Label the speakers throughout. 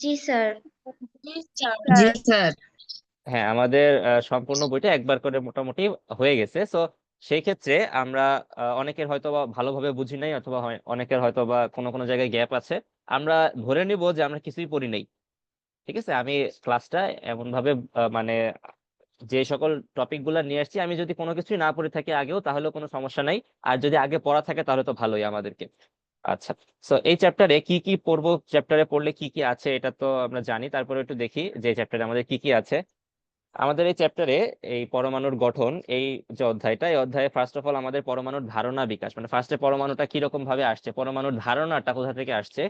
Speaker 1: জি sir.
Speaker 2: জি
Speaker 1: sir.
Speaker 2: Sir.
Speaker 3: হ্যাঁ, আমাদের সম্পূর্ণ বইটা একবার করে মোটামুটি হয়ে গেছে। সো সেই ক্ষেত্রে আমরা অনেকের হয়তো বা ভালোভাবে বুঝি নাই, অথবা অনেকের হয়তো বা কোনো কোনো জায়গায় গ্যাপ আছে। আমরা ধরে নিব যে আমরা কিছুই পড়ি নাই। ঠিক আছে, আমি ক্লাসটা এমন ভাবে মানে যে সকল টপিক গুলা নিয়ে আসছি, আমি যদি কোনো কিছুই না পড়ে থাকি আগেও, তাহলে কোনো সমস্যা নাই। আর যদি আগে পড়া থাকে তাহলে তো ভালোই আমাদেরকে। আচ্ছা, তো এই চ্যাপ্টারে কি কি পড়বো, চ্যাপ্টারে পড়লে কি কি আছে এটা তো আমরা জানি। তারপরে একটু দেখি যে চ্যাপ্টারে আমাদের কি কি আছে। আমাদের এই চ্যাপ্টারে এই পরমাণুর গঠন, এই যে অধ্যায়টা, এই অধ্যায়ে ফার্স্ট অফ অল আমাদের পরমাণুর ধারণা বিকাশ, মানে ফার্স্টে পরমাণুটা কিরকম ভাবে আসছে, পরমাণুর ধারণাটা কোথা থেকে আসছে।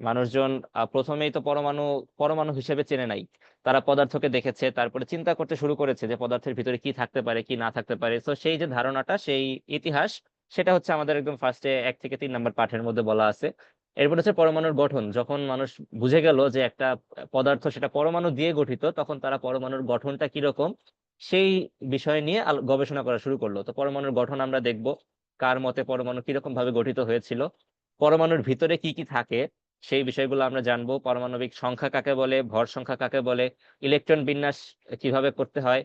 Speaker 3: মানুষজন প্রথমেই তো পরমাণু পরমাণু হিসেবে চেনে নাই। তারা পদার্থকে দেখেছে, তারপরে চিন্তা করতে শুরু করেছে যে পদার্থের ভিতরে কি থাকতে পারে কি না থাকতে পারে। তো সেই যে ধারণাটা, সেই ইতিহাস, সেটা হচ্ছে আমাদের একদম ফার্স্টে 1 থেকে 3 নম্বর পাঠের মধ্যে বলা আছে। এরপর হচ্ছে পরমাণুর গঠন। যখন মানুষ বুঝে গেল যে একটা পদার্থ সেটা পরমাণু দিয়ে গঠিত, তখন তারা পরমাণুর গঠনটা কিরকম সেই বিষয় নিয়ে গবেষণা করা শুরু করলো। তো পরমাণুর গঠন আমরা দেখব, কার মতে পরমাণু কিরকম ভাবে গঠিত হয়েছিল, পরমাণুর ভিতরে কি কি থাকে সেই বিষয়গুলো আমরা জানবো। পারমাণবিক সংখ্যা কাকে বলে, ভর সংখ্যা কাকে বলে, ইলেকট্রন বিন্যাস কিভাবে করতে হয়।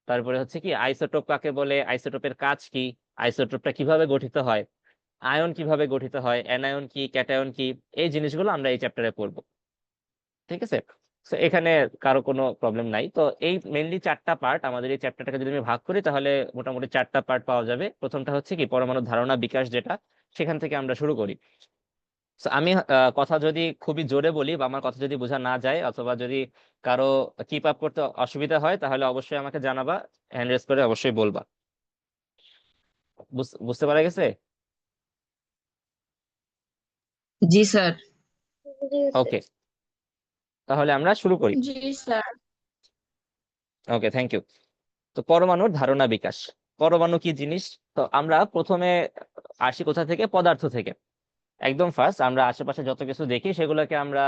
Speaker 3: তারপরে হচ্ছে কি আইসোটোপ কাকে বলে, আইসোটোপের কাজ কি, আইসোটোপটা কিভাবে গঠিত হয়, আয়ন কিভাবে গঠিত হয়, অ্যানায়ন কি, ক্যাটায়ন কি, এই জিনিসগুলো আমরা এই চ্যাপ্টারে পড়বো। ঠিক আছে, তো এখানে কারো কোনো প্রবলেম নাই। তো এই মেইনলি 4টা পার্ট আমাদের এই চ্যাপ্টারটাকে যদি আমি ভাগ করি, তাহলে মোটামুটি 4টা পার্ট পাওয়া যাবে। প্রথমটা হচ্ছে কি পরমাণু ধারণা বিকাশ, যেটা সেখান থেকে আমরা শুরু করি। So, আমি কথা যদি খুবই জোরে বলি বা আমার কথা যদি বোঝা না যায়, অথবা যদি কারো কিপ আপ করতে অসুবিধা হয়, তাহলে অবশ্যই আমাকে জানাবা, হ্যান্ড রেজ করে অবশ্যই বলবা। বুঝতে পারা গেছে?
Speaker 2: জি স্যার।
Speaker 3: ওকে, তাহলে আমরা শুরু করি।
Speaker 1: জি স্যার।
Speaker 3: Okay, thank you. তো পরমাণুর ধারণা বিকাশ, পরমাণু কি জিনিস। তো আমরা প্রথমে আসি কোথা থেকে, পদার্থ থেকে। একদম ফার্স্ট আমরা আশেপাশে যত কিছু দেখি সেগুলোকে আমরা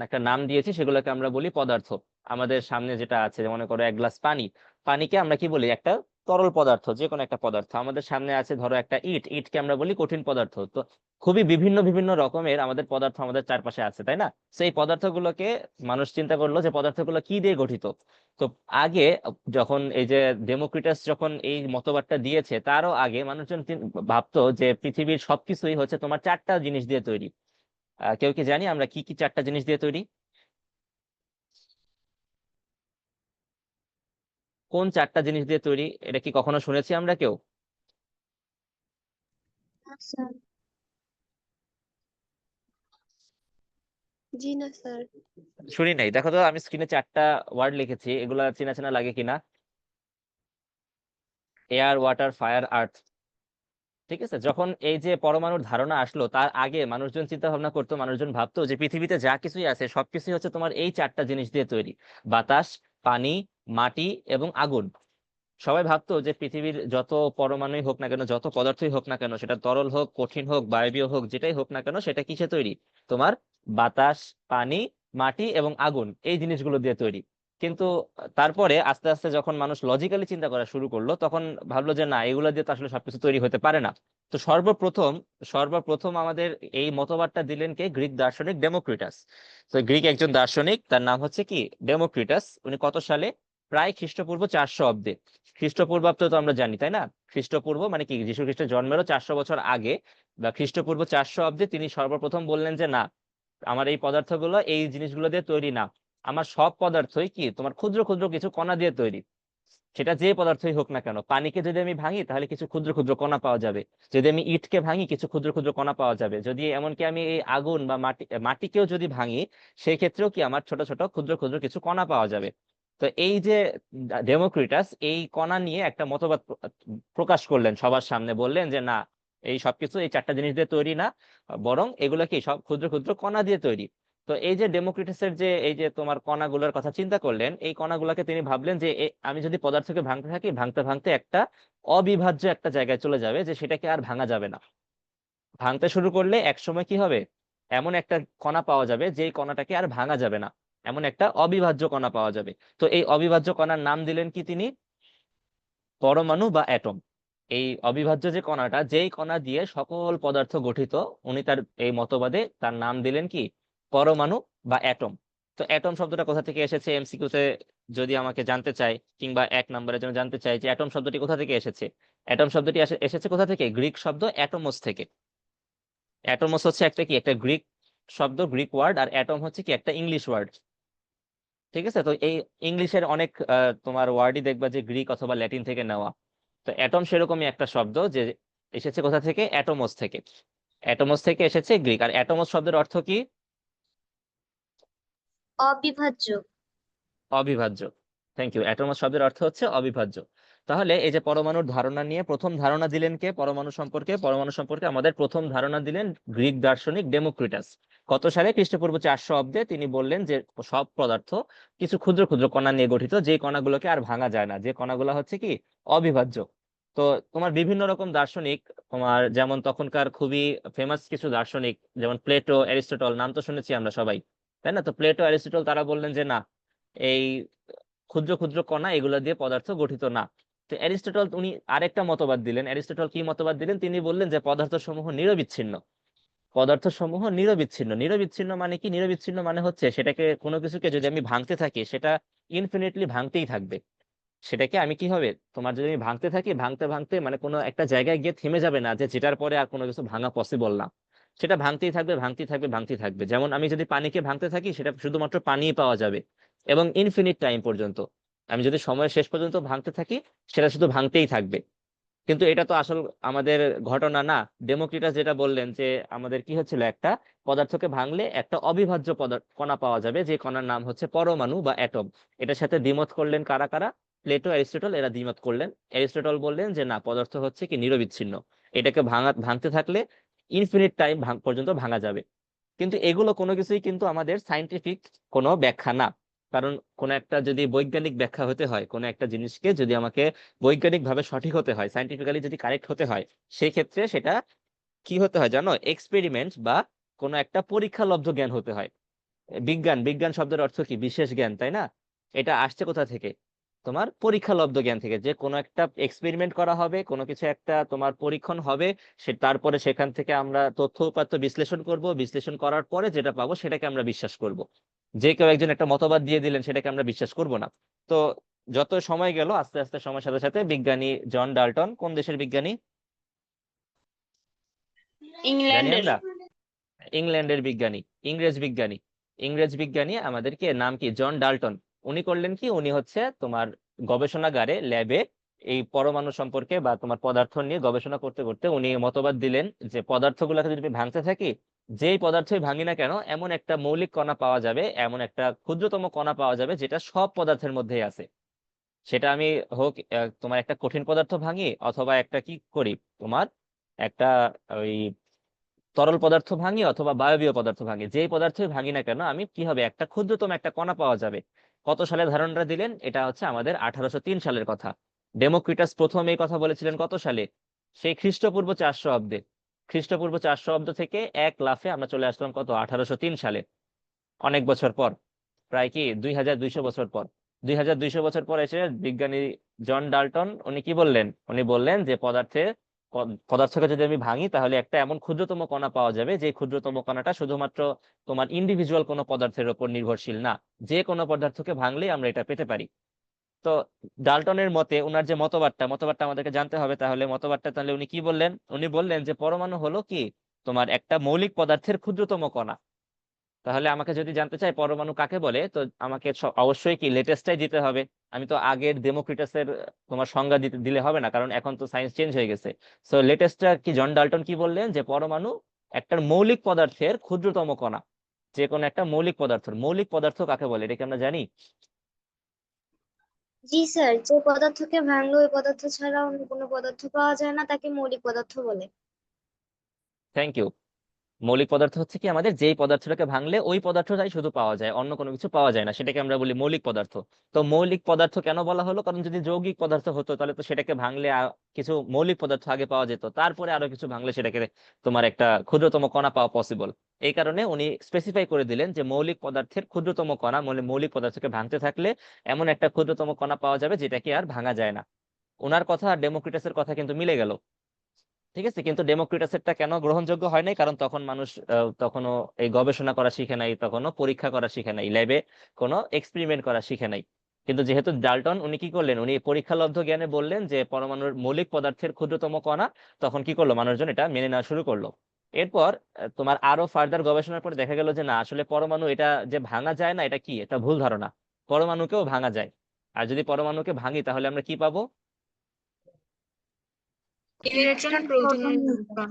Speaker 3: একটা নাম দিয়েছি, সেগুলোকে আমরা বলি পদার্থ। আমাদের সামনে যেটা আছে, মনে করো 1 গ্লাস পানি, পানিকে আমরা কি বলি, একটা তরল পদার্থ, যে কোনো একটা পদার্থ। আমাদের সামনে আছে ধরো একটা ইট, ইটকে আমরা বলি কঠিন পদার্থ। তো খুবই বিভিন্ন বিভিন্ন রকমের আমাদের পদার্থ আমাদের চারপাশে আছে, তাই না? সেই পদার্থগুলোকে মানুষ চিন্তা করলো যে পদার্থগুলো কি দিয়ে গঠিত। তো আগে যখন এই যে ডেমোক্রিটাস যখন এই মতবাদটা দিয়েছে, তারও আগে মানুষজন ভাবতো যে পৃথিবীর সবকিছুই হচ্ছে তোমার 4টা জিনিস দিয়ে তৈরি। কেউ কি জানি আমরা কি কি 4টা জিনিস দিয়ে তৈরি? কোন 4টা জিনিস দিয়ে তৈরি, এটা কি কখনো শুনেছি আমরা কেউ?
Speaker 1: স্যার। জি না স্যার।
Speaker 3: শুনি নাই। দেখো তো, আমি স্ক্রিনে 4টা ওয়ার্ড লিখেছি, এগুলা চেনা চেনা লাগে কিনা। এয়ার, ওয়াটার, ফায়ার, আর্থ। ঠিক আছে, যখন এই যে পরমাণুর ধারণা আসলো, তার আগে মানুষজন চিন্তা ভাবনা করতো, মানুষজন ভাবতো যে পৃথিবীতে যা কিছুই আছে সবকিছুই হচ্ছে তোমার এই 4টা জিনিস দিয়ে তৈরি: বাতাস, পানি, মাটি এবং আগুন। সবাই ভাবতো যে পৃথিবীর যত পরমাণুই হোক না কেন, যত পদার্থই হোক না কেন, সেটা তরল হোক, কঠিন হোক, বায়বীয় হোক, যেটাই হোক না কেন, সেটা কিসে তৈরি? তোমার বাতাস, পানি, মাটি এবং আগুন, এই জিনিসগুলো দিয়ে তৈরি। কিন্তু তারপরে আস্তে আস্তে যখন মানুষ লজিক্যালি চিন্তা করা শুরু করলো, তখন ভাবলো যে না, এগুলো দিয়ে তো আসলে সবকিছু তৈরি হতে পারে না। তো সর্বপ্রথম সর্বপ্রথম আমাদের এই মতবাদটা দিলেন কে? গ্রিক দার্শনিক ডেমোক্রিটাস। তো গ্রিক একজন দার্শনিক, তার নাম হচ্ছে কি ডেমোক্রিটাস। উনি কত সালে? প্রায় খ্রিস্টপূর্ব 400 অব্দে। খ্রিস্টপূর্বাব্দ তো আমরা জানি, তাই না? খ্রিস্টপূর্ব মানে কি, যীশু খ্রিস্টের জন্মেরও 400 বছর আগে, বা খ্রিস্টপূর্ব 400 অব্দে তিনি সর্বপ্রথম বললেন যে না, আমার এই পদার্থগুলো এই জিনিসগুলো দিয়ে তৈরি না। আমার সব পদার্থই কি তোমার ক্ষুদ্র ক্ষুদ্র কিছু কণা দিয়ে তৈরি। সেটা যে পদার্থই হোক না কেন, পানিকে যদি আমি ভাঙি তাহলে কিছু ক্ষুদ্র ক্ষুদ্র কণা পাওয়া যাবে, যদি আমি ইটকে ভাঙি কিছু ক্ষুদ্র ক্ষুদ্র কণা পাওয়া যাবে, যদি এমনকি আমি এই আগুন বা মাটিকেও যদি ভাঙি, সেই ক্ষেত্রেও কি আমার ছোট ছোট ক্ষুদ্র ক্ষুদ্র কিছু কণা পাওয়া যাবে। তো এই যে ডেমোক্রিটাস এই কণা নিয়ে একটা মতবাদ প্রকাশ করলেন, সবার সামনে বললেন যে না, এই সবকিছু এই 4টা জিনিস দিয়ে তৈরি না, বরং এগুলো কি সব ক্ষুদ্র ক্ষুদ্র কণা দিয়ে তৈরি। তো এই যে ডেমোক্রিটাসের যে এই যে তোমার কণাগুলোর কথা চিন্তা করলেন, এই কণাগুলোকে তিনি ভাবলেন যে আমি যদি পদার্থকে ভাঙতে থাকি, ভাঙতে ভাঙতে একটা অবিভাজ্য একটা জায়গায় চলে যাবে, যে সেটাকে আর ভাঙা যাবে না। ভাঙতে শুরু করলে এক সময় কি হবে, এমন একটা কণা পাওয়া যাবে যেই কণাটাকে আর ভাঙা যাবে না, এমন একটা অবিভাজ্য কণা পাওয়া যাবে। তো এই অবিভাজ্য কণার নাম দিলেন কি তিনি? পরমাণু বা অ্যাটম। এই অবিভাজ্য যে কণাটা, যেই কণা দিয়ে সকল পদার্থ গঠিত, উনি তার এই মতবাদে তার নাম দিলেন কি? পরমাণু বা অ্যাটম। তো অ্যাটম শব্দটা কোথা থেকে এসেছে এমসিকিউ তে যদি আমাকে জানতে চাই, কিংবা 1 নম্বরের জন্য জানতে চাই যে অ্যাটম শব্দটি কোথা থেকে এসেছে, অ্যাটম শব্দটি এসেছে কোথা থেকে? গ্রিক শব্দ অ্যাটোমস থেকে। অ্যাটোমস হচ্ছে একটা গ্রিক শব্দ, গ্রিক ওয়ার্ড, আর অ্যাটম হচ্ছে কি একটা ইংলিশ ওয়ার্ড। ঠিক আছে, তো এই ইংলিশের অনেক তোমার ওয়ার্ডই দেখবা যে গ্রিক অথবা ল্যাটিন থেকে নেওয়া। তো অ্যাটম সেরকমই একটা শব্দ যে এসেছে কোথা থেকে? অ্যাটোমস থেকে। অ্যাটোমস থেকে এসেছে গ্রিক। আর অ্যাটোমস শব্দের অর্থ কি?
Speaker 1: অবিভাজ্য।
Speaker 3: অবিভাজ্য। Thank you. অ্যাটমস শব্দের অর্থ হচ্ছে অবিভাজ্য। তাহলে এই যে পরমাণুর ধারণা নিয়ে প্রথম ধারণা দিলেন কে পরমাণু সম্পর্কে? পরমাণু সম্পর্কে আমাদের প্রথম ধারণা দিলেন গ্রিক দার্শনিক ডেমোক্রিটাস। কত সালে? খ্রিস্টপূর্ব 400 অব্দে তিনি বললেন যে সব পদার্থ কিছু ক্ষুদ্র ক্ষুদ্র কণা নিয়ে গঠিত, যে কণাগুলোকে আর ভাঙা যায় না, যে কণাগুলো হচ্ছে কি অবিভাজ্য। তো তোমার বিভিন্ন রকম দার্শনিক, তোমার যেমন তখনকার খুবই ফেমাস কিছু দার্শনিক, যেমন প্লেটো, অ্যারিস্টটল, নাম তো শুনেছি আমরা সবাই, তাই না? তো প্লেটো, অ্যারিস্টটল তারা বললেন যে না, এই ক্ষুদ্র ক্ষুদ্র কণা এগুলো দিয়ে পদার্থ গঠিত না। তো অ্যারিস্টটল উনি আরেকটা মতবাদ দিলেন। অ্যারিস্টটল কি মতবাদ দিলেন? তিনি বললেন যে পদার্থ সমূহ নিরবিচ্ছিন্ন। পদার্থ সমূহ নিরবিচ্ছিন্ন। নিরবিচ্ছিন্ন মানে কি? নিরবিচ্ছিন্ন মানে হচ্ছে সেটাকে, কোনো কিছুকে যদি আমি ভাঙতে থাকি সেটা ইনফিনিটলি ভাঙতেই থাকবে। সেটাকে আমি কি হবে, তোমার যদি আমি ভাঙতে থাকি, ভাঙতে ভাঙতে মানে কোনো একটা জায়গায় গিয়ে থেমে যাবে না, যে যেটার পরে আর কোনো কিছু ভাঙা পসিবল না। সেটা ভাঙতেই থাকবে, ভাঙতেই থাকবে, ভাঙতেই থাকবে। যেমন আমি যদি পানিকে ভাঙতে থাকি, সেটা শুধুমাত্র পানিই পাওয়া যাবে এবং ইনফিনিট টাইম পর্যন্ত। আমি যদি সময়ের শেষ পর্যন্ত ভাঙতে থাকি, সেটা শুধু ভাঙতেই থাকবে। কিন্তু এটা তো আসল আমাদের ঘটনা না। ডেমোক্রিটাস যেটা বললেন যে আমাদের কি হচ্ছিল, একটা পদার্থকে ভাঙলে একটা অবিভাজ্য কণা পাওয়া যাবে, যে কণার নাম হচ্ছে পরমাণু বা অ্যাটম। এটার সাথে দ্বিমত করলেন কারা কারা? প্লেটো, অ্যারিস্টটল, এরা দ্বিমত করলেন। অ্যারিস্টটল বললেন যে না, পদার্থ হচ্ছে কি নিরবিচ্ছিন্ন, এটাকে ভাঙতে থাকলে ইনফিনিট টাইম পর্যন্ত ভাঙা যাবে। কিন্তু এগুলো কোনো কিছুই কিন্তু আমাদের সাইন্টিফিক কোনো ব্যাখ্যা না। কারণ কোন একটা যদি বৈজ্ঞানিক ব্যাখ্যা হতে হয়, কোন একটা জিনিসকে যদি আমাকে বৈজ্ঞানিক ভাবে সঠিক হতে হয়, সাইন্টিফিক্যালি যদি কারেক্ট হতে হয়, সেই ক্ষেত্রে সেটা কি হতে হয় জানো? এক্সপেরিমেন্ট বা কোনো একটা পরীক্ষালব্ধ জ্ঞান হতে হয়। বিজ্ঞান, বিজ্ঞান শব্দের অর্থ কি? বিশেষ জ্ঞান, তাই না? এটা আসছে কোথা থেকে? তোমার পরীক্ষালব্ধ জ্ঞান থেকে, যে কোনো একটা এক্সপেরিমেন্ট করা হবে, কোনো কিছু একটা তোমার পরীক্ষণ হবে, সে তারপরে সেখান থেকে আমরা তথ্য উপাত্ত বিশ্লেষণ করব, বিশ্লেষণ করার পরে যেটা পাবো সেটাকে আমরা বিশ্বাস করব। যে কেউ একজন একটা মতবাদ দিয়ে দিলেন, সেটাকে আমরা বিশ্বাস করব না। তো যত সময় গেল, আস্তে আস্তে সময়ের সাথে সাথে বিজ্ঞানী জন ডাল্টন, কোন দেশের বিজ্ঞানী জানি
Speaker 1: ইংল্যান্ডের।
Speaker 3: আমরা? ইংল্যান্ডের বিজ্ঞানী, ইংরেজ বিজ্ঞানী। ইংরেজ বিজ্ঞানী আমাদেরকে, নাম কি? John Dalton. উনি করলেন কি, উনি হচ্ছে তোমার গবেষণাগারে, ল্যাবে এই পরমাণু সম্পর্কে বা তোমার পদার্থ নিয়ে গবেষণা করতে করতে উনি মতবাদ দিলেন যে পদার্থগুলোকে যদি আমি ভাঙতে থাকি, যেই পদার্থই ভাঙি না কেন, এমন একটা মৌলিক কণা পাওয়া যাবে, এমন একটা ক্ষুদ্রতম কণা পাওয়া যাবে যেটা সব পদার্থের মধ্যেই আছে। সেটা আমি হোক তোমার একটা কঠিন পদার্থ ভাঙি, অথবা একটা কি করি, তোমার একটা ওই তরল পদার্থ ভাঙি, অথবা বায়বীয় পদার্থ ভাঙি, যেই পদার্থই ভাঙি না কেন, আমি কি হবে, একটা ক্ষুদ্রতম একটা কণা পাওয়া যাবে। কত সালে ধারণাটা দিলেন? এটা হচ্ছে আমাদের 1803 সালের কথা। ডেমোক্রিটাস প্রথম এই কথা বলেছিলেন কত সালে? সেই খ্রিস্টপূর্ব 400 অব্দে। খ্রিস্টপূর্ব 400 অব্দ থেকে এক লাফে আমরা চলে আসলাম কত? 1803 সালে। অনেক বছর পর, প্রায় কি 2200 বছর পর। 2200 বছর পর এসে বিজ্ঞানী জন ডাল্টন উনি কি বললেন? উনি বললেন যে পদার্থকে যদি আমি ভাঙি, তাহলে একটা এমন ক্ষুদ্রতম কণা পাওয়া যাবে, যে ক্ষুদ্রতম কণাটা শুধুমাত্র তোমার ইন্ডিভিজুয়াল কোনো পদার্থের উপর নির্ভরশীল না, যে কোনো পদার্থকে ভাঙলেই আমরা এটা পেতে পারি। তো ডাল্টনের মতে, উনার যে মতবাদটা আমাদেরকে জানতে হবে। তাহলে মতবাদটা, তাহলে উনি কি বললেন? উনি বললেন যে পরমাণু হলো কি তোমার একটা মৌলিক পদার্থের ক্ষুদ্রতম কণা। তাহলে আমাকে যদি জানতে চাই পরমাণু কাকে বলে, তো আমাকে অবশ্যই কি লেটেস্টটাই দিতে হবে। আমি তো আগের ডেমোক্রিটাসের তোমার সংজ্ঞা দিলে হবে না, কারণ এখন তো সায়েন্স চেঞ্জ হয়ে গেছে। সো লেটেস্টটা কি? জন ডাল্টন কি বললেন? যে পরমাণু একটা মৌলিক পদার্থের ক্ষুদ্রতম কণা। যে কোনো একটা মৌলিক পদার্থ কাকে বলে, এটা কি আমরা জানি?
Speaker 1: জি স্যার, যে পদার্থকে ভাঙলে ওই পদার্থ ছাড়া অন্য কোনো পদার্থ পাওয়া যায় না তাকে মৌলিক পদার্থ বলে।
Speaker 3: Thank you. মৌলিক পদার্থ হচ্ছে কি আমাদের যেই পদার্থটাকে ভাঙলে ওই পদার্থটাই শুধু পাওয়া যায়, অন্য কোনো কিছু পাওয়া যায় না, সেটাকে আমরা বলি মৌলিক পদার্থ। তো মৌলিক পদার্থ কেন বলা হলো? কারণ যদি যৌগিক পদার্থ হতো, তাহলে তো সেটাকে ভাঙলে কিছু মৌলিক পদার্থ আগে পাওয়া যেত, তারপরে আরো কিছু ভাঙলে সেটাকে তোমার একটা ক্ষুদ্রতম কণা পাওয়া পসিবল। এই কারণে উনি স্পেসিফাই করে দিলেন যে মৌলিক পদার্থের ক্ষুদ্রতম কণা, মানে মৌলিক পদার্থকে ভাঙতে থাকলে এমন একটা ক্ষুদ্রতম কণা পাওয়া যাবে যেটাকে আর ভাঙা যায় না। ওনার কথা আর ডেমোক্রিটাসের কথা কিন্তু মিলে গেল। ঠিক আছে, কিন্তু ডেমোক্রিটাসেরটা কেন গ্রহণযোগ্য হয় নাই? কারণ তখন মানুষ তখনও এই গবেষণা করা শিখে নাই, তখনও পরীক্ষা করা শিখে নাই, ল্যাবে কোনো এক্সপেরিমেন্ট করা শিখে নাই। কিন্তু যেহেতু ডাল্টন উনি কি করলেন, উনি পরীক্ষালব্ধ জ্ঞানে বললেন যে পরমাণুর মৌলিক পদার্থের ক্ষুদ্রতম কণা, তখন কি করলো মানুষজন এটা মেনে নেওয়া শুরু করলো। এরপর তোমার আরো ফার্দার গবেষণার পরে দেখা গেল যে না, আসলে পরমাণু এটা যে ভাঙা যায় না, এটা কি, এটা ভুল ধারণা। পরমাণুকেও ভাঙা যায়। আর যদি পরমাণুকে ভাঙি তাহলে আমরা কি পাবো?
Speaker 2: Electron proton neutron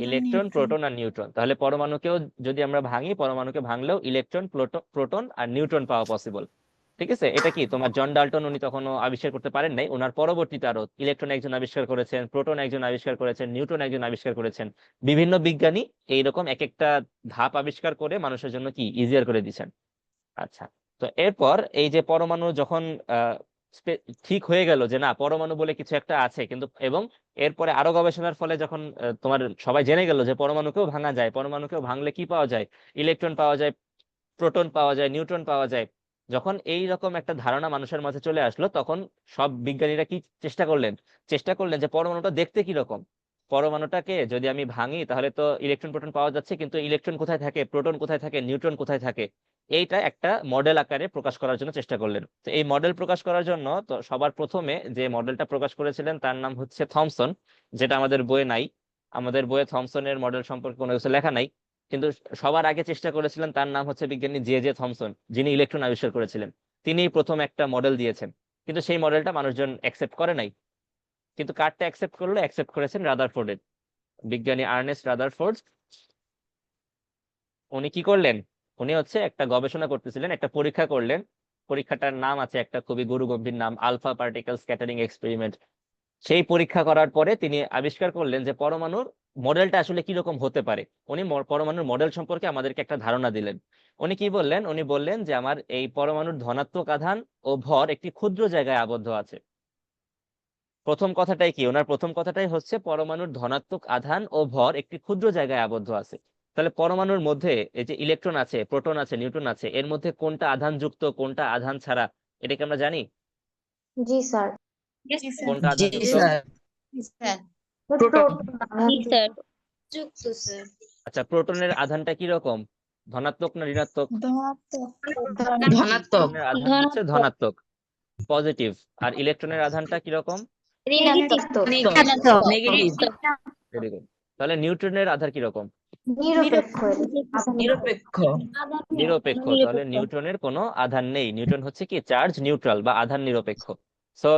Speaker 3: electron, proton আর নিউট্রন। তাহলে পরমাণুকেও যদি আমরা ভাঙি, পরমাণুকে ভাঙলেও ইলেকট্রন, প্রোটন আর নিউট্রন পাওয়া পসিবল। ঠিক আছে, এটা কি তোমার জন ডাল্টন উনি তখনও আবিষ্কার করতে পারেন নাই, ওনার পরবর্তীতে আরো ইলেকট্রন একজন আবিষ্কার করেছেন, প্রোটন একজন আবিষ্কার করেছেন, নিউট্রন একজন আবিষ্কার করেছেন। বিভিন্ন বিজ্ঞানী এইরকম এক একটা ধাপ আবিষ্কার করে মানুষের জন্য কি ইজিয়ার করে দিচ্ছেন। আচ্ছা, তো এরপর এই যে পরমাণু যখন আহ, ঠিক হয়ে গেল যে না, পরমাণু বলে কিছু একটা আছে, কিন্তু এবং এরপরে আরো গবেষণার ফলে যখন তোমার সবাই জেনে গেল যে পরমাণুকেও ভাঙা যায়, পরমাণুকেও ভাঙলে কি পাওয়া যায়, ইলেকট্রন পাওয়া যায়, প্রোটন পাওয়া যায়, নিউট্রন পাওয়া যায়। যখন এই রকম একটা ধারণা মানুষের মাঝে চলে আসলো, তখন সব বিজ্ঞানীরা কি চেষ্টা করলেন যে পরমাণুটা দেখতে কি রকম। পরমাণুটাকে যদি আমি ভাঙি তাহলে তো ইলেকট্রন প্রোটন পাওয়া যাচ্ছে, কিন্তু ইলেকট্রন কোথায় থাকে, প্রোটন কোথায় থাকে, নিউট্রন কোথায় থাকে, এইটা একটা মডেল আকারে প্রকাশ করার জন্য চেষ্টা করলেন। তো এই মডেল প্রকাশ করার জন্য তো সবার প্রথমে যে মডেলটা প্রকাশ করেছিলেন তার নাম হচ্ছে থমসন, যেটা আমাদের বইয়ে নাই। আমাদের বইয়ে থমসনের মডেল সম্পর্কে কোনো কিছু লেখা নাই। কিন্তু সবার আগে চেষ্টা করেছিলেন তার নাম হচ্ছে বিজ্ঞানী জে জে থমসন, যিনি ইলেকট্রন আবিষ্কার করেছিলেন। তিনি প্রথম একটা মডেল দিয়েছেন, কিন্তু সেই মডেলটা মানুষজন অ্যাকসেপ্ট করে নাই। কিন্তু কারটা অ্যাকসেপ্ট করলো, অ্যাকসেপ্ট করেছেন রাদারফোর্ডের, বিজ্ঞানী আর্নেস্ট রাদারফোর্ড। উনি কি করলেন, উনি হচ্ছে একটা গবেষণা করতেছিলেন, একটা পরীক্ষা করলেন। পরীক্ষাটার নাম আছে একটা খুবই গুরুগম্ভীর নাম, আলফা পার্টিকেল স্ক্যাটারিং এক্সপেরিমেন্ট। সেই পরীক্ষা করার পরে তিনি আবিষ্কার করলেন যে পরমাণুর মডেলটা আসলে কিরকম হতে পারে। উনি পরমাণুর মডেল সম্পর্কে আমাদেরকে একটা ধারণা দিলেন। উনি কি বললেন, উনি বললেন যে আমার এই পরমাণুর ধনাত্মক আধান ও ভর একটি ক্ষুদ্র জায়গায় আবদ্ধ আছে। প্রথম কথাটাই কি, ওনার প্রথম কথাটাই হচ্ছে পরমাণুর ধনাত্মক আধান ও ভর একটি ক্ষুদ্র জায়গায় আবদ্ধ আছে। তাহলে পরমাণুর মধ্যে এই যে ইলেকট্রন আছে, প্রোটন আছে, নিউট্রন আছে, এর মধ্যে কোনটা আধান যুক্ত, কোনটা আধান ছাড়া, এটা কি আমরা জানি?
Speaker 1: জি স্যার।
Speaker 3: কোনটা
Speaker 2: জি
Speaker 3: আধান যুক্ত?
Speaker 2: স্যার
Speaker 1: প্রোটন
Speaker 2: জি স্যার
Speaker 1: যুক্ত স্যার।
Speaker 3: আচ্ছা, প্রোটনের আধানটা কি রকম, ধনাত্মক না ঋণাত্মক?
Speaker 2: ধনাত্মক
Speaker 3: প্রোটনের আধান হচ্ছে ধনাত্মক, পজিটিভ। আর ইলেকট্রনের আধানটা কিরকম?
Speaker 1: ঋণাত্মক।
Speaker 2: Negative
Speaker 3: very good. তাহলে নিউট্রনের আধার কিরকম?
Speaker 1: নিরপেক্ষ।
Speaker 2: নিরপেক্ষ
Speaker 3: নিরপেক্ষ। তাহলে নিউট্রনের কোনো আধান নেই, নিউট্রন হচ্ছে কি চার্জ নিউট্রাল বা আধান নিরপেক্ষ। সো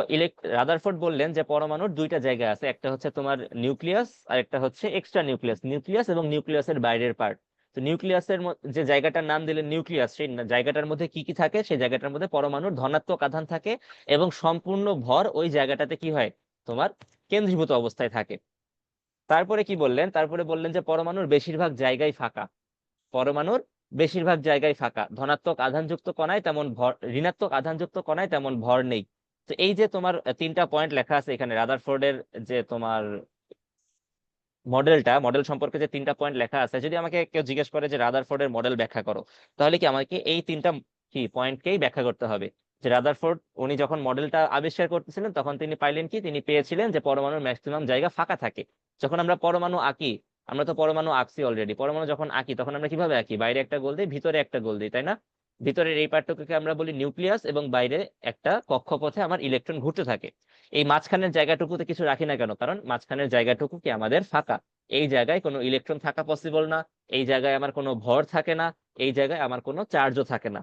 Speaker 3: রাদারফোর্ড বললেন যে পরমাণুর দুইটা জায়গা আছে, একটা হচ্ছে তোমার নিউক্লিয়াস আর একটা হচ্ছে এক্সট্রা নিউক্লিয়াস, নিউক্লিয়াস এবং নিউক্লিয়াসের বাইরের পার্ট। তো নিউক্লিয়াসের যে জায়গাটার নাম দিলেন নিউক্লিয়াস, সেই জায়গাটার মধ্যে কি কি থাকে, সেই জায়গাটার মধ্যে পরমাণুর ধনাত্মক আধান থাকে, এবং সম্পূর্ণ ভর ওই জায়গাটাতে কি হয়, তোমার কেন্দ্রীভূত অবস্থায় থাকে। তারপরে কি বললেন, তারপরে বললেন যে পরমাণুর বেশিরভাগ জায়গায় ফাঁকা, পরমাণুর বেশিরভাগ জায়গায় ফাঁকা, ধনাত্মক আধানযুক্ত কণায় তেমন ভর, ঋণাত্মক আধানযুক্ত কণায় তেমন ভর নেই। তো এই যে তোমার তিনটা পয়েন্ট লেখা আছে এখানে রাদারফোর্ডের যে তোমার মডেল সম্পর্কে যে তিনটা পয়েন্ট লেখা আছে, যদি আমাকে কেউ জিজ্ঞেস করে যে রাদারফোর্ডের মডেল ব্যাখ্যা করো, তাহলে কি আমাকে এই তিনটা কি পয়েন্টকেই ব্যাখ্যা করতে হবে। যে রাদারফোর্ড উনি যখন মডেলটা আবিষ্কার করতেছিলেন তখন তিনি পাইলেন কি, তিনি পেয়েছিলেন যে পরমাণুর ম্যাক্সিমাম জায়গা ফাঁকা থাকে। যখন আমরা পরমাণু আঁকি, আমরা তো পরমাণু আঁকছি অলরেডি, পরমাণু যখন আঁকি তখন আমরা কিভাবে আঁকি, বাইরে একটা গোল দিই, ভিতরে একটা গোল দিই, তাই না? ভিতরের এই পার্টটুকুকে আমরা বলি নিউক্লিয়াস, এবং বাইরে একটা কক্ষপথে আমার ইলেকট্রন ঘুরতে থাকে। এই মাঝখানের জায়গাটুকুতে কিছু রাখি না কেন, কারণ মাঝখানের জায়গাটুকু কি আমাদের ফাঁকা। এই জায়গায় কোনো ইলেকট্রন থাকা পসিবল না, এই জায়গায় আমার কোনো ভর থাকে না, এই জায়গায় আমার কোনো চার্জও থাকে না।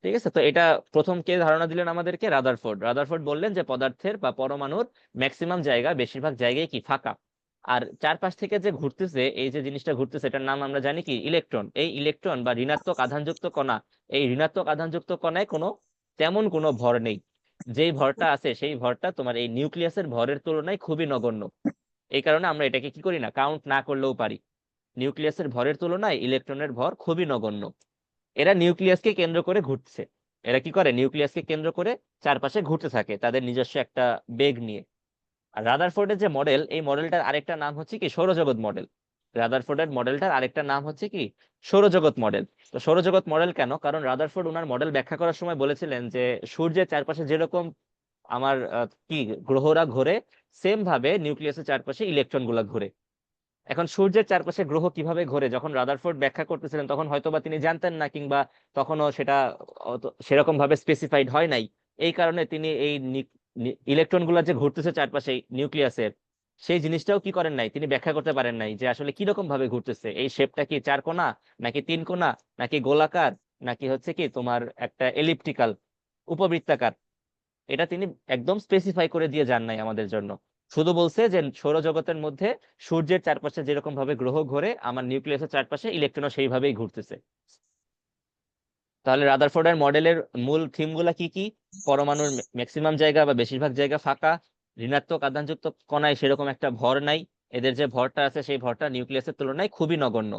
Speaker 3: ঠিক আছে, তো এটা প্রথম কে ধারণা দিলেন আমাদেরকে, রাদারফোর্ড। রাদারফোর্ড বললেন যে পদার্থের বা পরমাণুর ম্যাক্সিমাম জায়গা, বেশিরভাগ জায়গায় কি ফাঁকা। আর চারপাশ থেকে যে ঘুরতেছে, এই যে জিনিসটা ঘুরতেছে, এটার নাম আমরা জানি কি, ইলেকট্রন। এই ইলেকট্রন বা ঋণাত্মক আধানযুক্ত কণা, এই ঋণাত্মক আধানযুক্ত কণায় তেমন কোনো ভর নেই। যেই ভরটা আছে সেই ভরটা তোমার এই নিউক্লিয়াসের ভরের তুলনায় খুবই নগণ্য। এই কারণে আমরা এটাকে কি করি না, কাউন্ট না করলেও পারি। নিউক্লিয়াসের ভরের তুলনায় ইলেকট্রনের ভর খুবই নগণ্য। এরা নিউক্লিয়াসকে কেন্দ্র করে ঘুরছে, এরা কি করে, নিউক্লিয়াসকে কেন্দ্র করে চারপাশে ঘুরতে থাকে তাদের নিজস্ব একটা বেগ নিয়ে। আর রাদারফোর্ডের যে মডেল, এই মডেলটার আরেকটা নাম হচ্ছে কি সৌরজগৎ মডেল। রাদারফোর্ডের মডেলটার আরেকটা নাম হচ্ছে কি সৌরজগৎ মডেল। তো সৌরজগৎ মডেল কেন, কারণ রাদারফোর্ড ওনার মডেল ব্যাখ্যা করার সময় বলেছিলেন যে সূর্যের চারপাশে যেরকম আমার কি গ্রহরা ঘোরে, সেম ভাবে নিউক্লিয়াসের চারপাশে ইলেকট্রন গুলা ঘুরে। এখন সূর্যের চারপাশে গ্রহ কিভাবে ঘোরে যখন রাদারফোর্ড ব্যাখ্যা করতেছিলেন তখন হয়তোবা তিনি জানতেন না, কিংবা তখনও সেটা সেরকম ভাবে স্পেসিফাইড হয় নাই। এই কারণে তিনি এই ইলেকট্রন গুলা যে ঘুরতেছে চারপাশে নিউক্লিয়াসের, সেই জিনিসটাও কি করেন নাই, তিনি ব্যাখ্যা করতে পারেন নাই যে আসলে কিরকম ভাবে ঘুরতেছে, এই শেপটা কি চার কোণা নাকি তিন কোণা নাকি গোলাকার নাকি হচ্ছে কি তোমার একটা এলিপ্টিক্যাল উপবৃত্তাকার। এটা তিনি একদম স্পেসিফাই করে দিয়ে যান নাই আমাদের জন্য। শুধু বলছে যে সৌরজগতের মধ্যে সূর্যের চারপাশে যেরকম ভাবে গ্রহ ঘোরে, আমার নিউক্লিয়াসের চারপাশে ইলেকট্রনও সেইভাবেই ঘুরতেছে। তাহলে রাদারফোর্ডের মডেলের মূল থিম গুলা কি কি? পরমাণুর ম্যাক্সিমাম জায়গা বা বেশিরভাগ জায়গা ফাঁকা, ঋণাত্মক আধানযুক্ত কণায় সেরকম একটা ভর নাই, এদের যে ভরটা আছে সেই ভরটা নিউক্লিয়াসের তুলনায় খুবই নগণ্য।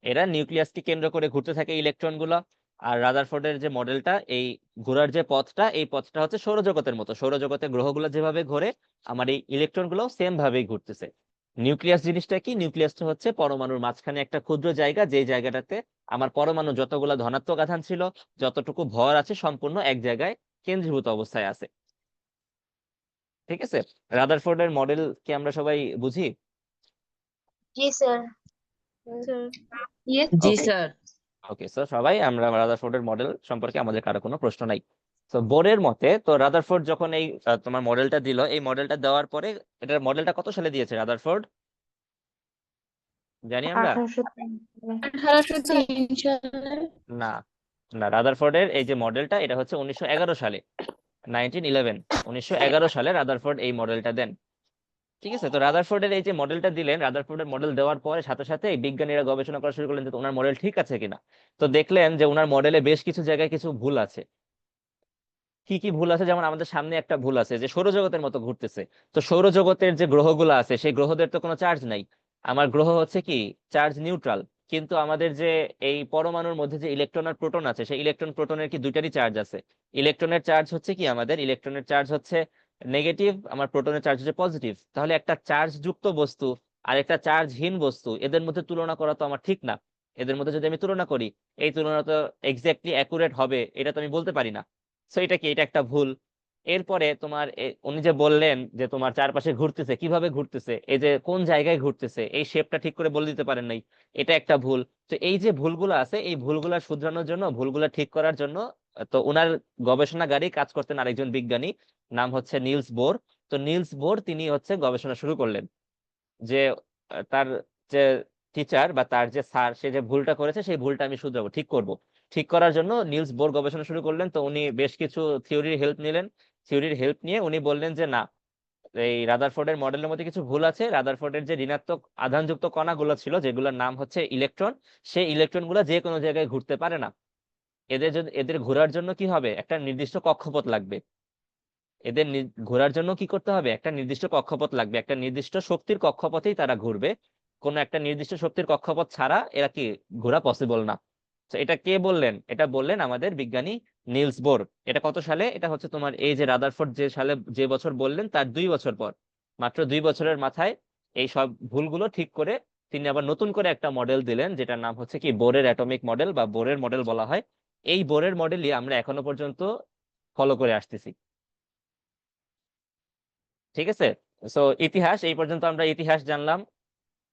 Speaker 3: এরা নিউক্লিয়াসকে কেন্দ্র করে ঘুরতে থাকে ইলেকট্রন গুলা। আর রাদারফোর্ডের যে মডেলটা, এই ঘোরার যে পথটা, এই পথটা হচ্ছে সৌরজগতের মতো, সৌরজগতে গ্রহগুলো যেভাবে ঘোরে আমার এই ইলেকট্রন গুলো সেম ভাবেই ঘুরতেছে। নিউক্লিয়াস জিনিসটা কি? নিউক্লিয়াসটা হচ্ছে পরমাণুর মাঝখানে একটা ক্ষুদ্র জায়গা, যে জায়গাটাতে আমার পরমাণু যতগুলো ধনাত্মক আধান ছিল, যতটুকু ভর আছে, সম্পূর্ণ এক জায়গায় কেন্দ্রীভূত অবস্থায় আছে। ঠিক আছে, রাদারফোর্ডের মডেল কি আমরা সবাই বুঝি?
Speaker 1: জি স্যার।
Speaker 2: জি
Speaker 3: ওকে,
Speaker 2: স্যার।
Speaker 3: ওকে, সো সবাই আমরা রাদারফোর্ডের মডেল সম্পর্কে আমাদের কারো কোনো প্রশ্ন নাই। তো বোরের মতে, তো রাদারফোর্ড যখন এই তোমার মডেলটা দিল, এই মডেলটা দেওয়ার পরে, এটার মডেলটা কত সালে দিয়েছে রাদারফোর্ড জানি আমরা?
Speaker 4: 1803 সালে।
Speaker 3: না, না, রাদারফোর্ডের এই যে মডেলটা, এটা হচ্ছে 1911 সালে, 1911, 1911 সালে রাদারফোর্ড এই মডেলটা দেন। ঠিক আছে, তো রাদারফোর্ডের এই যে মডেলটা দিলেন, রাদারফোর্ডের মডেল দেওয়ার পরে সাথে সাথে বিজ্ঞানীরা গবেষণা করা শুরু করলেন যে ওনার মডেল ঠিক আছে কিনা। তো দেখলেন যে ওনার মডেলে বেশ কিছু জায়গায় কিছু ভুল আছে। কি কি ভুল আছে? যেমন আমাদের সামনে একটা ভুল আছে যে সৌরজগতের মতো ঘুরতেছে। তো সৌরজগতের যে গ্রহগুলো আছে সেই গ্রহদের তো কোনো চার্জ নাই। আমার গ্রহ হচ্ছে কি চার্জ নিউট্রাল, কিন্তু আমাদের যে এই পরমাণুর মধ্যে যে ইলেকট্রন আর প্রোটন আছে, সেই ইলেকট্রন প্রোটনের কি দুইটারই চার্জ আছে। ইলেকট্রনের চার্জ হচ্ছে কি, আমাদের ইলেকট্রনের চার্জ হচ্ছে নেগেটিভ, আমার প্রোটনের চার্জ হচ্ছে পজিটিভ। তাহলে একটা চার্জ যুক্ত বস্তু আর একটা চার্জহীন বস্তু, এদের মধ্যে তুলনা করা তো আমার ঠিক না। এদের মধ্যে যদি আমি তুলনা করি, এই তুলনা তো এক্স্যাক্টলি অ্যাকুরেট হবে এটা তো আমি বলতে পারি না। সো এটা কি, এটা একটা ভুল। এরপরে তোমার উনি যে বললেন যে তোমার চারপাশে ঘুরতেছে, কিভাবে ঘুরতেছে, এই যে কোন জায়গায় ঘুরতেছে, এই শেপটা ঠিক করে বলে দিতে পারেন নাই, এটা একটা ভুল। তো এই যে ভুলগুলো আছে, এই ভুলগুলা শুধরানোর জন্য, ভুলগুলা ঠিক করার জন্য, তো উনার গবেষণাগারে কাজ করতেন আরেকজন বিজ্ঞানী, নাম হচ্ছে নিলস বোর। তো নিলস বোর তিনি হচ্ছে গবেষণা শুরু করলেন যে তার যে টিচার বা তার যে স্যার, সে যে ভুলটা করেছে সেই ভুলটা আমি শুধরাবো, ঠিক করব। ঠিক করার জন্য নিলস বোর গবেষণা শুরু করলেন। তো উনি বেশ কিছু থিওরির হেল্প নিলেন। থিওরির হেল্প নিয়ে উনি বললেন যে না, এই রাদারফোর্ডের মডেলের মধ্যে কিছু ভুল আছে। রাদারফোর্ডের যে ঋণাত্মক আধানযুক্ত কণাগুলো ছিল, যেগুলোর নাম হচ্ছে ইলেকট্রন, সেই ইলেকট্রন গুলো যে কোনো জায়গায় ঘুরতে পারে না। এদের ঘোরার জন্য কি হবে, একটা নির্দিষ্ট কক্ষপথ লাগবে। ঘোরার জন্য কি করতে হবে, একটা নির্দিষ্ট কক্ষপথ লাগবে, একটা নির্দিষ্ট শক্তির কক্ষপথেই তারা ঘুরবে। কোন একটা নির্দিষ্ট শক্তির কক্ষপথ ছাড়া এরা কি ঘোরা পসিবল না। তো এটা কে বললেন? এটা বললেন আমাদের বিজ্ঞানী নিলস বোর। এটা কত সালে? এটা হচ্ছে তোমার এই যে রাদারফোর্ড যে সালে, যে বছর বললেন তার 2 বছর পর, মাত্র 2 বছরের মাথায় এই সব ভুলগুলো ঠিক করে তিনি আবার নতুন করে একটা মডেল দিলেন, যেটার নাম হচ্ছে কি বোরের অ্যাটমিক মডেল বা বোরের মডেল বলা হয়। এই বোরের মডেলই আমরা এখনো পর্যন্ত ফলো করে আসতেছি। ঠিক আছে, সো ইতিহাস এই পর্যন্ত আমরা ইতিহাস জানলাম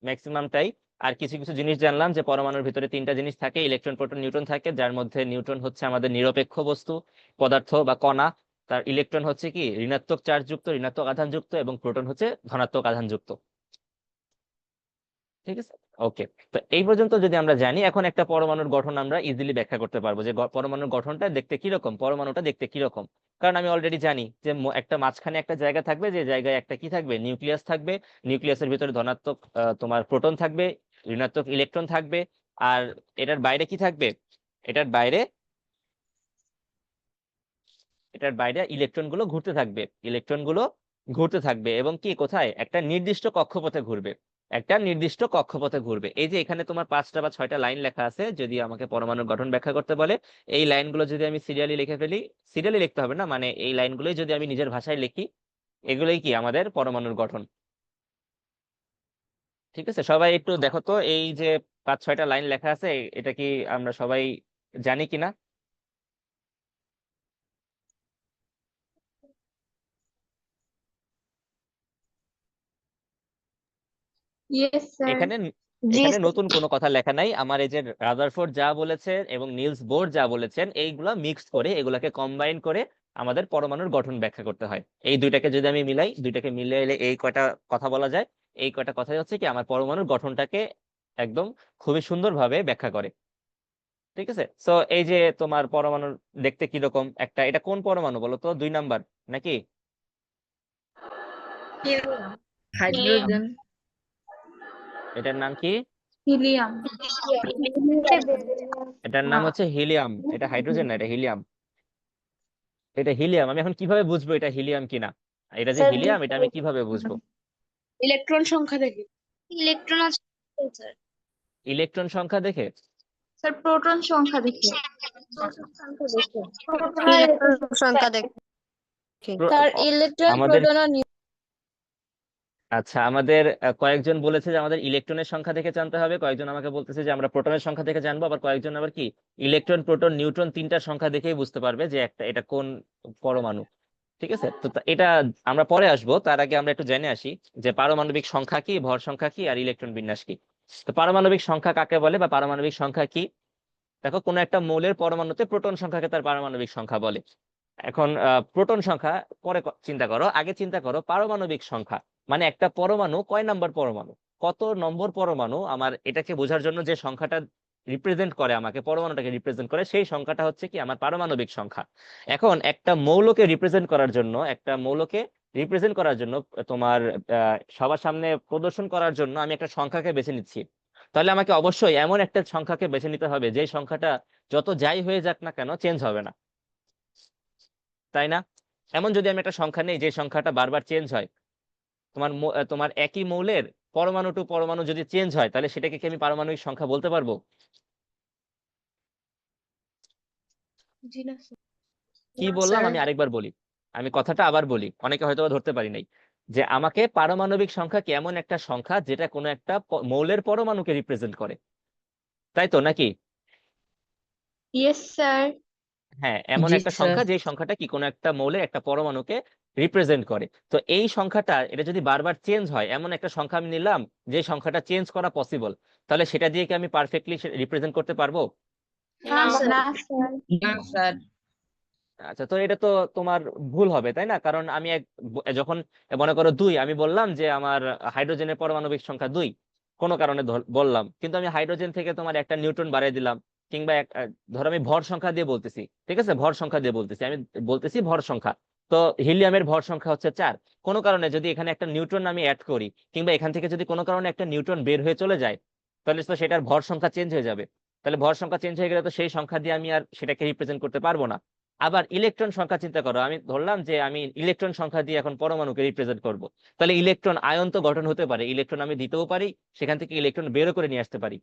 Speaker 3: ম্যাক্সিমামটাই। আর কিছু কিছু জিনিস জানলাম যে পরমাণুর ভিতরে তিনটা জিনিস থাকে, ইলেকট্রন প্রোটন নিউট্রন থাকে, যার মধ্যে নিউট্রন হচ্ছে আমাদের নিরপেক্ষ বস্তু, পদার্থ বা কণা। তার ইলেকট্রন হচ্ছে কি ঋণাত্মক চার্জ যুক্ত, ঋণাত্মক আধানযুক্ত, এবং প্রোটন হচ্ছে ধনাত্মক আধানযুক্ত। ঠিক আছে, ওকে। তো এই পর্যন্ত যদি আমরা জানি, এখন একটা পরমাণুর গঠন আমরা ইজিলি ব্যাখ্যা করতে পারবো যে পরমাণুর গঠনটা দেখতে কিরকম, পরমাণুটা দেখতে কিরকম। কারণ আমি অলরেডি জানি যে একটা মাঝখানে একটা জায়গা থাকবে, যে জায়গায় একটা কি থাকবে, নিউক্লিয়াস থাকবে। নিউক্লিয়াসের ভিতরে ধনাত্মক তোমার প্রোটন থাকবে, ঋণাত্মক ইলেকট্রন থাকবে। আর এটার বাইরে কি থাকবে? এটার বাইরে এটার বাইরে ইলেকট্রন গুলো ঘুরতে থাকবে, ইলেকট্রন গুলো ঘুরতে থাকবে, এবং কি কোথায়, একটা নির্দিষ্ট কক্ষপথে ঘুরবে, একটা নির্দিষ্ট কক্ষপথে ঘুরবে। এই যে এখানে তোমার 5টা বা 6টা লাইন লেখা আছে, যদি আমাকে পরমাণুর গঠন ব্যাখ্যা করতে বলে, এই লাইনগুলো যদি আমি সিরিয়ালি লিখে ফেলি, সিরিয়ালি লিখতে হবে না, মানে এই লাইনগুলোই যদি আমি নিজের ভাষায় লিখি, এগুলোই কি আমাদের পরমাণুর গঠন। ঠিক আছে, সবাই একটু দেখো তো, এই যে 5-6টা লাইন লেখা আছে, এটা কি আমরা সবাই জানি কিনা?
Speaker 4: Yes, sir.
Speaker 3: এখানে
Speaker 1: জি
Speaker 3: এখানে
Speaker 1: স্যার।
Speaker 3: নতুন কোনো কথা লেখা নাই। আমার এই যে রাদারফোর্ড যা বলেছেন এবং নিলস বোর যা বলেছেন এইগুলা মিক্সড করে এগুলাকে কম্বাইন করে আমাদের পরমাণুর গঠন ব্যাখ্যা করতে হয়। এই দুইটাকে যদি আমি মিলাই, দুইটাকে মিলাইলে এই কয়টা কথা বলা যায়। এই কয়টা কথাই হচ্ছে কি আমার পরমাণুর গঠনটাকে একদম খুবই সুন্দরভাবে ব্যাখ্যা করে। ঠিক আছে, সো এই যে তোমার পরমাণু দেখতে কিরকম একটা, এটা কোন পরমাণু বলো তো? 2 নাম্বার নাকি?
Speaker 2: হাইড্রোজেন।
Speaker 3: এটার নাম কি?
Speaker 4: Helium.
Speaker 3: এটার নাম হচ্ছে হিলিয়াম। এটা হাইড্রোজেন না, এটা হিলিয়াম। এটা হিলিয়াম। আমি এখন কিভাবে বুঝবো এটা হিলিয়াম কিনা? এটা যে
Speaker 1: স্যার
Speaker 3: হিলিয়াম এটা আমি কিভাবে বুঝবো?
Speaker 2: ইলেকট্রন সংখ্যা দেখে।
Speaker 1: ইলেকট্রন আছে স্যার।
Speaker 3: ইলেকট্রন সংখ্যা দেখে?
Speaker 4: Sir, proton সংখ্যা দেখে।
Speaker 1: ইলেকট্রন সংখ্যা দেখে।
Speaker 4: Sir, electron,
Speaker 3: আমাদের
Speaker 4: proton আর
Speaker 3: আচ্ছা, আমাদের কয়েকজন বলেছে যে আমাদের ইলেকট্রনের সংখ্যা দেখে জানতে হবে, কয়েকজন আমাকে বলতেছে যে আমরা প্রোটনের সংখ্যা দেখে জানবো, আবার কয়েকজন আবার কি ইলেকট্রন প্রোটন নিউট্রন তিনটার সংখ্যা দেখেই বুঝতে পারবে যে একটা এটা কোন পরমাণু। ঠিক আছে, তো এটা আমরা পরে আসবো। তার আগে আমরা একটু জেনে আসি যে পারমাণবিক সংখ্যা কি, ভর সংখ্যা কি, আর ইলেকট্রন বিন্যাস কি। তো পারমাণবিক সংখ্যা কাকে বলে বা পারমাণবিক সংখ্যা কি? দেখো, কোন একটা মৌলের পরমাণুতে প্রোটন সংখ্যাকে তার পারমাণবিক সংখ্যা বলে। এখন প্রোটন সংখ্যা পরে চিন্তা করো, আগে চিন্তা করো পারমাণবিক সংখ্যা। মানে একটা পরমাণু কয় নাম্বার পরমাণু, কত নম্বর পরমাণু, আমার এটাকে বোঝার জন্য যে সংখ্যাটা রিপ্রেজেন্ট করে, আমাকে পরমাণুটাকে রিপ্রেজেন্ট করে, সেই সংখ্যাটা হচ্ছে কি আমার পারমাণবিক সংখ্যা। এখন একটা মৌলকে রিপ্রেজেন্ট করার জন্য, তোমার সবার সামনে প্রদর্শন করার জন্য আমি একটা সংখ্যাকে বেছে নিচ্ছি। তাহলে আমাকে অবশ্যই এমন একটা সংখ্যাকে বেছে নিতে হবে যে সংখ্যাটা যত যাই হয়ে যাক না কেন চেঞ্জ হবে না, তাই না? এমন যদি আমি একটা সংখ্যা নেই যে সংখ্যাটা বারবার চেঞ্জ হয়, তোমার একই মৌলের পরমাণু টু পরমাণু যদি চেঞ্জ হয়, তাহলে সেটাকে কি আমি পারমাণবিক সংখ্যা বলতে পারবো? কি বললাম আমি আরেকবার বলি, আমি কথাটা আবার বলি, অনেকে হয়তো বা ধরতে পারি নাই। যে আমাকে পারমাণবিক সংখ্যা কি এমন একটা সংখ্যা যেটা কোনো একটা মৌলের পরমাণুকে রিপ্রেজেন্ট করে, তাই তো নাকি?
Speaker 4: Yes, sir.
Speaker 3: হ্যাঁ, এমন
Speaker 2: জি
Speaker 3: একটা
Speaker 2: স্যার।
Speaker 3: সংখ্যা যে সংখ্যাটা কি কোনো একটা মৌলের একটা পরমাণুকে রিপ্রেজেন্ট করে। তো এই সংখ্যাটা এটা যদি বারবার চেঞ্জ হয়, এমন একটা সংখ্যা আমি নিলাম যে সংখ্যাটা চেঞ্জ করা পসিবল, তাহলে সেটা দিয়ে কি আমি পারফেক্টলি রিপ্রেজেন্ট করতে পারবো?
Speaker 1: না স্যার।
Speaker 4: না, sir.
Speaker 2: না স্যার।
Speaker 3: আচ্ছা, তো এটা তো তোমার ভুল হবে, তাই না? কারণ আমি যখন মনে করো 2, আমি বললাম যে আমার হাইড্রোজেনের পারমাণবিক সংখ্যা 2, কোনো কারণে বললাম, কিন্তু আমি হাইড্রোজেন থেকে তোমার একটা নিউট্রন বাড়িয়ে দিলাম, কিংবা ধরো আমি ভর সংখ্যা দিয়ে বলতেছি, ঠিক আছে, ভর সংখ্যা দিয়ে বলতেছি, আমি বলতেছি ভর সংখ্যা। তো হিলিয়ামের ভর সংখ্যা হচ্ছে 4, কোনো কারণে যদি এখানে একটা নিউট্রন আমি অ্যাড করি, কিংবা এখান থেকে যদি কোনো কারণে একটা নিউট্রন বের হয়ে চলে যায়, তাহলে তো সেটার ভর সংখ্যা চেঞ্জ হয়ে যাবে। তাহলে ভর সংখ্যা চেঞ্জ হয়ে গেলে তো সেই সংখ্যা দিয়ে আমি আর সেটাকে রিপ্রেজেন্ট করতে পারবো না। আবার ইলেকট্রন সংখ্যা চিন্তা করো, আমি ধরলাম যে আমি ইলেকট্রন সংখ্যা দিয়ে এখন পরমাণুকে রিপ্রেজেন্ট করব। তাহলে ইলেকট্রন আয়ন তো গঠন হতে পারে, ইলেকট্রন আমি দিতেও পারি, সেখান থেকে ইলেকট্রন বেরও করে নিয়ে আসতে পারি।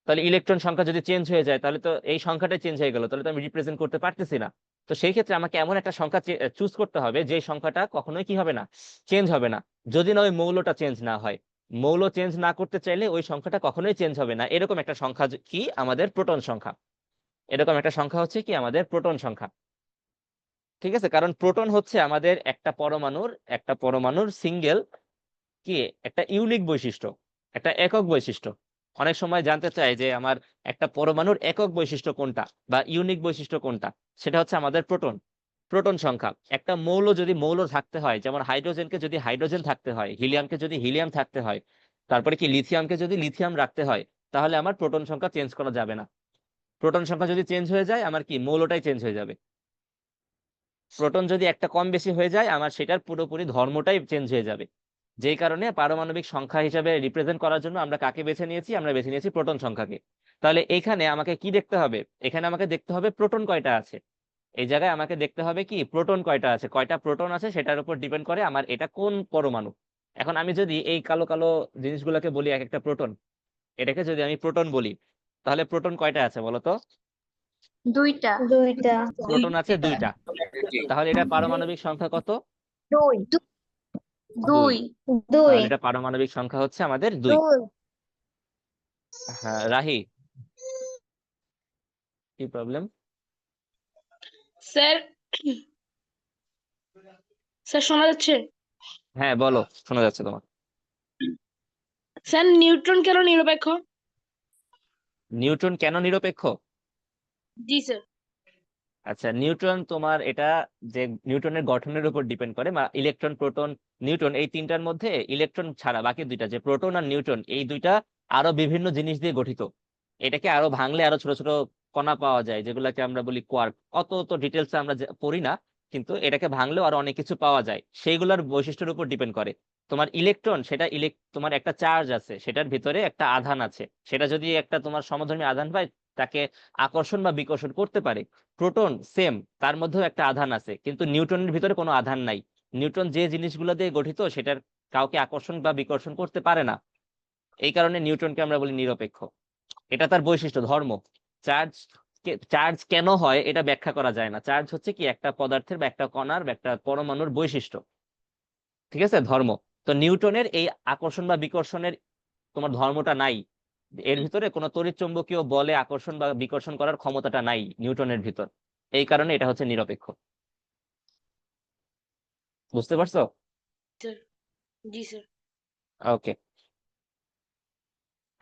Speaker 3: তাহলে ইলেকট্রন সংখ্যা যদি চেঞ্জ হয়ে যায়, তাহলে তো এই সংখ্যাটাই চেঞ্জ হয়ে গেল, তাহলে তো আমি রিপ্রেজেন্ট করতে পারতেছি না। তো সেই ক্ষেত্রে আমাকে এমন একটা সংখ্যা চুজ করতে হবে যে সংখ্যাটা কখনোই কি হবে না, চেঞ্জ হবে না, যদি না ওই মৌলটা চেঞ্জ না হয়। মৌল চেঞ্জ না করতে চাইলে ওই সংখ্যাটা কখনোই চেঞ্জ হবে না, এরকম একটা সংখ্যা কি আমাদের প্রোটন সংখ্যা। এরকম একটা সংখ্যা হচ্ছে কি আমাদের প্রোটন সংখ্যা। ঠিক আছে, কারণ প্রোটন হচ্ছে আমাদের একটা পরমাণুর সিঙ্গেল কি একটা ইউনিক বৈশিষ্ট্য, একটা একক বৈশিষ্ট্য। অনেক সময় জানতে চাই যে আমার একটা পরমাণুর একক বৈশিষ্ট্য কোনটা বা ইউনিক বৈশিষ্ট্য কোনটা, সেটা হচ্ছে আমাদের প্রোটন। প্রোটন সংখ্যা, একটা মৌল যদি মৌল থাকতে হয়, যেমন হাইড্রোজেনকে যদি হাইড্রোজেন থাকতে হয়, হিলিয়ামকে যদি হিলিয়াম থাকতে হয়, তারপরে কি লিথিয়ামকে যদি লিথিয়াম রাখতে হয়, তাহলে আমার প্রোটন সংখ্যা চেঞ্জ করা যাবে না। প্রোটন সংখ্যা যদি চেঞ্জ হয়ে যায়, আমার কি মৌলটাই চেঞ্জ হয়ে যাবে। প্রোটন যদি একটা কম বেশি হয়ে যায়, আমার সেটার পুরোপুরি ধর্মটাই চেঞ্জ হয়ে যাবে। যেই কারণে পারমাণবিক সংখ্যা হিসেবে রিপ্রেজেন্ট করার জন্য আমরা কাকে বেছে নিয়েছি? আমরা বেছে নিয়েছি প্রোটন সংখ্যাকে। তাহলে এখানে আমাকে কি দেখতে হবে? এখানে আমাকে দেখতে হবে প্রোটন কয়টা আছে। এই জায়গায় আমাকে দেখতে হবে কি প্রোটন কয়টা আছে, কয়টা প্রোটন আছে সেটার উপর ডিপেন্ড করে আমার এটা কোন পরমাণু। এখন আমি যদি এই কালো কালো জিনিসগুলোকে বলি এক একটা প্রোটন, এটাকে যদি আমি প্রোটন বলি, তাহলে প্রোটন কয়টা আছে বলো তো?
Speaker 4: দুইটা।
Speaker 3: প্রোটন আছে 2টা। তাহলে এটা পারমাণবিক সংখ্যা কত?
Speaker 4: দুই।
Speaker 3: 2।
Speaker 4: দুই।
Speaker 3: তাহলে এটা পারমাণবিক সংখ্যা হচ্ছে আমাদের 2। হ্যাঁ রাহি, কি প্রবলেম?
Speaker 2: স্যার, স্যার শোনা যাচ্ছে?
Speaker 3: হ্যাঁ বলো, শোনা যাচ্ছে তোমার।
Speaker 2: স্যার নিউট্রন কেন নিরপেক্ষ?
Speaker 3: নিউটন কেন নিরপেক্ষ?
Speaker 2: জি স্যার।
Speaker 3: আচ্ছা, নিউটন তোমার এটা যে নিউটনের গঠনের উপর ডিপেন্ড করে, ইলেকট্রন, প্রোটন, নিউটন, এই তিনটার মধ্যে ইলেকট্রন ছাড়া বাকি দুইটা, যে প্রোটন আর নিউটন, এই দুইটা আরো বিভিন্ন জিনিস দিয়ে গঠিত। এটাকে আরো ভাঙলে আরো ছোট ছোট কণা পাওয়া যায়, যেগুলোকে আমরা বলি কোয়ার্ক। অত তো ডিটেলস আমরা পড়ি না, কিন্তু এটাকে ভাঙলেও আরো অনেক কিছু পাওয়া যায়, সেইগুলোর বৈশিষ্ট্যের উপর ডিপেন্ড করে। তোমার ইলেকট্রন, সেটা তোমার একটা চার্জ আছে, সেটার ভিতরে একটা আধান আছে, সেটা যদি একটা তোমার সমধর্মী আধান পায়, তাকে আকর্ষণ বা বিকর্ষণ করতে পারে। প্রোটন সেম, তার মধ্যেও একটা আধান আছে, কিন্তু নিউটনের ভিতরে কোনো আধান নাই। নিউটন যে জিনিসগুলো দিয়ে গঠিত, সেটার কাউকে আকর্ষণ বা বিকর্ষণ করতে পারে না। এই কারণে নিউটনকে আমরা বলি নিরপেক্ষ। এটা তার বৈশিষ্ট্য, ধর্ম। চার্জ চার্জ কেন হয় এটা ব্যাখ্যা করা যায় না। চার্জ হচ্ছে কি একটা পদার্থের বা একটা কণার বা একটা পরমাণুর বৈশিষ্ট্য, ঠিক আছে, ধর্ম। তো নিউটনের এই আকর্ষণ বা বিকর্ষণের তোমার ধর্মটা নাই। এর ভিতরে কোনো তড়িৎচুম্বকীয় বলে আকর্ষণ বা বিকর্ষণ করার ক্ষমতাটা নাই নিউটনের ভিতর। এই কারণে এটা হচ্ছে নিরপেক্ষ। বুঝতে পারছো?
Speaker 2: স্যার জি স্যার।
Speaker 3: ওকে,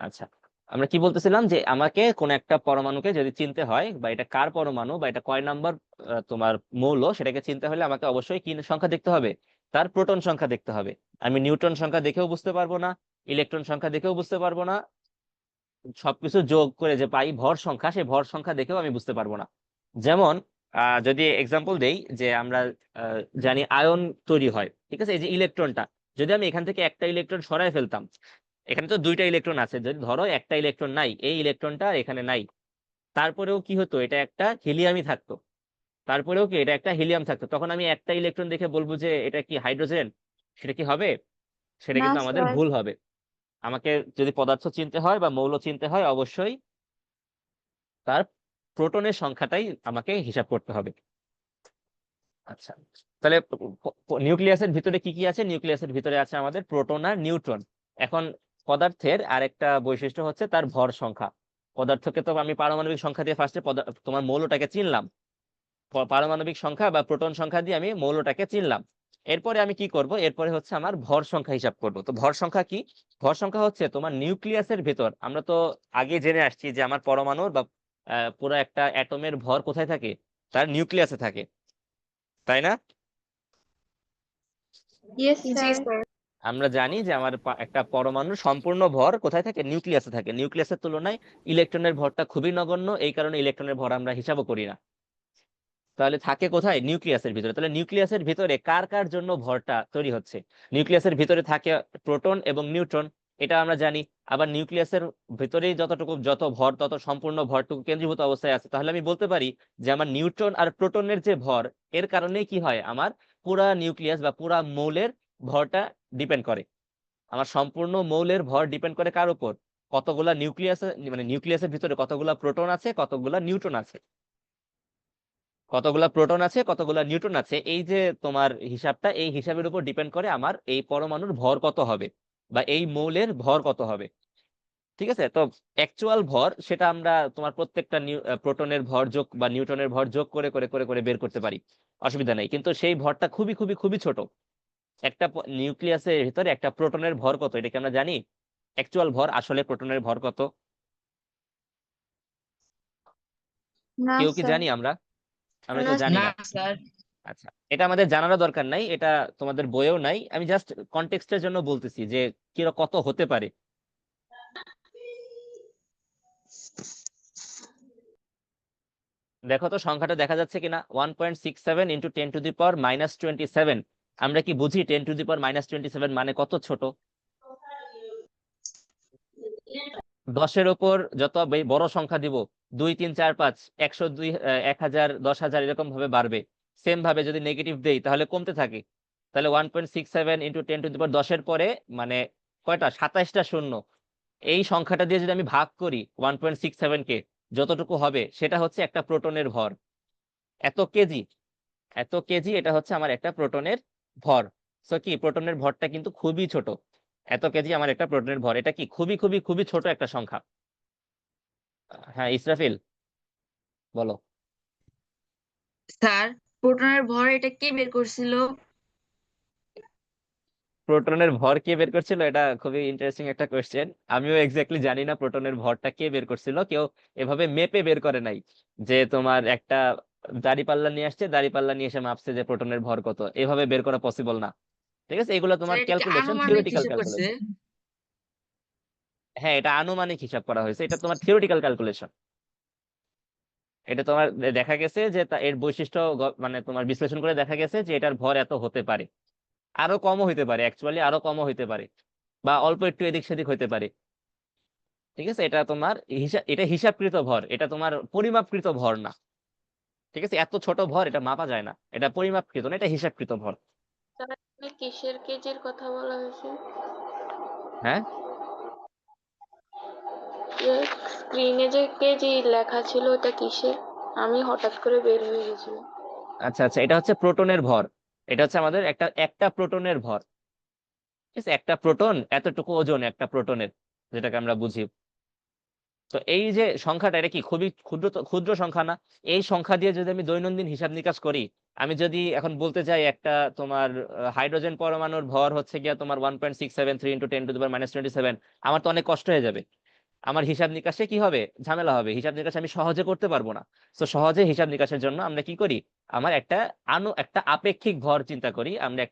Speaker 3: আচ্ছা। আমরা কি বলতেছিলাম, যে আমাকে কোন একটা পরমাণুকে যদি চিনতে হয়, বা এটা কার পরমাণু বা এটা কয় নাম্বার তোমার মৌল, সেটাকে চিনতে হলে আমাকে অবশ্যই কি সংখ্যা দেখতে হবে? তার প্রোটন সংখ্যা দেখতে হবে। আমি নিউটন সংখ্যা দেখেও বুঝতে পারবো না, ইলেকট্রন সংখ্যা দেখেও বুঝতে পারবো না, সবকিছু যোগ করে যে পাই ভর সংখ্যা, সেই ভর সংখ্যা দেখেও আমি বুঝতে পারবো না। যেমন যদি এক্সাম্পল দেই, যে আমরা জানি আয়ন তৈরি হয়, ঠিক আছে, এই যে ইলেকট্রনটা, যদি আমি এখান থেকে একটা ইলেকট্রন সরাই ফেলতাম, এখানে তো দুইটা ইলেকট্রন আছে, যদি ধরো একটা ইলেকট্রন নাই, এই ইলেকট্রনটা এখানে নাই, তারপরেও কি হতো, এটা একটা হিলিয়ামই থাকতো। তারপরেও কি এটা একটা হিলিয়াম থাকতো, তখন আমি একটা ইলেকট্রন দেখে বলবো যে এটা কি হাইড্রোজেন? সেটা কি হবে? সেটা
Speaker 4: না
Speaker 3: কিন্তু আমাদের
Speaker 4: স্যার।
Speaker 3: ভুল হবে। আমাকে যদি পদার্থ চিনতে হয় বা মৌল চিনতে হয়, অবশ্যই তার প্রোটনের সংখ্যাটাই আমাকে হিসাব করতে হবে। আচ্ছা, তাহলে নিউক্লিয়াসের ভিতরে কি কি আছে? নিউক্লিয়াসের ভিতরে আছে আমাদের প্রোটন আর নিউট্রন। এখন পদার্থের আরেকটা বৈশিষ্ট্য হচ্ছে তার ভর সংখ্যা। পদার্থকে তো আমি পারমাণবিক সংখ্যা দিয়ে ফার্স্টে তোমার মৌলটাকে চিনলাম, পারমাণবিক সংখ্যা বা প্রোটন সংখ্যা দিয়ে আমি মৌলটাকে চিনলাম। এরপরে আমি কি করব? এরপরে হচ্ছে আমার ভর সংখ্যা হিসাব করব। তো ভর সংখ্যা কি? ভর সংখ্যা হচ্ছে তোমার নিউক্লিয়াসের ভেতর, আমরা তো আগে জেনে আসছি যে আমার পরমাণুর বা পুরো একটা অ্যাটমের ভর কোথায় থাকে? তার নিউক্লিয়াসে থাকে, তাই না?
Speaker 4: ইয়েস
Speaker 1: জি
Speaker 4: স্যার।
Speaker 1: স্যার।
Speaker 3: আমরা জানি যে আমার একটা পরমাণুর সম্পূর্ণ ভর কোথায় থাকে? নিউক্লিয়াসে থাকে। নিউক্লিয়াসের তুলনায় ইলেকট্রনের ভরটা খুবই নগণ্য, এই কারণে ইলেকট্রনের ভর আমরা হিসাবও করি না। তাহলে থাকে কোথায়? নিউক্লিয়াসের ভিতরে। তাহলে নিউক্লিয়াসের ভিতরে কার কার জন্য ভরটা তৈরি হচ্ছে? নিউক্লিয়াসের ভিতরে থাকে প্রোটন এবং নিউট্রন, এটা আমরা জানি। আবার নিউক্লিয়াসের ভিতরেই যত ভর, তত সম্পূর্ণ ভরটুকু কেন্দ্রীভূত অবস্থায় আছে। তাহলে আমি বলতে পারি যে আমার নিউট্রন আর প্রোটনের যে ভর, এর কারণেই কি হয়, আমার পুরা নিউক্লিয়াস বা পুরা মৌলের ভরটা ডিপেন্ড করে। আমার সম্পূর্ণ মৌলের ভর ডিপেন্ড করে কার উপর? কতগুলা নিউক্লিয়াস, মানে নিউক্লিয়াসের ভিতরে কতগুলা প্রোটন আছে, কতগুলা নিউট্রন আছে, কতগুলা প্রোটন আছে, কতগুলা নিউট্রন আছে। এই যে তোমার হিসাবটা, এই হিসাবের উপর ডিপেন্ড করে আমার এই পরমাণুর ভর কত হবে বা এই মৌলের ভর কত হবে। ঠিক আছে, তো অ্যাকচুয়াল ভর সেটা আমরা তোমার প্রত্যেকটা প্রোটনের ভর যোগ বা নিউট্রনের ভর যোগ করে করে করে করে বের করতে পারি, অসুবিধা নেই। কিন্তু সেই ভরটা খুবই খুবই খুবই ছোট। একটা নিউক্লিয়াসের ভিতরে একটা প্রোটনের ভর কত, এটা কি আমরা জানি? অ্যাকচুয়াল ভর, আসলে প্রোটনের ভর কত?
Speaker 4: না
Speaker 3: কেউ কি
Speaker 4: স্যার।
Speaker 3: জানি আমরা? আমরা
Speaker 1: না
Speaker 3: কেউ জানি
Speaker 2: না
Speaker 3: না।
Speaker 2: স্যার।
Speaker 3: আচ্ছা, এটা আমাদের জানারও দরকার নাই, এটা তোমাদের বইয়েও নাই, আমি জাস্ট কনটেক্সটের জন্য বলতেছি যে কত হতে পারে। দেখো তো সংখ্যাটা দেখা যাচ্ছে কিনা, 1.67 × 10⁻⁻27। আমরা কি বুঝি 10⁻⁻27 মানে কত ছোট? 10-এর ওপর যত বড় সংখ্যা দিব, 2, 3, 4, 5, 102, 1000, 10,000 এরকম ভাবে বাড়বে। সেম ভাবে যদি নেগেটিভ দেই তাহলে কমতে থাকে। তাহলে 1.67 × 10⁻10 পরে মানে কয়টা? 27টা শূন্য। এই সংখ্যাটা দিয়ে যদি আমি ভাগ করি 1.67 কে, যতটুকু হবে সেটা হচ্ছে একটা প্রোটনের ভর। এত কেজি, এত কেজি, এটা হচ্ছে আমার একটা প্রোটনের ভর। সো কি, প্রোটনের ভরটা কিন্তু খুবই ছোট। এত কেজি আমার একটা প্রোটনের ভর, এটা কি খুবই খুবই খুবই ছোট একটা সংখ্যা। হ্যাঁ ইসরাফিল, বলো।
Speaker 5: স্যার প্রোটনের ভর এটা কে বের করছিল?
Speaker 3: প্রোটনের ভর কে বের করছিল? এটা খুবই ইন্টারেস্টিং একটা কোয়েশ্চেন। আমিও এক্স্যাক্টলি জানি না প্রোটনের ভরটা কে বের করছিল। কেউ এভাবে মেপে বের করে নাই যে তোমার একটা দাঁড়িপাল্লা নিয়ে আসছে, দাঁড়িপাল্লা নিয়ে এসে মাপছে যে প্রোটনের ভর কত। এভাবে বের করা পসিবল না। ঠিক আছে, এগুলো
Speaker 5: স্যার
Speaker 3: তোমার
Speaker 5: এটা কি
Speaker 3: ক্যালকুলেশন,
Speaker 5: আনুমানিক
Speaker 3: থিওরিটিক্যাল
Speaker 5: হিসেব করছে?
Speaker 3: ক্যালকুলেশন। হ্যাঁ, এটা আনুমানিক হিসাব করা হয়েছে, এটা তোমার থিওরিটিক্যাল ক্যালকুলেশন। এটা তোমার দেখা গেছে যে এর বৈশিষ্ট্য মানে তোমার বিশ্লেষণ করে দেখা গেছে যে এটার ভর এত হতে পারে, আরো কমও হইতে পারে, অ্যাকচুয়ালি আরো কমও হইতে পারে, বা অল্প একটু এদিক সেদিক হইতে পারে। ঠিক আছে, এটা তোমার এটা হিসাবকৃত ভর, এটা তোমার পরিমাপকৃত ভর না। ঠিক আছে, এত ছোট ভর এটা মাপা যায় না, এটা পরিমাপকৃত না, এটা হিসাবকৃত ভর।
Speaker 6: তাহলে কিসের কেজির কথা বলা হয়েছে?
Speaker 3: হ্যাঁ,
Speaker 6: স্ক্রিনে যে কেজি লেখা ছিল ওটা কিসের? আমি হঠাৎ করে বের হয়ে গেছিল।
Speaker 3: আচ্ছা আচ্ছা, এটা হচ্ছে প্রোটনের ভর। এটা হচ্ছে আমাদের একটা একটা প্রোটনের ভর। ঠিক আছে, একটা প্রোটন এতটুকু ওজন একটা প্রোটনের, যেটাকে আমরা বুঝি। তো এই যে সংখ্যাটা, এটা কি খুবই ক্ষুদ্র ক্ষুদ্র সংখ্যা না? এই সংখ্যা দিয়ে যদি আমি দৈনন্দিন হিসাব নিকাশ করি, আমি যদি এখন বলতে চাই একটা তোমার হাইড্রোজেন পরমাণুর ভর হচ্ছে গিয়া তোমার 1.673 × 10⁻⁻27, আমার তো অনেক কষ্ট হয়ে যাবে। আমার হিসাব নিকাশে কি হবে, ঝামেলা হবে, হিসাব নিকাশ আমি সহজে করতে পারবো না। তো সহজে হিসাব নিকাশের জন্য আমরা কি করি, আমার একটা আপেক্ষিক ভর চিন্তা করি। আমরা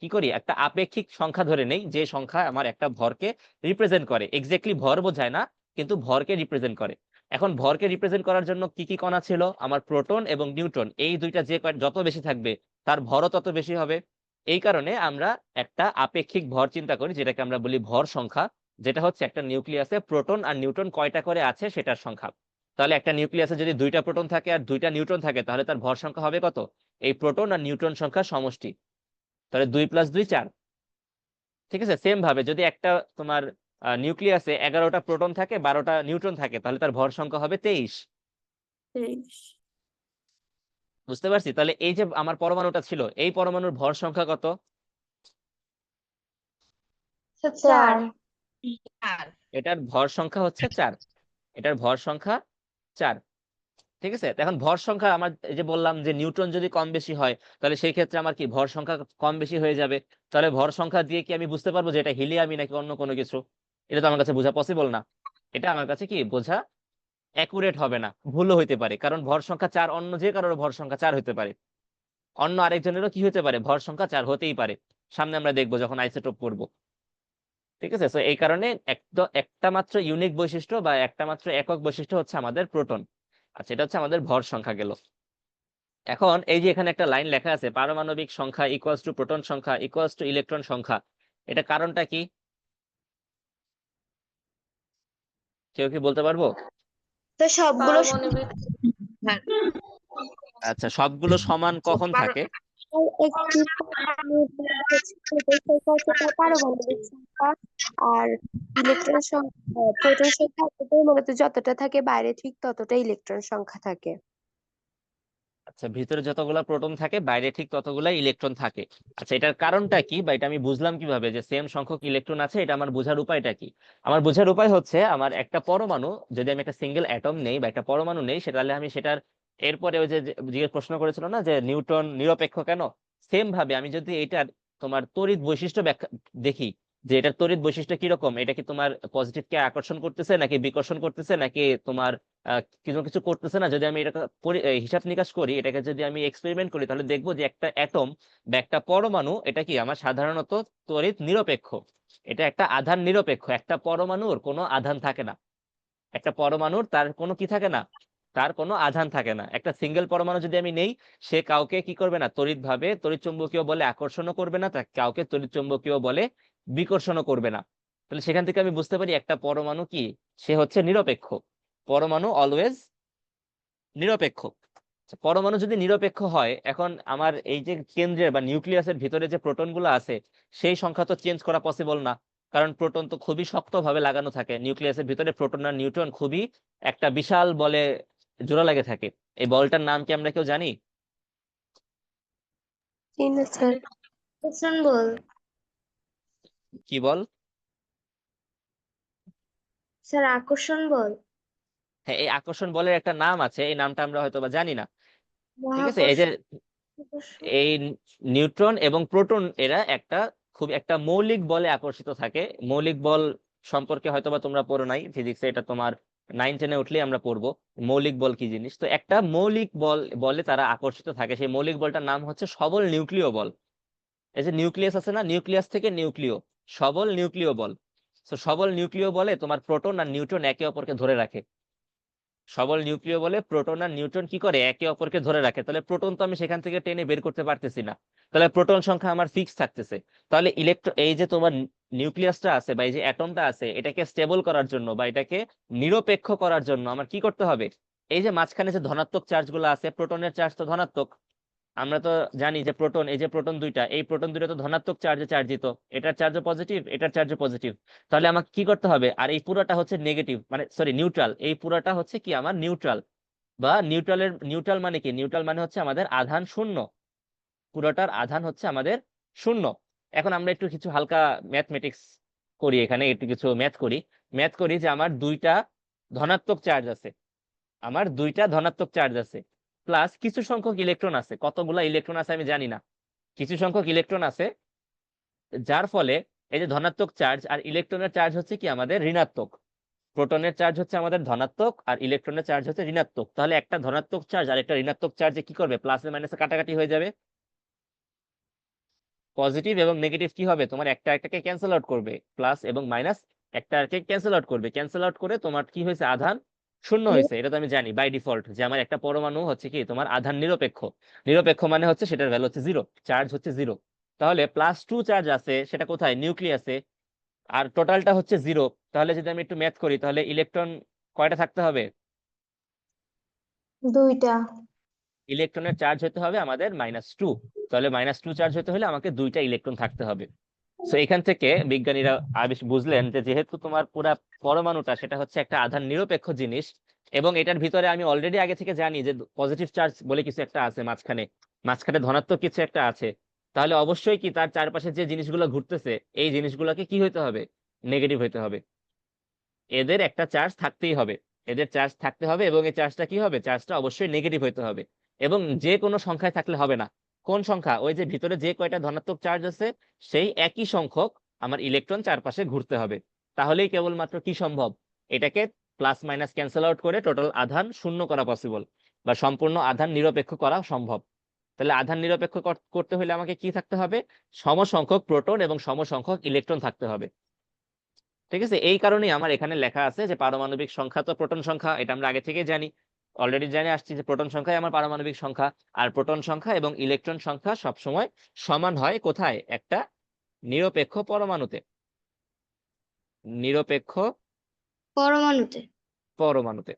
Speaker 3: কি করি, একটা আপেক্ষিক সংখ্যা ধরে নেই, যে সংখ্যা আমার একটা ভরকে রিপ্রেজেন্ট করে। এক্স্যাক্টলি ভর বোঝায় না, কিন্তু ভরকে রিপ্রেজেন্ট করে। এখন ভরকে রিপ্রেজেন্ট করার জন্য কি কি কণা ছিল, আমার প্রোটন এবং নিউট্রন, এই দুইটা যত বেশি থাকবে তার ভরও তত বেশি হবে। এই কারণে আমরা একটা আপেক্ষিক ভর চিন্তা করি, যেটাকে আমরা বলি ভর সংখ্যা, যেটা হচ্ছে একটা নিউক্লিয়াসে প্রোটন আর নিউট্রন কয়টা করে আছে সেটার সংখ্যা। তাহলে একটা নিউক্লিয়াসে যদি দুইটা প্রোটন থাকে আর দুইটা নিউট্রন থাকে, তাহলে তার ভর সংখ্যা হবে কত? এই প্রোটন আর নিউট্রন সংখ্যার সমষ্টি। তাহলে 2 + 2 4। ঠিক আছে, সেম ভাবে যদি একটা তোমার নিউক্লিয়াসে 11টা প্রোটন থাকে, 12টা নিউট্রন থাকে, তাহলে তার ভর সংখ্যা হবে 23।
Speaker 4: 23।
Speaker 3: বুঝতে পারছি? তাহলে এই যে আমার পরমাণুটা ছিল, এই পরমাণুর ভর সংখ্যা কত?
Speaker 1: 4।
Speaker 5: আর
Speaker 3: এটার ভর সংখ্যা হচ্ছে 4। এটার ভর সংখ্যা 4। ঠিক আছে, তো এখন ভর সংখ্যা আমার এই যে বললাম যে নিউট্রন যদি কম বেশি হয়, তাহলে সেই ক্ষেত্রে আমার কি ভর সংখ্যা কম বেশি হয়ে যাবে। তাহলে ভর সংখ্যা দিয়ে কি আমি বুঝতে পারবো যে এটা হিলিয়ামই নাকি অন্য কোনো কিছু? এটা তো আমার কাছে বোঝা পসিবল না। এটা আমার কাছে কি বোঝা অ্যাকুরেট হবে না, ভুলও হইতে পারে, কারণ ভর সংখ্যা 4 অন্য যে কারোর ভর সংখ্যা 4 হতে পারে। অন্য আরেকজনেরও কি হতে পারে, ভর সংখ্যা 4 হতেই পারে। সামনে আমরা দেখবো যখন আইসোটোপ পড়বো। ঠিক আছে, তো এই কারণে একটা মাত্র ইউনিক বৈশিষ্ট্য বা একটা মাত্র একক বৈশিষ্ট্য হচ্ছে আমাদের প্রোটন। আচ্ছা, এটা হচ্ছে আমাদের ভর সংখ্যা গেল। এখন এই যে এখানে একটা লাইন লেখা আছে, পারমাণবিক সংখ্যা ইকুয়ালস টু প্রোটন সংখ্যা ইকুয়ালস টু ইলেকট্রন সংখ্যা। এটা কারণটা কি, কেউ কি বলতে পারবো?
Speaker 1: তো সবগুলো
Speaker 6: পারমাণবিক
Speaker 5: হ্যাঁ,
Speaker 3: আচ্ছা, সবগুলো সমান কখন থাকে?
Speaker 4: একটি পরমাণুর ভর হচ্ছে প্রোটন সংখ্যা হচ্ছে তার পারমাণবিক সংখ্যা, আর ইলেকট্রন সংখ্যা প্রোটন সংখ্যা এতটাই মূলত যতটা থাকে বাইরে ঠিক ততটা ইলেকট্রন সংখ্যা থাকে।
Speaker 3: আচ্ছা, ভিতরে যতগুলা প্রোটন থাকে বাইরে ঠিক ততগুলা ইলেকট্রন থাকে। আচ্ছা, এটার কারণটা কি, বা এটা আমি বুঝলাম কিভাবে যে সেম সংখ্যক ইলেকট্রন আছে? এটা আমার বোঝার উপায়টা কি? আমার বোঝার উপায় হচ্ছে, আমার একটা পরমাণু, যদি আমি একটা সিঙ্গেল অ্যাটম নেই বা একটা পরমাণু নেই, তাহলে আমি সেটার এরপরে ওই যে জিজ্ঞেস প্রশ্ন করেছিল না যে নিউটন নিরপেক্ষ কেন, সেম ভাবে আমি যদি এটার তোমার তড়িৎ বৈশিষ্ট্য ব্যাখ্যা দেখি, যে এটার তড়িৎ বৈশিষ্ট্য কিরকম, এটা কি তোমার পজিটিভ কে আকর্ষণ করতেছে নাকি বিকর্ষণ করতেছে নাকি তোমার কিছু কিছু করতেছে না, যদি আমি এটা হিসাব নিকাশ করি, এটাকে যদি আমি এক্সপেরিমেন্ট করি, তাহলে দেখবো যে একটা অ্যাটম বা একটা পরমাণু এটা কি আমার সাধারণত তড়িৎ নিরপেক্ষ। এটা একটা আধান নিরপেক্ষ, একটা পরমাণুর কোনো আধান থাকে না। একটা পরমাণুর তার কোনো কি থাকে না, তার কোনো আধান থাকে না। একটা সিঙ্গেল পরমাণু যদি আমি নেই, সে কাউকে কি করবে না, তড়িৎ চুম্বকীয় বলে আকর্ষণও করবে না, কাউকে তড়িৎ চুম্বকীয় বলে বিকর্ষণও করবে না। তাহলে সেখান থেকে আমি বুঝতে পারি একটা পরমাণু কি, সে হচ্ছে নিরপেক্ষ। পরমাণু অলওয়েজ নিরপেক্ষ। আচ্ছা, পরমাণু যদি নিরপেক্ষ হয়, এখন আমার এই যে কেন্দ্রের বা নিউক্লিয়াসের ভিতরে যে প্রোটন গুলো আছে, সেই সংখ্যা তো চেঞ্জ করা পসিবল না, কারণ প্রোটন তো খুবই শক্তভাবে লাগানো থাকে নিউক্লিয়াসের ভিতরে। প্রোটন আর নিউট্রন খুবই একটা বিশাল বলে জোড়া লাগে থাকে। এই বলটার নাম কি আমরা কেউ জানি?
Speaker 4: স্যার
Speaker 1: আকর্ষণ বল।
Speaker 3: কি বল?
Speaker 1: স্যার আকর্ষণ বল।
Speaker 3: হ্যাঁ, এই আকর্ষণ বলের একটা নাম আছে, এই নামটা আমরা হয়তো বা জানি না। ঠিক আছে, এই যে
Speaker 1: মহাকর্ষ আকর্ষণ।
Speaker 3: এই নিউট্রন এবং প্রোটন এরা একটা খুব একটা মৌলিক বলে আকর্ষিত থাকে। মৌলিক বল সম্পর্কে হয়তোবা তোমরা পড়ো নাই ফিজিক্সে, এটা তোমার 9-10-এ উঠলেই আমরা পড়বো মৌলিক বল কি জিনিস। তো একটা মৌলিক বলে তারা আকর্ষিত থাকে, সেই মৌলিক বলটার নাম হচ্ছে সবল নিউক্লিয় বল। এই যে নিউক্লিয়াস আছে না, নিউক্লিয়াস থেকে নিউক্লিয়, সবল নিউক্লিয় বল। তো সবল নিউক্লিয় বলে তোমার প্রোটন আর নিউট্রন একে অপরকে ধরে রাখে। সবল নিউক্লিয় বলে প্রোটন আর নিউট্রন কি করে, একে অপরকে ধরে রাখে। তাহলে প্রোটন তো আমি সেখান থেকে টেনে বের করতে পারতেছি না, তাহলে প্রোটন সংখ্যা আমার ফিক্স থাকতেছে। তাহলে এই যে তোমার নিউক্লিয়াসটা আছে বা এই যে অ্যাটমটা আছে, এটাকে স্টেবল করার জন্য বা এটাকে নিরপেক্ষ করার জন্য আমার কি করতে হবে, এই যে মাঝখানে যে ধনাত্মক চার্জ গুলো আছে, প্রোটনের চার্জ তো ধনাত্মক, আমরা তো জানি যে প্রোটন, এই যে প্রোটন দুইটা, এই প্রোটন দুইটা তো ধনাত্মক চার্জে চার্জিত, এটার চার্জও পজিটিভ, এটার চার্জও পজিটিভ। তাহলে আমাকে কি করতে হবে, আর এই পুরোটা হচ্ছে নেগেটিভ, মানে সরি নিউট্রাল, এই পুরোটা হচ্ছে কি আমার নিউট্রাল। বা নিউট্রাল মানে কি, নিউট্রাল মানে হচ্ছে আমাদের আধান শূন্য, পুরোটার আধান হচ্ছে আমাদের শূন্য। এখন আমরা একটু কিছু হালকা ম্যাথমেটিক্স করি, এখানে একটু কিছু ম্যাথ করি যে আমার দুইটা ধনাত্মক চার্জ আছে, আমার দুইটা ধনাত্মক চার্জ আছে, প্লাস কিছু সংখ্যক ইলেকট্রন আছে, কতগুলা ইলেকট্রন আছে আমি জানি না, কিছু সংখ্যক ইলেকট্রন আছে, যার ফলে এই যে ধনাত্মক চার্জ আর ইলেকট্রনের চার্জ হচ্ছে কি আমাদের ঋণাত্মক, প্রোটনের চার্জ হচ্ছে আমাদের ধনাত্মক আর ইলেকট্রনের চার্জ হচ্ছে ঋণাত্মক। তাহলে একটা ধনাত্মক চার্জ আর একটা ঋণাত্মক চার্জে কি করবে, প্লাসে মাইনাসে কাটাকাটি হয়ে যাবে, পজিটিভ এবং নেগেটিভ কি হবে, তোমার একটা একটাকে ক্যান্সেল আউট করবে, প্লাস এবং মাইনাস একটা আরেকটাকে ক্যান্সেল আউট করবে, ক্যান্সেল আউট করে তোমার কি হয়েছে, আধান শূন্য হয়েছে। এটা তো আমি জানি বাই ডিফল্ট যে আমার একটা পরমাণু হচ্ছে কি তোমার আধান নিরপেক্ষ, নিরপেক্ষ মানে হচ্ছে সেটার ভ্যালু হচ্ছে জিরো, চার্জ হচ্ছে জিরো। তাহলে +2 চার্জ আছে, সেটা কোথায়, নিউক্লিয়াসে, আর টোটালটা হচ্ছে জিরো। তাহলে যদি আমি একটু ম্যাথ করি, তাহলে ইলেকট্রন কয়টা থাকতে হবে,
Speaker 1: দুইটা।
Speaker 3: ইলেকট্রনের চার্জ হতে হবে আমাদের -2। তাহলে -2 চার্জ হতে হলে আমাকে দুইটা ইলেকট্রন থাকতে হবে। তো এখান থেকে বিজ্ঞানীরা বুঝলেন যে যেহেতু তোমার পুরা পরমাণুটা সেটা হচ্ছে একটা আধান নিরপেক্ষ জিনিস, এবং এটার ভিতরে আমি অলরেডি আগে থেকে জানি যে পজিটিভ চার্জ বলে কিছু একটা আছে মাঝখানে, মাঝখানে ধনাত্মক কিছু একটা আছে, তাহলে অবশ্যই কি তার চারপাশে যে জিনিসগুলো ঘুরতেছে এই জিনিসগুলোকে কি হইতে হবে, নেগেটিভ হইতে হবে। এদের একটা চার্জ থাকতেই হবে, এদের চার্জ থাকতে হবে, এবং এই চার্জটা কি হবে, চার্জটা অবশ্যই নেগেটিভ হইতে হবে। এবং যে কোনো সংখ্যায় থাকলে হবে না, কোন সংখ্যা, ওই যে ভিতরে যে কয়টা ধনাত্মক চার্জ আছে সেই একই সংখ্যক আমার ইলেকট্রন চারপাশে ঘুরতে হবে। তাহলেই কেবলমাত্র কি সম্ভব, এটাকে প্লাস মাইনাস ক্যান্সেল আউট করে টোটাল আধান শূন্য করা পসিবল, বা সম্পূর্ণ আধান নিরপেক্ষ করা সম্ভব। তাহলে আধান নিরপেক্ষ করতে হলে আমাকে কি থাকতে হবে, সমসংখ্যক প্রোটন এবং সমসংখ্যক ইলেকট্রন থাকতে হবে। ঠিক আছে, এই কারণেই আমার এখানে লেখা আছে যে পারমাণবিক সংখ্যা তো প্রোটন সংখ্যা, এটা আমরা আগে থেকে জানি, অলরেডি জেনে আসছি যে প্রোটন সংখ্যাই আমার পারমাণবিক সংখ্যা। আর প্রোটন সংখ্যা এবং ইলেকট্রন সংখ্যা সবসময় সমান হয় কোথায়, একটা নিরপেক্ষ পরমাণুতে, নিরপেক্ষ
Speaker 1: পরমাণুতে।
Speaker 3: পরমাণুতে।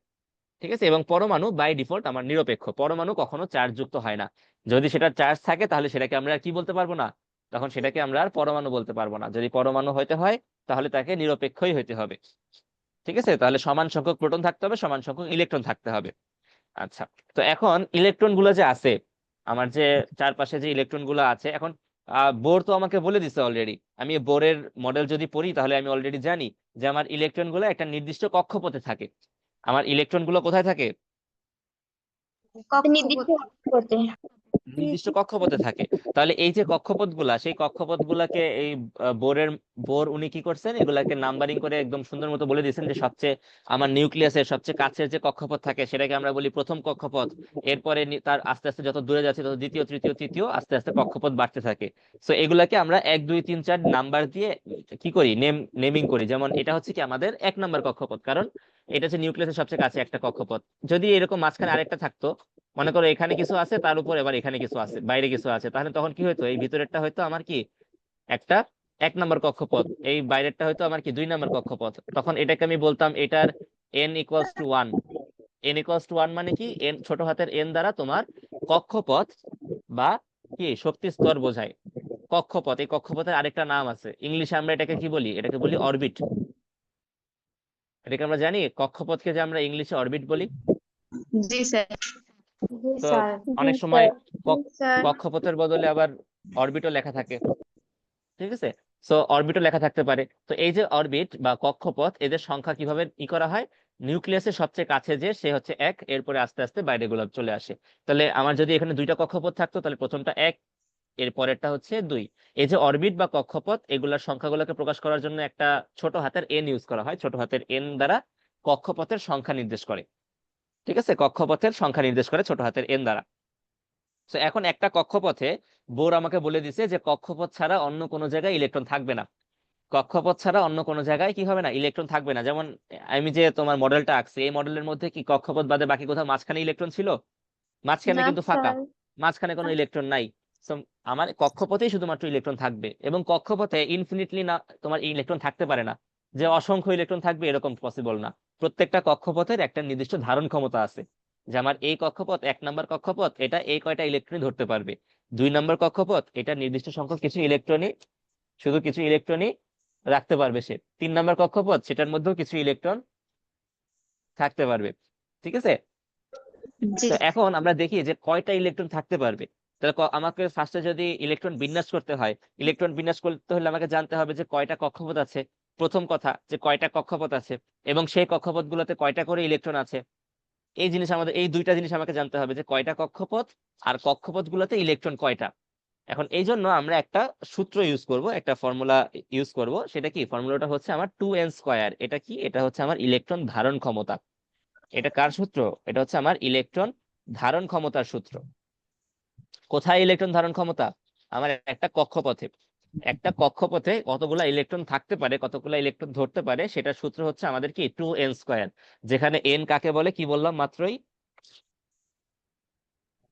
Speaker 3: ঠিক আছে, এবং পরমাণু বাই ডিফল্ট আমার নিরপেক্ষ, পরমাণু কখনো চার্জ যুক্ত হয় না। যদি সেটা চার্জ থাকে তাহলে সেটাকে আমরা আর কি বলতে পারবো না, তখন সেটাকে আমরা আর পরমাণু বলতে পারবো না। যদি পরমাণু হইতে হয় তাহলে তাকে নিরপেক্ষই হইতে হবে। ঠিক আছে, তাহলে সমান সংখ্যক প্রোটন থাকতে হবে, সমান সংখ্যক ইলেকট্রন থাকতে হবে। আচ্ছা, তো এখন ইলেকট্রন গুলো যে আছে, আমার যে চারপাশে যে ইলেকট্রন গুলো আছে, এখন বোর তো আমাকে বলে দিছে অলরেডি, আমি বোরের মডেল যদি পড়ি তাহলে আমি অলরেডি জানি যে আমার ইলেকট্রন গুলো একটা নির্দিষ্ট কক্ষপথে থাকে। আমার ইলেকট্রন গুলো কোথায় থাকে,
Speaker 1: নির্দিষ্ট করতে।
Speaker 3: নির্দিষ্ট কক্ষপথে থাকে। তাহলে এই যে কক্ষপথ গুলা, সেই কক্ষপথ গুলাকে এই বোর উনি কি করছেন, এগুলাকে নাম্বারিং করে একদম সুন্দর মতো বলে দিয়েছেন যে সবচেয়ে আমার নিউক্লিয়াসের সবচেয়ে কাছের যে কক্ষপথ থাকে সেটাকে আমরা বলি প্রথম কক্ষপথ, এরপরে তার আস্তে আস্তে যত দূরে যাচ্ছে তত দ্বিতীয়, তৃতীয়, তৃতীয়, আস্তে আস্তে কক্ষপথ বাড়তে থাকে। তো এগুলাকে আমরা 1 2 3 4 নাম্বার দিয়ে কি করি, নেমিং করি। যেমন এটা হচ্ছে কি আমাদের 1 নম্বর কক্ষপথ, কারণ এটা হচ্ছে নিউক্লিয়াসের সবচেয়ে কাছে একটা কক্ষপথ। যদি এরকম মাঝখানে আরেকটা থাকতো, মনে করো এখানে কিছু আছে, তার উপর এবার এখানে কিছু আছে, বাইরে কিছু আছে, তাহলে তখন কি হইতো, এই ভিতরেরটা হয়তো আমার কি একটা 1 নম্বর কক্ষপথ, এই বাইরেরটা হয়তো আমার কি 2 নম্বর কক্ষপথ। তখন এটাকে আমি বলতাম এটার n = 1, n = 1 মানে কি, n ছোট হাতের n দ্বারা তোমার কক্ষপথ বা কি শক্তি স্তর বোঝায়। কক্ষপথ, এই কক্ষপথের আরেকটা নাম আছে, ইংলিশে আমরা এটাকে কি বলি, এটাকে বলি অরবিট। এটাকে আমরা জানি কক্ষপথকে যে আমরা ইংলিশে অরবিট বলি।
Speaker 5: জি স্যার।
Speaker 3: তো
Speaker 1: স্যার।
Speaker 3: অনেক সময়
Speaker 1: স্যার।
Speaker 3: কক্ষপথের বদলে আবার অরবিটও লেখা থাকে। ঠিক আছে, সো অরবিটও লেখা থাকতে পারে। তো এই যে অরবিট বা কক্ষপথ, এদের সংখ্যা কিভাবে করা হয়, নিউক্লিয়াসের সবচেয়ে কাছে যে সে হচ্ছে 1, এরপরে আস্তে আস্তে বাইরে গুলো চলে আসে। তাহলে আমার যদি এখানে 2টা কক্ষপথ থাকতো, তাহলে প্রথমটা 1, এর পরেরটা হচ্ছে 2। এই যে অরবিট বা কক্ষপথ, এগুলার সংখ্যাগুলোকে প্রকাশ করার জন্য একটা ছোট হাতের এন ইউজ করা হয়। ছোট হাতের এন দ্বারা কক্ষপথের সংখ্যা নির্দেশ করে। ঠিক আছে, কক্ষপথের সংখ্যা নির্দেশ করে ছোট হাতের এন দ্বারা। তো এখন একটা কক্ষপথে বোর আমাকে বলে দিছে যে কক্ষপথ ছাড়া অন্য কোনো জায়গায় ইলেকট্রন থাকবে না। কক্ষপথ ছাড়া অন্য কোনো জায়গায় কি হবে না, ইলেকট্রন থাকবে না। যেমন আমি যে তোমার মডেলটা আঁকছি, এই মডেলের মধ্যে কি কক্ষপথ বাদে বাকি কোথাও মাঝখানে ইলেকট্রন ছিল? মাঝখানে
Speaker 4: না
Speaker 3: কিন্তু ফাঁকা,
Speaker 4: স্যার।
Speaker 3: মাঝখানে কোনো ইলেকট্রন নাই। So, আমার কক্ষপথেই শুধুমাত্র ইলেকট্রন থাকবে, এবং কক্ষপথে ইনফিনিটলি না তোমার ইলেকট্রন থাকতে পারে না, যে অসংখ্য ইলেকট্রন থাকবে এরকম পসিবল না। প্রত্যেকটা কক্ষপথের একটা নির্দিষ্ট ধারণ ক্ষমতা আছে, যে আমার এই কক্ষপথ 1 নম্বর কক্ষপথ, এটা এই কয়টা ইলেকট্রনই ধরতে পারবে। 2 নম্বর কক্ষপথ, এটা নির্দিষ্ট সংখ্যক কিছু ইলেকট্রনই, শুধু কিছু ইলেকট্রনই রাখতে পারবে সে। 3 নম্বর কক্ষপথ, সেটার মধ্যেও কিছু ইলেকট্রন থাকতে পারবে। ঠিক আছে,
Speaker 4: জি
Speaker 3: তো এখন আমরা দেখি যে কয়টা ইলেকট্রন থাকতে পারবে। তাহলে আমাকে ফার্স্টে যদি ইলেকট্রন বিন্যাস করতে হয়, ইলেকট্রন বিন্যাস করতে হলে আমাকে জানতে হবে যে কয়টা কক্ষপথ আছে। প্রথম কথা যে কয়টা কক্ষপথ আছে, এবং সেই কক্ষপথগুলোতে কয়টা করে ইলেকট্রন আছে। এই জিনিস আমাদের, এই দুইটা জিনিস আমাকে জানতে হবে, যে কয়টা কক্ষপথ আর কক্ষপথগুলোতে ইলেকট্রন কয়টা। এখন এই জন্য আমরা একটা সূত্র ইউজ করব, একটা ফর্মুলা ইউজ করব। সেটা কি? ফর্মুলাটা হচ্ছে আমার 2n²। এটা কি? এটা হচ্ছে আমার ইলেকট্রন ধারণ ক্ষমতা। এটা কার সূত্র? এটা হচ্ছে আমার ইলেকট্রন ধারণ ক্ষমতার সূত্র। কোথায় ইলেকট্রন ধারণ ক্ষমতা? আমার একটা কক্ষপথে। একটা কক্ষপথে কতগুলা ইলেকট্রন থাকতে পারে, কতগুলা ইলেকট্রন ধরতে পারে, সেটার সূত্র হচ্ছে আমাদের কি 2n²। যেখানে n কাকে বলে কি বললাম মাত্রই?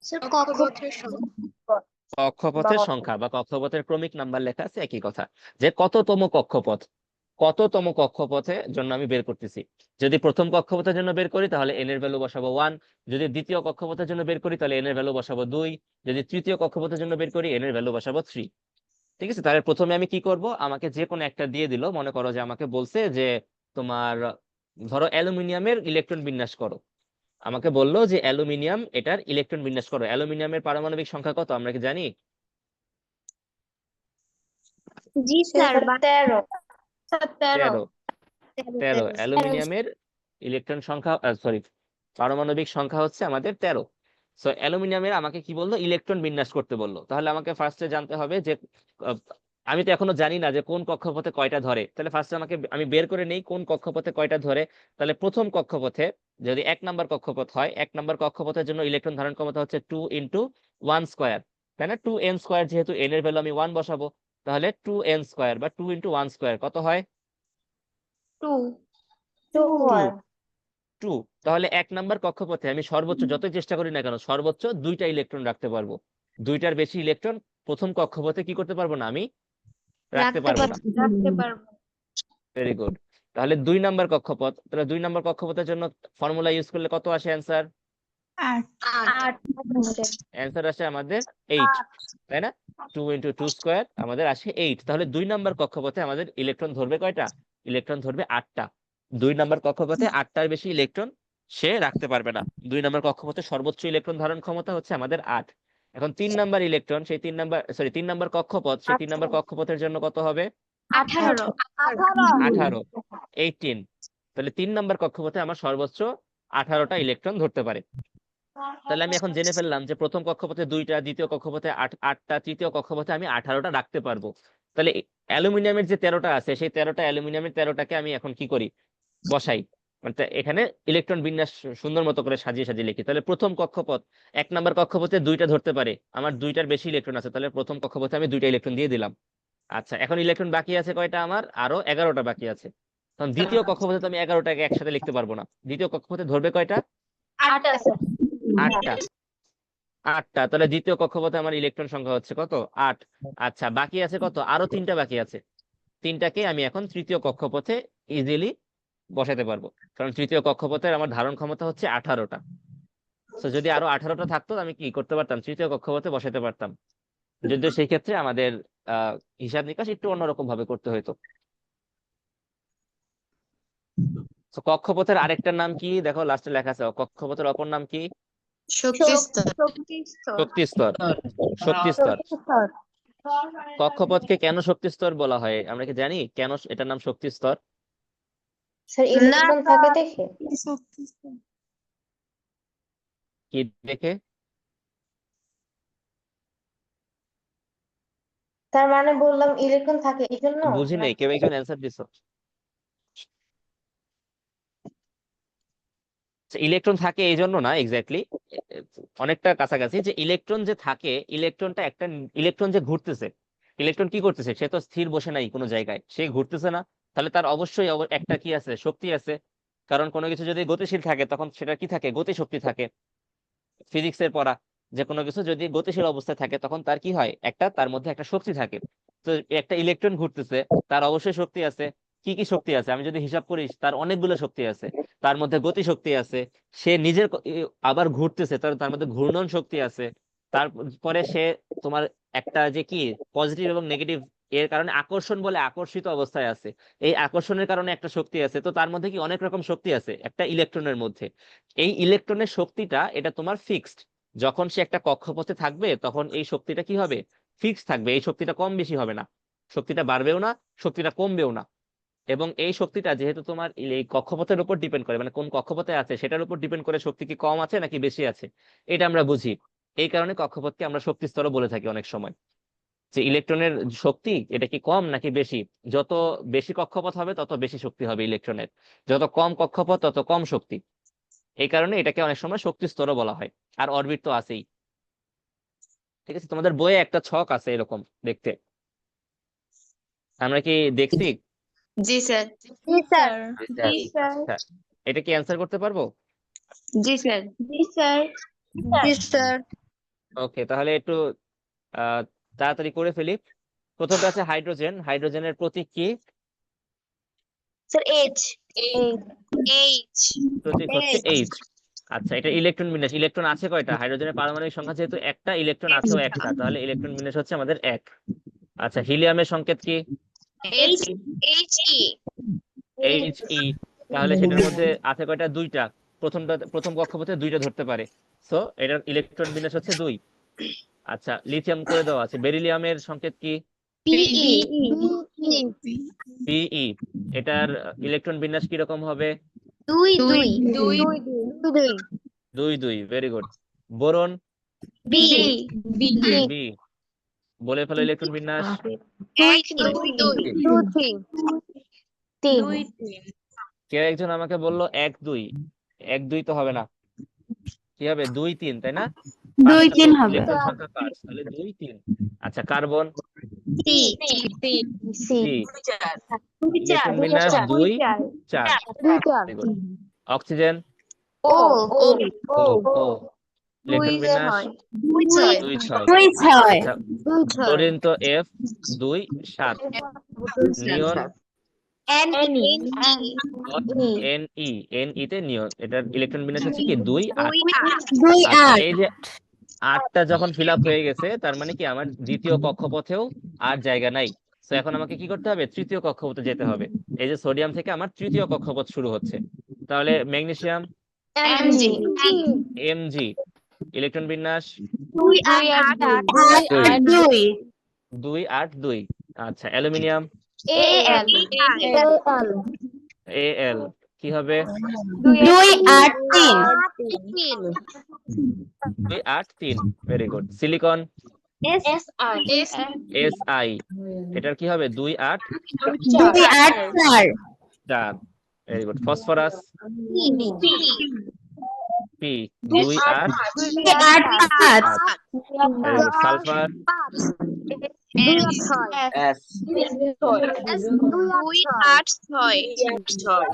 Speaker 1: স্যার কক্ষপথের সংখ্যা।
Speaker 3: কক্ষপথের সংখ্যা বা কক্ষপথের ক্রমিক নাম্বার লেখা আছে, একই কথা। যে কততম কক্ষপথ, কততম কক্ষপথের জন্য আমি বের করতেছি। যদি প্রথম কক্ষপথের জন্য বের করি তাহলে n এর ভ্যালু বসাবো 1। যদি দ্বিতীয় কক্ষপথের জন্য বের করি তাহলে n এর ভ্যালু বসাবো 2। যদি তৃতীয় কক্ষপথের জন্য বের করি n এর ভ্যালু বসাবো 3। ঠিক আছে, তাহলে প্রথমে আমি কি করব, আমাকে যে কোনো একটা দিয়ে দিল। মনে করো যে আমাকে বলছে যে তোমার, ধরো অ্যালুমিনিয়ামের ইলেকট্রন বিন্যাস করো। আমাকে বললো যে অ্যালুমিনিয়াম, এটার ইলেকট্রন বিন্যাস করো। অ্যালুমিনিয়ামের পারমাণবিক সংখ্যা কত আমরা কি জানি?
Speaker 1: জি স্যার
Speaker 4: 13।
Speaker 3: 13। 13
Speaker 1: 13
Speaker 3: অ্যালুমিনিয়ামের ইলেকট্রন সংখ্যা, সরি, পারমাণবিক সংখ্যা হচ্ছে আমাদের 13। সো অ্যালুমিনিয়ামের আমাকে কি বললো, ইলেকট্রন বিন্যাস করতে বললো। তাহলে আমাকে ফার্স্টে জানতে হবে যে আহ, আমি তো এখনো জানি না যে কোন কক্ষপথে কয়টা ধরে। তাহলে ফার্স্টে আমি বের করে নেই কোন কক্ষপথে কয়টা ধরে। তাহলে প্রথম কক্ষপথে যদি 1 নম্বর কক্ষপথ হয়, 1 নম্বর কক্ষপথের জন্য ইলেকট্রন ধারণ ক্ষমতা হচ্ছে 2 × 1², তাই না? 2n², যেহেতু n এর ভ্যালু আমি 1 বসাবো, তাহলে 2n² বা 2 × 1² কত হয়?
Speaker 4: 2
Speaker 3: 2। 2। তাহলে 1 নাম্বার কক্ষপথে আমি সর্বোচ্চ যতই চেষ্টা করি না কেন, সর্বোচ্চ 2টা ইলেকট্রন রাখতে পারবো। 2টার বেশি ইলেকট্রন প্রথম কক্ষপথে কি করতে পারবো না, আমি রাখতে পারবো না।
Speaker 1: রাখতে পারবো।
Speaker 3: Very good. তাহলে 2 নাম্বার কক্ষপথ, তাহলে 2 নাম্বার কক্ষপথের জন্য ফর্মুলা ইউজ করলে কত আসে অ্যান্সার?
Speaker 1: 8
Speaker 3: অ্যান্সার আসে আমাদের 8, তাই না? 2 × 2² আমাদের আসে 8। তাহলে 2 নাম্বার কক্ষপথে আমাদের ইলেকট্রন ধরবে কয়টা? ইলেকট্রন ধরবে 8টা। 2 নাম্বার কক্ষপথে 8টার বেশি ইলেকট্রন সে রাখতে পারবে না। 2 নাম্বার কক্ষপথে সর্বোচ্চ ইলেকট্রন ধারণ ক্ষমতা হচ্ছে আমাদের 8। এখন 3 নাম্বার ইলেকট্রন, সেই 3 নাম্বার কক্ষপথ, সেই 3 নাম্বার কক্ষপথের জন্য কত হবে?
Speaker 1: 18
Speaker 3: 18, 18। তাহলে 3 নাম্বার কক্ষপথে আমার সর্বোচ্চ 18টা ইলেকট্রন ধরতে পারে। তাহলে আমি এখন জেনে ফেললাম যে প্রথম কক্ষপথে 2টা, দ্বিতীয় কক্ষপথে 8টা, তৃতীয় কক্ষপথে আমি 18টা রাখতে পারবো। তাহলে অ্যালুমিনিয়ামের যে 13টা আছে, সেই 13টা অ্যালুমিনিয়ামের 13টাকে আমি এখন কি করি, বসাই। মানে এখানে ইলেকট্রন বিন্যাস সুন্দর মতো করে সাজিয়ে সাজিয়ে লিখি। তাহলে প্রথম কক্ষপথ, 1 নাম্বার কক্ষপথে 2টা ধরতে পারে, আমার 2টার বেশি ইলেকট্রন আছে, তাহলে প্রথম কক্ষপথে আমি 2টা ইলেকট্রন দিয়ে দিলাম। আচ্ছা, এখন ইলেকট্রন বাকি আছে কয়টা? আমার আরো 11টা বাকি আছে। তখন দ্বিতীয় কক্ষপথে তো আমি 11টাকে একসাথে লিখতে পারবো না। দ্বিতীয় কক্ষপথে ধরবে কয়টা?
Speaker 1: 8 আছে
Speaker 3: 8টা। 8টা। তাহলে দ্বিতীয় কক্ষপথে আমার ইলেকট্রন সংখ্যা হচ্ছে কত? 8। আচ্ছা, বাকি আছে কত? আরো 3টা বাকি আছে। 3টাকে আমি এখন তৃতীয় কক্ষপথে ইজিলি বসাতে পারবো, কারণ তৃতীয় কক্ষপথের আমার ধারণ ক্ষমতা হচ্ছে 18টা। তো যদি আরো 18টা থাকতো আমি কি করতে পারতাম, তৃতীয় কক্ষপথে বসাতে পারতাম। যদিও সেই ক্ষেত্রে আমাদের হিসাব নিকাশ একটু অন্যরকম ভাবে করতে হতো। তো কক্ষপথের আরেকটা নাম কি দেখো, লাস্টে লেখা আছে, কক্ষপথের অপর নাম কি?
Speaker 4: শক্তি স্তর।
Speaker 1: শক্তি স্তর
Speaker 3: শক্তি স্তর। শক্তি স্তর। কক্ষপথকে কেন শক্তি স্তর বলা হয় আমরা কি জানি? কেন এটার নাম শক্তি স্তর?
Speaker 4: স্যার ইলেকট্রন থাকে দেখে।
Speaker 3: কি দেখে?
Speaker 7: তার মানে বললাম ইলেকট্রন থাকে এই জন্য
Speaker 3: বুঝি নাই, কেউ একজন অ্যান্সার দিছো? ইলেকট্রন থাকে এই জন্য না, এক্স্যাক্টলি অনেকটা কাছাকাছি। যে ইলেকট্রন যে থাকে, ইলেকট্রনটা একটা ইলেকট্রন যে ঘুরতেছে, ইলেকট্রন কি করতেছে? সে তো স্থির বসে নাই কোনো জায়গায়, সে ঘুরতেছে না, তাহলে তার অবশ্যই একটা কি আছে, শক্তি আছে। কারণ কোনো কিছু যদি গতিশীল থাকে তখন সেটা কি থাকে, গতি শক্তি থাকে। ফিজিক্সের পড়া, যে কোনো কিছু যদি গতিশীল অবস্থায় থাকে তখন তার কি হয়, তার মধ্যে একটা শক্তি থাকে। তো একটা ইলেকট্রন ঘুরতেছে, তার অবশ্যই শক্তি আছে। কি কি শক্তি আছে আমি যদি হিসাব করি, তার অনেকগুলো শক্তি আছে। তার মধ্যে গতি শক্তি আছে, সে নিজের আবার ঘুরতেছে, তার তার মধ্যে ঘূর্ণন শক্তি আছে। তারপরে সে তোমার একটা যে কি পজিটিভ এবং নেগেটিভ এর কারণে আকর্ষণ বলে আকর্ষিত অবস্থায় আছে, এই আকর্ষণের কারণে একটা শক্তি আছে। তো তার মধ্যে কি অনেক রকম শক্তি আছে একটা ইলেকট্রনের মধ্যে। এই ইলেকট্রনের শক্তিটা এটা তোমার ফিক্সড। যখন সে একটা কক্ষপথে থাকবে তখন এই শক্তিটা কি হবে, ফিক্সড থাকবে। এই শক্তিটা কম বেশি হবে না, শক্তিটা বাড়বেও না, শক্তিটা কমবেও না। এবং এই শক্তিটা যেহেতু তোমার এই কক্ষপথের উপর ডিপেন্ড করে, মানে কোন কক্ষপথে আছে সেটার উপর ডিপেন্ড করে শক্তি কি কম আছে নাকি বেশি আছে, এটা আমরা বুঝি। এই কারণে কক্ষপথকে আমরা শক্তি স্তরও বলে থাকি অনেক সময়। যে ইলেকট্রনের শক্তি এটা কি কম নাকি বেশি, যত বেশি কক্ষপথ হবে তত বেশি শক্তি হবে ইলেকট্রনের, যত কম কক্ষপথ তত কম শক্তি। এই কারণে এটাকে অনেক সময় শক্তি স্তরও বলা হয়। আর অরবিট তো আছেই। ঠিক আছে, তোমাদের বইয়ে একটা ছক আছে এরকম দেখতে, আমরা কি দেখছি?
Speaker 5: জি স্যার।
Speaker 1: জি স্যার।
Speaker 4: জি স্যার।
Speaker 3: আচ্ছা, এটা কি অ্যান্সার করতে পারবো?
Speaker 5: জি স্যার।
Speaker 4: জি স্যার।
Speaker 1: জি স্যার।
Speaker 3: ওকে, তাহলে একটু আহ তাড়াতাড়ি করে ফেলি। প্রথমটা আছে হাইড্রোজেন। হাইড্রোজেনের প্রতীক কি?
Speaker 1: Sir H.
Speaker 5: এইচ।
Speaker 3: প্রতীক হচ্ছে এইচ। আচ্ছা, এটা ইলেকট্রন বিন্যাস। ইলেকট্রন আছে কয়টা? হাইড্রোজেনের পারমাণবিক সংখ্যা যেহেতু একটা, ইলেকট্রন আছেও একটা, তাহলে ইলেকট্রন বিন্যাস হচ্ছে আমাদের এক। আচ্ছা, হিলিয়ামের সংকেত কি?
Speaker 5: H H E.
Speaker 3: H E. তাহলে সেটার মধ্যে আছে কয়টা? দুইটা। প্রথম কক্ষপথে দুইটা ধরতে পারে, সো এটার ইলেকট্রন বিন্যাস হচ্ছে দুই। আচ্ছা, লিথিয়াম করে দেওয়া আছে। বেরিলিয়ামের সংকেত কি?
Speaker 1: পিই।
Speaker 3: পিই। এটার ইলেকট্রন বিন্যাস কি রকম হবে?
Speaker 1: দুই দুই
Speaker 5: দুই।
Speaker 1: দুই।
Speaker 3: দুই দুই, very good. Boron?
Speaker 1: B.
Speaker 3: B. বলে ফেলো ইলেকট্রন বিন্যাস।
Speaker 5: এক দুই দুই।
Speaker 1: Two three. তিন।
Speaker 5: দুই তিন।
Speaker 3: কেউ একজন আমাকে বললো এক দুই। এক দুই তো হবে না, কি হবে? দুই তিন, তাই না?
Speaker 4: দুই
Speaker 3: পাঁচটা
Speaker 4: তিন
Speaker 3: তো,
Speaker 4: হবে।
Speaker 3: ইলেকট্রন সংখ্যা 5, তাহলে দুই তিন। আচ্ছা, কার্বন?
Speaker 1: সি।
Speaker 5: তিন।
Speaker 1: সি।
Speaker 3: সি।
Speaker 5: দুই চার।
Speaker 3: ইলেকট্রন বিন্যাস দুই চার।
Speaker 1: দুই চার।
Speaker 3: Very good. অক্সিজেন?
Speaker 1: ও।
Speaker 5: ও।
Speaker 3: ও। ও। ইলেকট্রন বিন্যাস
Speaker 5: দুই ছয়।
Speaker 3: দুই ছয়।
Speaker 4: দুই ছয়।
Speaker 3: আচ্ছা,
Speaker 1: দুই ছয়।
Speaker 3: ক্লোরিন তো এফ, দুই সাত। নিয়ন?
Speaker 5: এন
Speaker 1: এনি।
Speaker 3: N E. এন ই তে নিয়ন। এটার ইলেকট্রন বিন্যাস হচ্ছে কি? দুই আট।
Speaker 5: দুই আট।
Speaker 4: দুই
Speaker 3: আচ্ছা,
Speaker 4: আট।
Speaker 3: এই যে আটটা যখন ফিল আপ হয়ে গেছে, তার মানে কি আমার দ্বিতীয় কক্ষপথেও আর জায়গা নাই। তো এখন আমাকে কি করতে হবে? তৃতীয় কক্ষপথে যেতে হবে। এই যে সোডিয়াম থেকে আমার তৃতীয় কক্ষপথ শুরু হচ্ছে। তাহলে ম্যাগনেসিয়াম?
Speaker 5: এমজি।
Speaker 3: এমজি। ইলেকট্রন বিন্যাস
Speaker 5: দুই আট আট।
Speaker 4: আট আট দুই।
Speaker 3: দুই আট দুই। আচ্ছা, অ্যালুমিনিয়াম?
Speaker 1: এল।
Speaker 3: এ এল। কি হবে?
Speaker 4: দুই আট তিন।
Speaker 3: দুই আট তিন। Very good. Silicon?
Speaker 1: S I.
Speaker 3: S I. এটার কি হবে? দুই আট
Speaker 4: দুই আট চার।
Speaker 3: চার। Very good. ফসফরাস? পি। দুই আট
Speaker 4: দুই আট পাঁচ।
Speaker 3: Very good. সালফার?
Speaker 1: দুই আট ছয়।
Speaker 3: এস।
Speaker 5: দুই আট ছয়।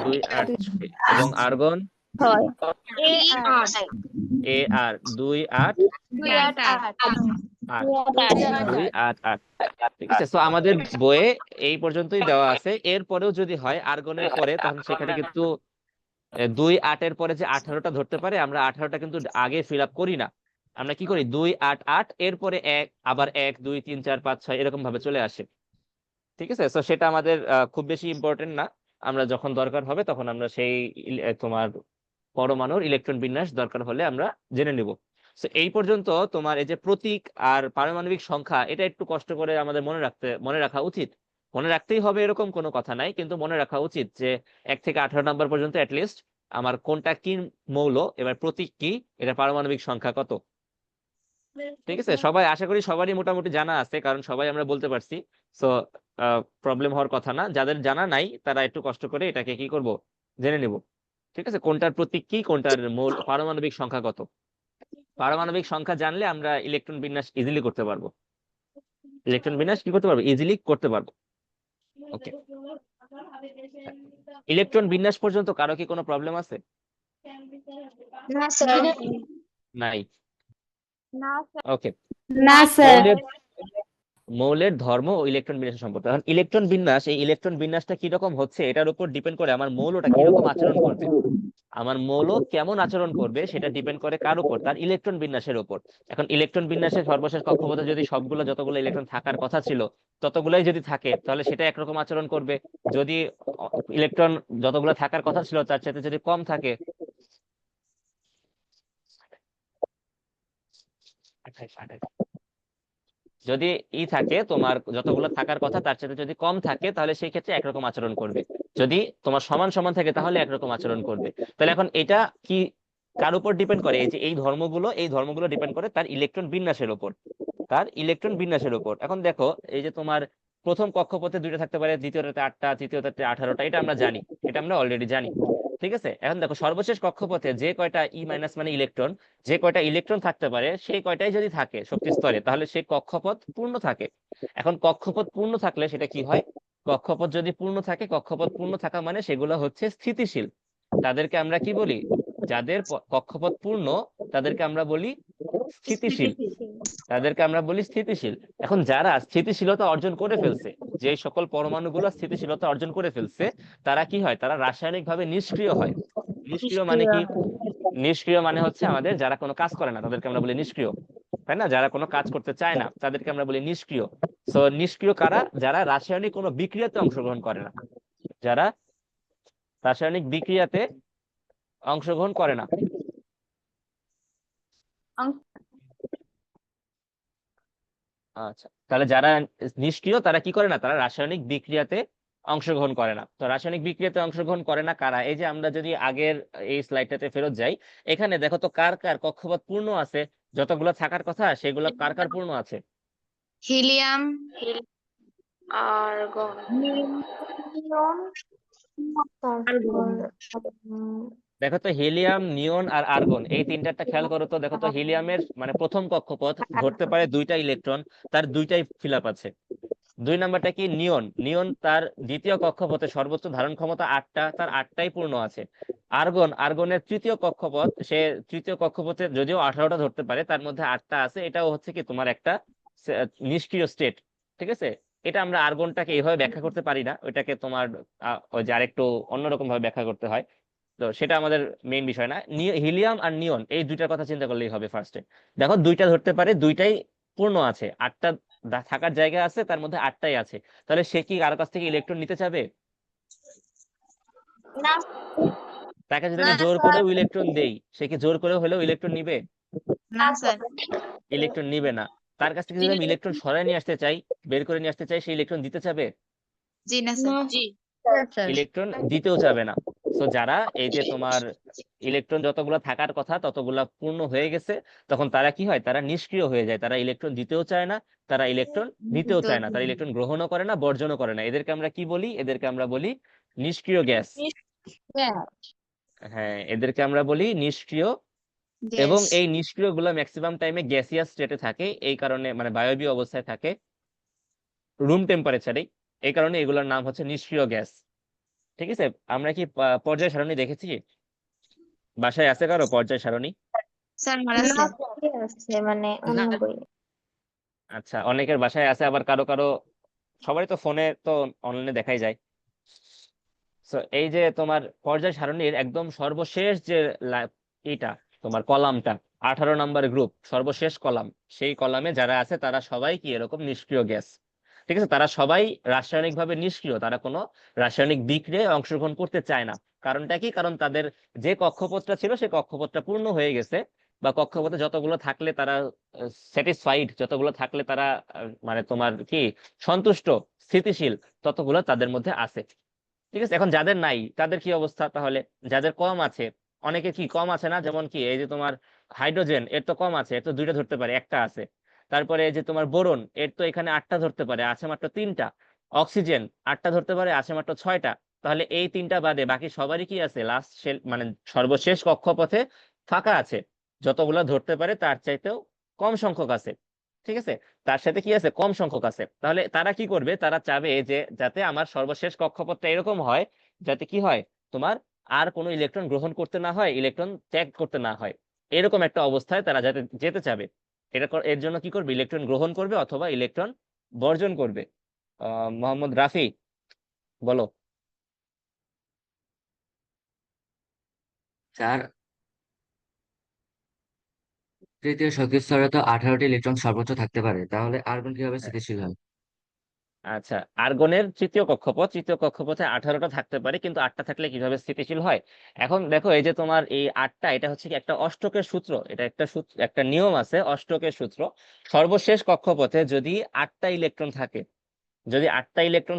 Speaker 3: দুই আট ছয়। এবং আর্গন?
Speaker 5: এ আট।
Speaker 3: এ আর। দুই আট
Speaker 5: দুই আট আট।
Speaker 3: আট। দুই আট আট। ঠিক আছে, তো আমাদের বইয়ে এই পর্যন্তই দেওয়া আছে। এরপরেও যদি হয় আর্গনের পরে, তখন সেখানে কিন্তু দুই আটের পরে যে 18টা ধরতে পারে, আমরা 18টা কিন্তু আগে ফিল আপ করি না। আমরা কি করি? দুই আট আট, এরপরে এক, আবার এক দুই তিন চার পাঁচ ছয়, এরকম ভাবে চলে আসে। ঠিক আছে, তো সেটা আমাদের খুব বেশি ইম্পর্টেন্ট না। আমরা যখন দরকার হবে তখন আমরা সেই তোমার পরমাণুর ইলেকট্রন বিন্যাস দরকার হলে আমরা জেনে নিব। তো এই পর্যন্ত তোমার এই যে প্রতীক আর পারমাণবিক সংখ্যা, এটা একটু কষ্ট করে আমাদের মনে রাখা উচিত। মনে রাখতেই হবে এরকম কোনো কথা নাই, কিন্তু মনে রাখা উচিত যে 1 থেকে 18 নম্বর পর্যন্ত অ্যাটলিস্ট আমার কোনটা কি মৌল, এবার প্রতীক কি, এটা পারমাণবিক সংখ্যা কত। ঠিক আছে, সবাই আশা করি সবারই মোটামুটি জানা আছে, কারণ সবাই আমরা বলতে পারছি। সো প্রবলেম হওয়ার কথা না। যাদের জানা নাই তারা একটু কষ্ট করে এটাকে কি করব, জেনে নিব। ঠিক আছে, কোনটার প্রতীক কি, কোনটার মূল পারমাণবিক সংখ্যা কত। পারমাণবিক সংখ্যা জানলে আমরা ইলেকট্রন বিন্যাস ইজিলি করতে পারবো। ইলেকট্রন বিন্যাস কি করতে পারবো, ইজিলি করতে পারবো। ওকে, ইলেকট্রন বিন্যাস পর্যন্ত কারো কি কোনো প্রবলেম আছে?
Speaker 1: না স্যার।
Speaker 3: নাই।
Speaker 5: না
Speaker 3: ওকে,
Speaker 5: না স্যার।
Speaker 3: মৌলের ধর্ম ও ইলেকট্রন বিন্যাস সম্পর্কে। এখন ইলেকট্রন বিন্যাস, এই ইলেকট্রন বিন্যাসটা কিরকম হচ্ছে এটার উপর ডিপেন্ড করে আমার মৌলটা কিরকম আচরণ করবে। আমার মৌল কেমন আচরণ করবে সেটা ডিপেন্ড করে কার উপর, তার ইলেকট্রন বিন্যাসের উপর। এখন ইলেকট্রন বিন্যাসের সর্বশেষ কক্ষপথে যদি সবগুলো যতগুলো ইলেকট্রন থাকার কথা ছিল ততগুলোই যদি থাকে তাহলে সেটা একরকম আচরণ করবে। যদি ইলেকট্রন যতগুলো থাকার কথা ছিল তার সাথে যদি কম থাকে, যদি থাকে তোমার যতগুলো থাকার কথা তার সাথে যদি কম থাকে তাহলে সেই ক্ষেত্রে একরকম আচরণ করবে। যদি তোমার সমান সমান থাকে তাহলে একরকম আচরণ করবে। তাহলে এখন এটা কি কার উপর ডিপেন্ড করে, এই যে এই ধর্মগুলো ডিপেন্ড করে তার ইলেকট্রন বিন্যাসের উপর, তার ইলেকট্রন বিন্যাসের উপর। এখন দেখো এই যে তোমার প্রথম কক্ষপথে 2টা থাকতে পারে, দ্বিতীয়টাতে 8টা, তৃতীয়টাতে 18টা, এটা আমরা জানি, এটা আমরা অলরেডি জানি। ঠিক আছে, এখন দেখো সর্বশেষ কক্ষপথে যে কয়টা ই মাইনাস মানে ইলেকট্রন, যে কয়টা ইলেকট্রন থাকতে পারে সেই কয়টাই যদি থাকে শক্তি স্তরে তাহলে সেই কক্ষপথ পূর্ণ থাকে। এখন কক্ষপথ পূর্ণ থাকলে সেটা কি হয়, কক্ষপথ যদি পূর্ণ থাকে, কক্ষপথ পূর্ণ থাকা মানে সেগুলো হচ্ছে স্থিতিশীল। তাদেরকে আমরা কি বলি, যাদের কক্ষপথ পূর্ণ তাদেরকে আমরা বলি স্থিতিশীল, তাদেরকে আমরা বলি স্থিতিশীল। এখন যারা স্থিতিশীলতা অর্জন করে ফেলছে, যে সকল পরমাণুগুলো স্থিতিশীলতা অর্জন করে ফেলছে তারা কি হয়, তারা রাসায়নিকভাবে নিষ্ক্রিয় হয়। নিষ্ক্রিয় মানে কি, নিষ্ক্রিয় মানে হচ্ছে আমাদের যারা কোনো কাজ করে না তাদেরকে আমরা বলি নিষ্ক্রিয়, তাই না? যারা কোনো কাজ করতে চায় না তাদেরকে আমরা বলি নিষ্ক্রিয়। সো নিষ্ক্রিয় কারা, যারা রাসায়নিক কোনো বিক্রিয়াতে অংশগ্রহণ করে না, যারা রাসায়নিক বিক্রিয়াতে অংশগ্রহণ করে না। আচ্ছা, তাহলে যারা নিষ্ক্রিয় তারা কি করে না, তারা রাসায়নিক বিক্রিয়াতে অংশগ্রহণ করে না। তো রাসায়নিক বিক্রিয়াতে অংশগ্রহণ করে না কারা, এই যে আমরা যদি আগের এই স্লাইডটাতে ফেরত যাই, এখানে দেখো তো কার কার কক্ষপথ পূর্ণ আছে, যতগুলো থাকার কথা সেগুলো কার কার পূর্ণ আছে।
Speaker 5: হিলিয়াম,
Speaker 6: আর্গন,
Speaker 3: দেখো তো হিলিয়াম, নিয়ন আর আর্গন, এই তিনটাটা খেয়াল করো তো। দেখো তো হিলিয়ামের মানে প্রথম কক্ষপথ ধরতে পারে 2টা ইলেকট্রন, তার 2টাই ফিল আপ আছে। 2 নাম্বারটা কি, নিয়ন, নিয়ন তার দ্বিতীয় কক্ষপথে সর্বোচ্চ ধারণ ক্ষমতা 8টা, তার 8টাই পূর্ণ আছে। আর্গন, আর্গনের তৃতীয় কক্ষপথ, সে তৃতীয় কক্ষপথে যদিও 18টা ধরতে পারে তার মধ্যে 8টা আছে, এটাও হচ্ছে কি তোমার একটা নিষ্ক্রিয় স্টেট। ঠিক আছে, এটা আমরা আর্গনটাকে এইভাবে ব্যাখ্যা করতে পারি না, ওইটাকে তোমার ওই যে আরেকটু অন্যরকম ভাবে ব্যাখ্যা করতে হয়। তো সেটা আমাদের মেইন বিষয় না। হিলিয়াম আর নিয়ন এই দুইটার কথা চিন্তা করলেই হবে ফার্স্টে। দেখো 2টা ধরতে পারে, 2টাই পূর্ণ আছে, 8টা থাকার জায়গা আছে, তার মধ্যে 8টাই আছে। তাহলে সে কি কারো কাছ থেকে ইলেকট্রন নিতে চাবে?
Speaker 1: না
Speaker 3: তাকে যদি আমি জোর করেও ইলেকট্রন দেই, সে কি জোর করে হলেও ইলেকট্রন নিবে?
Speaker 5: না স্যার।
Speaker 3: ইলেকট্রন নিবে না। তার কাছ থেকে যদি আমি ইলেকট্রন সরায় নিয়ে আসতে চাই, বের করে নিয়ে আসতে চাই, সেই ইলেকট্রন দিতে চাবে?
Speaker 5: জি না স্যার। জি
Speaker 3: ইলেকট্রন দিতেও চাবে না। তো যারা এই যে তোমার ইলেকট্রন যতগুলো থাকার কথা ততগুলা পূর্ণ হয়ে গেছে, তখন তারা কি হয়, তারা নিষ্ক্রিয় হয়ে যায়, তারা ইলেকট্রন দিতেও চায় না, তারা ইলেকট্রন নিতেও চায় না, তারা ইলেকট্রন গ্রহণও করে না, বর্জনও করে না। এদেরকে আমরা কি বলি, এদেরকে আমরা বলি নিষ্ক্রিয় গ্যাস। হ্যাঁ, এদেরকে আমরা বলি নিষ্ক্রিয়। এবং এই নিষ্ক্রিয় গুলা ম্যাক্সিমাম টাইমে গ্যাসিয়াস স্টেটে থাকে, এই কারণে মানে বায়বীয় অবস্থায় থাকে, রুম টেম্পারেচারে, এই কারণে এগুলোর নাম হচ্ছে নিষ্ক্রিয় গ্যাস। ঠিক আছে, আমরা কি পর্যায় সারণী দেখেছি? বাসায় আছে কারো পর্যায় সারণী?
Speaker 5: স্যার মারা স্যার।
Speaker 7: আছে মানে অন্য বই।
Speaker 3: আচ্ছা, অনেকের বাসায় আছে, আবার কারো কারো, সবারই তো ফোনে তো অনলাইনে দেখাই যায়। তো এই যে তোমার পর্যায় সারণীর একদম সর্বশেষ যে এইটা তোমার কলামটা, 18 নম্বর গ্রুপ, সর্বশেষ কলাম, সেই কলামে যারা আছে তারা সবাই কি এরকম নিষ্ক্রিয় গ্যাস। ঠিক আছে, তারা সবাই রাসায়নিকভাবে নিষ্ক্রিয়, তারা কোনো রাসায়নিক বিক্রিয়ায় অংশগ্রহণ করতে চায় না। কারণটা কি, কারণ তাদের যে কক্ষপথটা ছিল সেই কক্ষপথটা পূর্ণ হয়ে গেছে, বা কক্ষপথে যতগুলো থাকলে তারা স্যাটিসফাইড, যতগুলো থাকলে তারা মানে তোমার কি সন্তুষ্ট, স্থিতিশীল, ততগুলো তাদের মধ্যে আছে। ঠিক আছে, এখন যাদের নাই তাদের কি অবস্থা তাহলে? যাদের কম আছে, অনেকে কি কম আছে না, যেমন কি এই যে তোমার হাইড্রোজেন এর তো কম আছে, এর তো 2টা ধরতে পারে, একটা আছে। তারপরে যে তোমার বোরন এর তো এখানে 8টা ধরতে পারে, আছে মাত্র 3টা। অক্সিজেন 8টা ধরতে পারে, আছে মাত্র 6টা। তাহলে এই 3টা বাদে বাকি সবারই কি আছে, লাস্ট মানে সর্বশেষ কক্ষপথে ফাঁকা আছে। যতগুলা ধরতে পারে তার চাইতেও কম সংখ্যক আছে। ঠিক আছে, তার সাথে কি আছে, কম সংখ্যক আছে। তাহলে তারা কি করবে, তারা চাবে যে যাতে আমার সর্বশেষ কক্ষপথটা এরকম হয় যাতে কি হয়, তোমার আর কোনো ইলেকট্রন গ্রহণ করতে না হয়, ইলেকট্রন ত্যাগ করতে না হয়। এরকম একটা অবস্থায় তারা যাতে যেতে চাবে। এর জন্য কি করবে, ইলেকট্রন গ্রহণ করবে অথবা ইলেকট্রন বর্জন করবে। মোহাম্মদ রাফি, বলো।
Speaker 8: স্যার, তৃতীয় শক্তির স্তরে তো 18টি ইলেকট্রন সর্বোচ্চ থাকতে পারে, তাহলে আর্গন কিভাবে স্থিতিশীল হয়?
Speaker 3: আচ্ছা, আর্গনের তৃতীয় কক্ষপথে 18টা থাকতে পারে, কিন্তু 8টা থাকলে কিভাবে স্থিতিশীল হয়? এখন দেখো, এই যে তোমার এই 8টা, এটা হচ্ছে কি একটা অষ্টকের সূত্র, এটা একটা সূত্র, একটা নিয়ম আছে অষ্টকের সূত্র। সর্বশেষ কক্ষপথে যদি 8টা ইলেকট্রন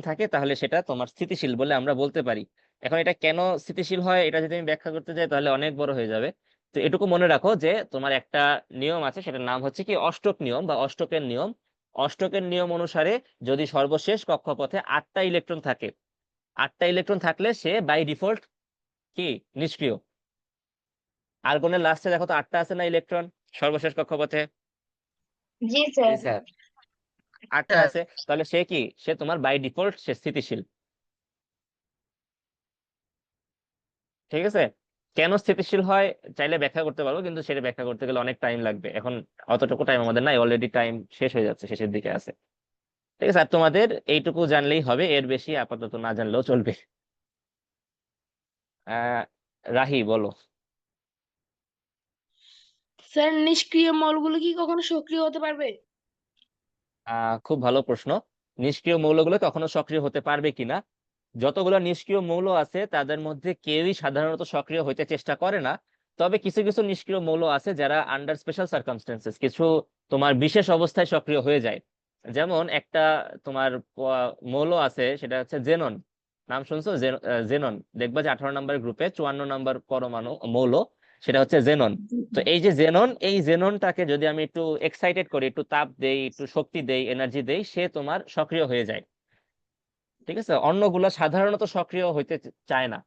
Speaker 3: থাকে তাহলে সেটা তোমার স্থিতিশীল বলে আমরা বলতে পারি। এখন এটা কেন স্থিতিশীল হয় এটা যদি আমি ব্যাখ্যা করতে যাই তাহলে অনেক বড় হয়ে যাবে। তো এটুকু মনে রাখো যে তোমার একটা নিয়ম আছে, সেটার নাম হচ্ছে কি অষ্টক নিয়ম বা অষ্টকের নিয়ম। অষ্টকের নিয়ম অনুসারে যদি সর্বশেষ কক্ষপথে 8টা ইলেকট্রন থাকলে সে বাই ডিফল্ট কি, নিষ্ক্রিয়। আর্গনের লাস্টে দেখো তো 8টা আছে না ইলেকট্রন সর্বশেষ কক্ষপথে?
Speaker 1: জি
Speaker 8: জি
Speaker 1: স্যার।
Speaker 8: স্যার।
Speaker 3: 8টা আছে, তাহলে সে কি, সে তোমার বাই ডিফল্ট সে স্থিতিশীল। ঠিক আছে, কেন স্থিতিশীল হয় চাইলে ব্যাখ্যা করতে পারবো, কিন্তু সেটা ব্যাখ্যা করতে গেলে অনেক টাইম লাগবে। এখন অতটুকু টাইম আমাদের নাই, অলরেডি টাইম শেষ হয়ে যাচ্ছে, শেষের দিকে আছে। ঠিক আছে, আর তোমাদের এইটুকু জানলেই হবে, এর বেশি আপাতত না জানলেও চলবে। আহ রাহি, বলো।
Speaker 2: স্যার নিষ্ক্রিয় মৌলগুলো কি কখনো সক্রিয় হতে পারবে?
Speaker 3: খুব ভালো প্রশ্ন। নিষ্ক্রিয় মৌলগুলো কখনো সক্রিয় হতে পারবে কিনা? যতগুলো নিষ্ক্রিয় মৌল আছে তাদের মধ্যে কেউই সাধারণত সক্রিয় হতে চেষ্টা করে না। তবে কিছু কিছু নিষ্ক্রিয় মৌল আছে যারা আন্ডার স্পেশাল সার্কামস্টেন্সেস, কিছু তোমার বিশেষ অবস্থায় সক্রিয় হয়ে যায়। যেমন একটা তোমার মৌল আছে, সেটা হচ্ছে জেনন। নাম শুনছো? জেনন, দেখবা যে 18 নম্বর গ্রুপে 54 নম্বর পরমাণু মৌল, সেটা হচ্ছে জেনন। তো এই যে জেনন, এই জেননটাকে যদি আমি একটু এক্সাইটেড করি, একটু তাপ দেই, একটু শক্তি দেই, এনার্জি দেই, সে তোমার সক্রিয় হয়ে যায়। ঠিক আছে, অন্যগুলো সাধারণত সক্রিয় হইতে চায় না,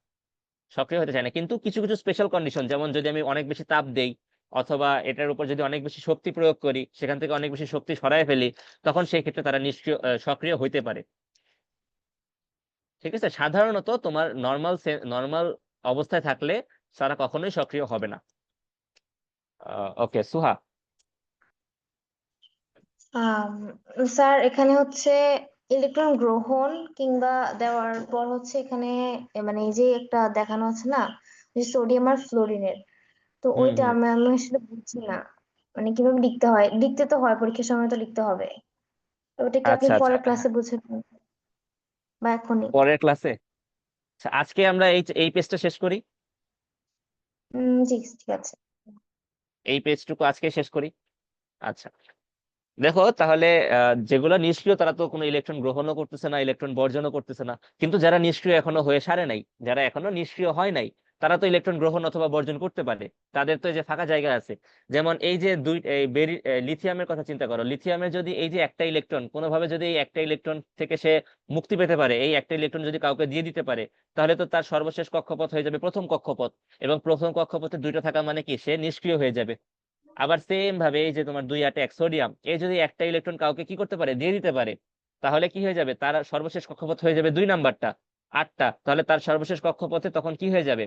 Speaker 3: কিন্তু কিছু কিছু স্পেশাল কন্ডিশন, যেমন যদি আমি অনেক বেশি তাপ দেই অথবা এটার উপর যদি অনেক বেশি শক্তি প্রয়োগ করি, সেখান থেকে অনেক বেশি শক্তি সরায় ফেলি, তখন সেই ক্ষেত্রে তারা সক্রিয় হইতে পারে। ঠিক আছে, সাধারণত তোমার নর্মাল অবস্থায় থাকলে তারা কখনোই সক্রিয় হবে না। ওকে, সুহা।
Speaker 7: আম, স্যার এখানে হচ্ছে ইলেকট্রন গ্রহণ কিংবা দেওয়ার পর হচ্ছে এখানে মানে এই যে একটা দেখানো আছে না, যে সোডিয়াম আর ফ্লোরিনের, তো
Speaker 3: হুম
Speaker 7: ওইটা
Speaker 3: হুম।
Speaker 7: আমি আসলে বুঝছি না, মানে কিভাবে লিখতে হয়, লিখতে তো হয় পরীক্ষার সময় তো লিখতে হবে, তো ওটা কি আপনি
Speaker 3: আচ্ছা আচ্ছা,
Speaker 7: পরের ক্লাসে বুঝাবেন বা এখনই?
Speaker 3: পরের ক্লাসে। আচ্ছা, আজকে আমরা এই এই পেজটা শেষ করি,
Speaker 7: জি ঠিক আছে।
Speaker 3: এই পেজটুকু আজকে শেষ করি। আচ্ছা, দেখো তাহলে যেগুলো নিষ্ক্রিয় তারা তো কোনো ইলেকট্রন গ্রহণও করতেছে না, ইলেকট্রন বর্জনও করতেছে না। কিন্তু যারা নিষ্ক্রিয় এখনো হয়ে সারে নাই, যারা এখনো নিষ্ক্রিয় হয় নাই, তারা তো ইলেকট্রন গ্রহণ অথবা বর্জন করতে পারে। তাদের তো এই যে ফাঁকা জায়গা আছে। যেমন এই যে লিথিয়ামের কথা চিন্তা করো, লিথিয়ামের যদি এই যে একটা ইলেকট্রন কোনোভাবে যদি এই একটা ইলেকট্রন থেকে সে মুক্তি পেতে পারে, এই একটা ইলেকট্রন যদি কাউকে দিয়ে দিতে পারে, তাহলে তো তার সর্বশেষ কক্ষপথ হয়ে যাবে প্রথম কক্ষপথ। এবং প্রথম কক্ষপথে 2টা থাকা মানে কি, সে নিষ্ক্রিয় হয়ে যাবে। আবার সেম ভাবে এই যে তোমার 2 সোডিয়াম, এই যদি একটা ইলেকট্রন কাউকে কি করতে পারে, দিয়ে দিতে পারে, তাহলে কি হয়ে যাবে, তার সর্বশেষ কক্ষপথ হয়ে যাবে 2 নাম্বারটা, 8টা। তাহলে তার সর্বশেষ কক্ষপথে তখন কি হয়ে যাবে,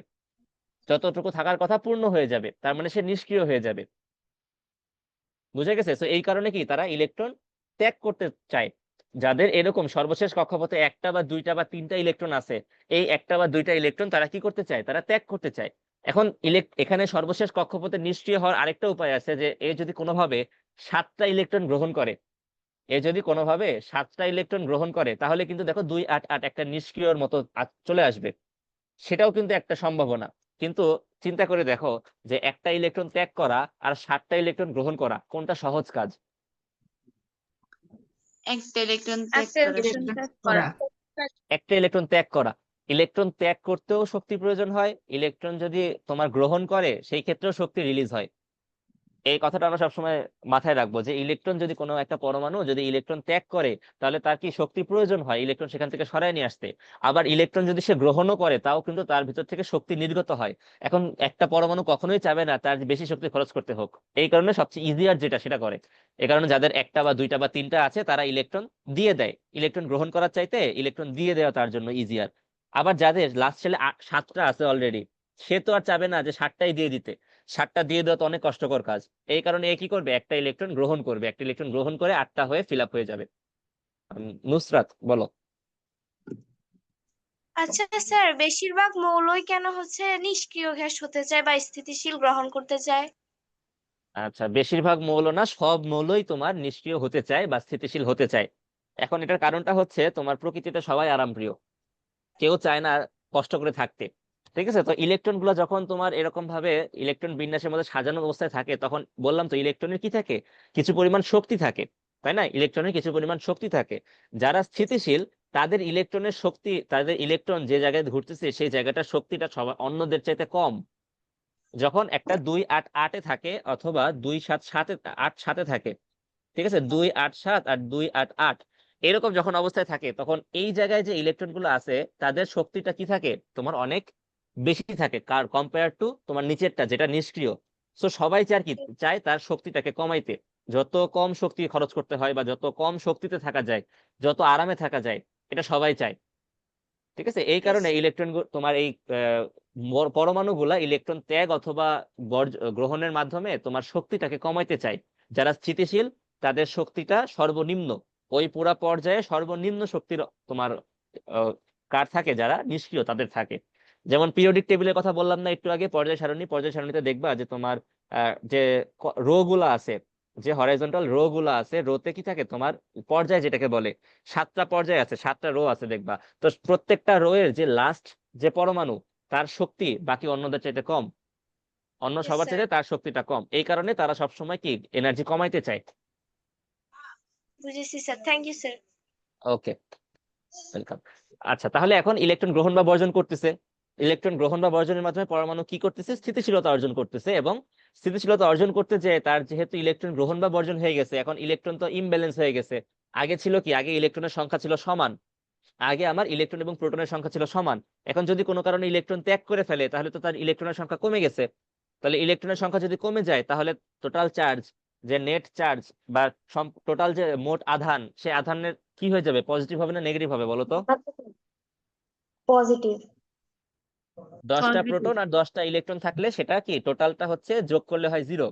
Speaker 3: যতটুকু থাকার কথা পূর্ণ হয়ে যাবে, তার মানে সে নিষ্ক্রিয় হয়ে যাবে। বুঝে গেছে? তো এই কারণে কি তারা ইলেকট্রন ত্যাগ করতে চায়। যাদের এরকম সর্বশেষ কক্ষপথে 1টা বা 2টা বা 3টা ইলেকট্রন আছে, এই 1টা বা 2টা ইলেকট্রন তারা কি করতে চায়, তারা ত্যাগ করতে চায়। এখন এখানে সর্বশেষ কক্ষপথে নিষ্ক্রিয় হওয়ার আরেকটা উপায় আছে, যে এ যদি কোনোভাবে 7টা ইলেকট্রন গ্রহণ করে, তাহলে কিন্তু দেখো 2 8 8 একটা নিষ্ক্রিয়র মতো চলে আসবে। সেটাও কিন্তু একটা সম্ভাবনা। কিন্তু চিন্তা করে দেখো যে একটা ইলেকট্রন ত্যাগ করা আর 7টা ইলেকট্রন গ্রহণ করা, কোনটা সহজ কাজ?
Speaker 5: একটা ইলেকট্রন ত্যাগ
Speaker 1: একটা
Speaker 5: করা।
Speaker 1: ইলেকট্রন ত্যাগ করা।
Speaker 3: একটা ইলেকট্রন ত্যাগ করা। ইলেকট্রন ত্যাগ করতেও শক্তি প্রয়োজন হয়, ইলেকট্রন যদি তোমার গ্রহণ করে সেই ক্ষেত্রেও শক্তি রিলিজ হয়। এই কথাটা আমরা সবসময় মাথায় রাখবো যে ইলেকট্রন যদি কোনো একটা পরমাণু যদি ইলেকট্রন ত্যাগ করে তাহলে তার কি শক্তি প্রয়োজন হয় ইলেকট্রন সেখান থেকে সরায় নিয়ে আসতে। আবার ইলেকট্রন যদি সে গ্রহণও করে তাও কিন্তু তার ভিতর থেকে শক্তি নির্গত হয়। এখন একটা পরমাণু কখনোই চাবে না তার বেশি শক্তি খরচ করতে হোক, এই কারণে সবচেয়ে ইজিয়ার যেটা সেটা করে। এই কারণে যাদের একটা বা দুইটা বা তিনটা আছে তারা ইলেকট্রন দিয়ে দেয়, ইলেকট্রন গ্রহণ করার চাইতে ইলেকট্রন দিয়ে দেওয়া তার জন্য ইজিয়ার। আবার যাদের লাস্ট ছেলে 7টা আছে অলরেডি, সে তো আর চাবে না যে 7টাই দিয়ে দিতে, 7টা দিয়ে দেওয়া তো অনেক কষ্টকর কাজ। এই কারণে এ কি করবে, একটা ইলেকট্রন গ্রহণ করবে, একটা ইলেকট্রন গ্রহণ করে 8টা হয়ে ফিল আপ হয়ে যাবে। নুসরাত বলো।
Speaker 9: আচ্ছা স্যার, বেশিরভাগ মৌলই কেন হচ্ছে নিষ্ক্রিয় গ্যাস হতে চায় বা স্থিতিশীল গ্রহণ করতে চায়?
Speaker 3: আচ্ছা, বেশিরভাগ মৌল না, সব মৌলই তোমার নিষ্ক্রিয় হতে চায় বা স্থিতিশীল হতে চায়। এখন এটার কারণটা হচ্ছে তোমার প্রকৃতিতে সবাই আরামপ্রিয়, কেউ চায় না কষ্ট করে থাকতে। ঠিক আছে, তো ইলেকট্রন গুলো যখন তোমার এরকম ভাবে ইলেকট্রন বিন্যাসের মধ্যে সাজানো অবস্থায় থাকে তখন বললাম তো ইলেকট্রনের কি থাকে, কিছু পরিমাণ শক্তি থাকে, তাই না? ইলেকট্রনের কিছু পরিমাণ শক্তি থাকে। যারা স্থিতিশীল তাদের ইলেকট্রনের শক্তি, তাদের ইলেকট্রন যে জায়গায় ঘুরতেছে সেই জায়গাটার শক্তিটা সবার অন্যদের চাইতে কম। যখন একটা 2 8 8-এ থাকে অথবা 2 7 7-8 7-এ থাকে, ঠিক আছে, 2 8 7 আর 2 8 8 এরকম যখন অবস্থায় থাকে তখন এই জায়গায় যে ইলেকট্রন গুলো আছে তাদের শক্তিটা কি থাকে, তোমার অনেক বেশি থাকে কার কম্পেয়ার টু তোমার নিচেরটা যেটা নিষ্ক্রিয়। সো সবাই চায় কি, চায় তার শক্তিটাকে কমাইতে, যত কম শক্তি খরচ করতে হয় বা যত কম শক্তিতে থাকা যায়, যত আরামে থাকা যায়, এটা সবাই চায়। ঠিক আছে, এই কারণে ইলেকট্রন তোমার এই পরমাণুগুলা ইলেকট্রন ত্যাগ অথবা গ্রহণের মাধ্যমে তোমার শক্তিটাকে কমাইতে চায়। যারা স্থিতিশীল তাদের শক্তিটা সর্বনিম্ন, ওই পুরা পর্যায়ে সর্বনিম্ন শক্তির তোমার কার থাকে, যারা নিষ্ক্রিয় তাদের থাকে। যেমন পিরিয়ডিক টেবিলের কথা বললাম না একটু আগে, পর্যায় সারণীতে দেখবা যে তোমার যে রো গুলা আছে, যে হরাইজন্টাল রো গুলা আছে, রোতে কি থাকে তোমার পর্যায় যেটাকে বলে, 7টা পর্যায় আছে, 7টা রো আছে দেখবা। তো প্রত্যেকটা রো এর যে লাস্ট যে পরমাণু তার শক্তি বাকি অন্যদের চাইতে কম, অন্য সবার চাইতে তার শক্তিটা কম, এই কারণে তারা সবসময় কি এনার্জি কমাইতে চায়।
Speaker 9: বুঝেছি sir, thank you sir.
Speaker 3: Okay, welcome. আচ্ছা, তাহলে এখন ইলেকট্রন গ্রহণ বা বর্জন করতেছে, ইলেকট্রন গ্রহণ বা বর্জনের মাধ্যমে পরমাণু কি করতেছে, স্থিতিশীলতা অর্জন করতেছে। এবং স্থিতিশীলতা অর্জন করতে যে তার যেহেতু ইলেকট্রন গ্রহণ বা বর্জন হয়ে গেছে, এখন ইলেকট্রন তো ইমব্যালেন্স হয়ে গেছে। আগে ছিল কি, আগে ইলেকট্রনের সংখ্যা ছিল সমান, আগে আমার ইলেকট্রন এবং প্রোটনের সংখ্যা ছিল সমান। এখন যদি কোনো কারণে ইলেকট্রন ত্যাগ করে ফেলে তাহলে তো তার ইলেকট্রনের সংখ্যা কমে গেছে। তাহলে ইলেকট্রনের সংখ্যা যদি কমে যায় তাহলে টোটাল চার্জ, যে নেট চার্জ বা টোটাল যে মোট আধান, সে আধানের কি হয়ে যাবে, পজিটিভ হবে না নেগেটিভ হবে বলো তো?
Speaker 7: পজিটিভ।
Speaker 3: 10টা প্রোটন আর 10টা ইলেকট্রন থাকলে সেটা কি টোটালটা হচ্ছে যোগ করলে হয় 0,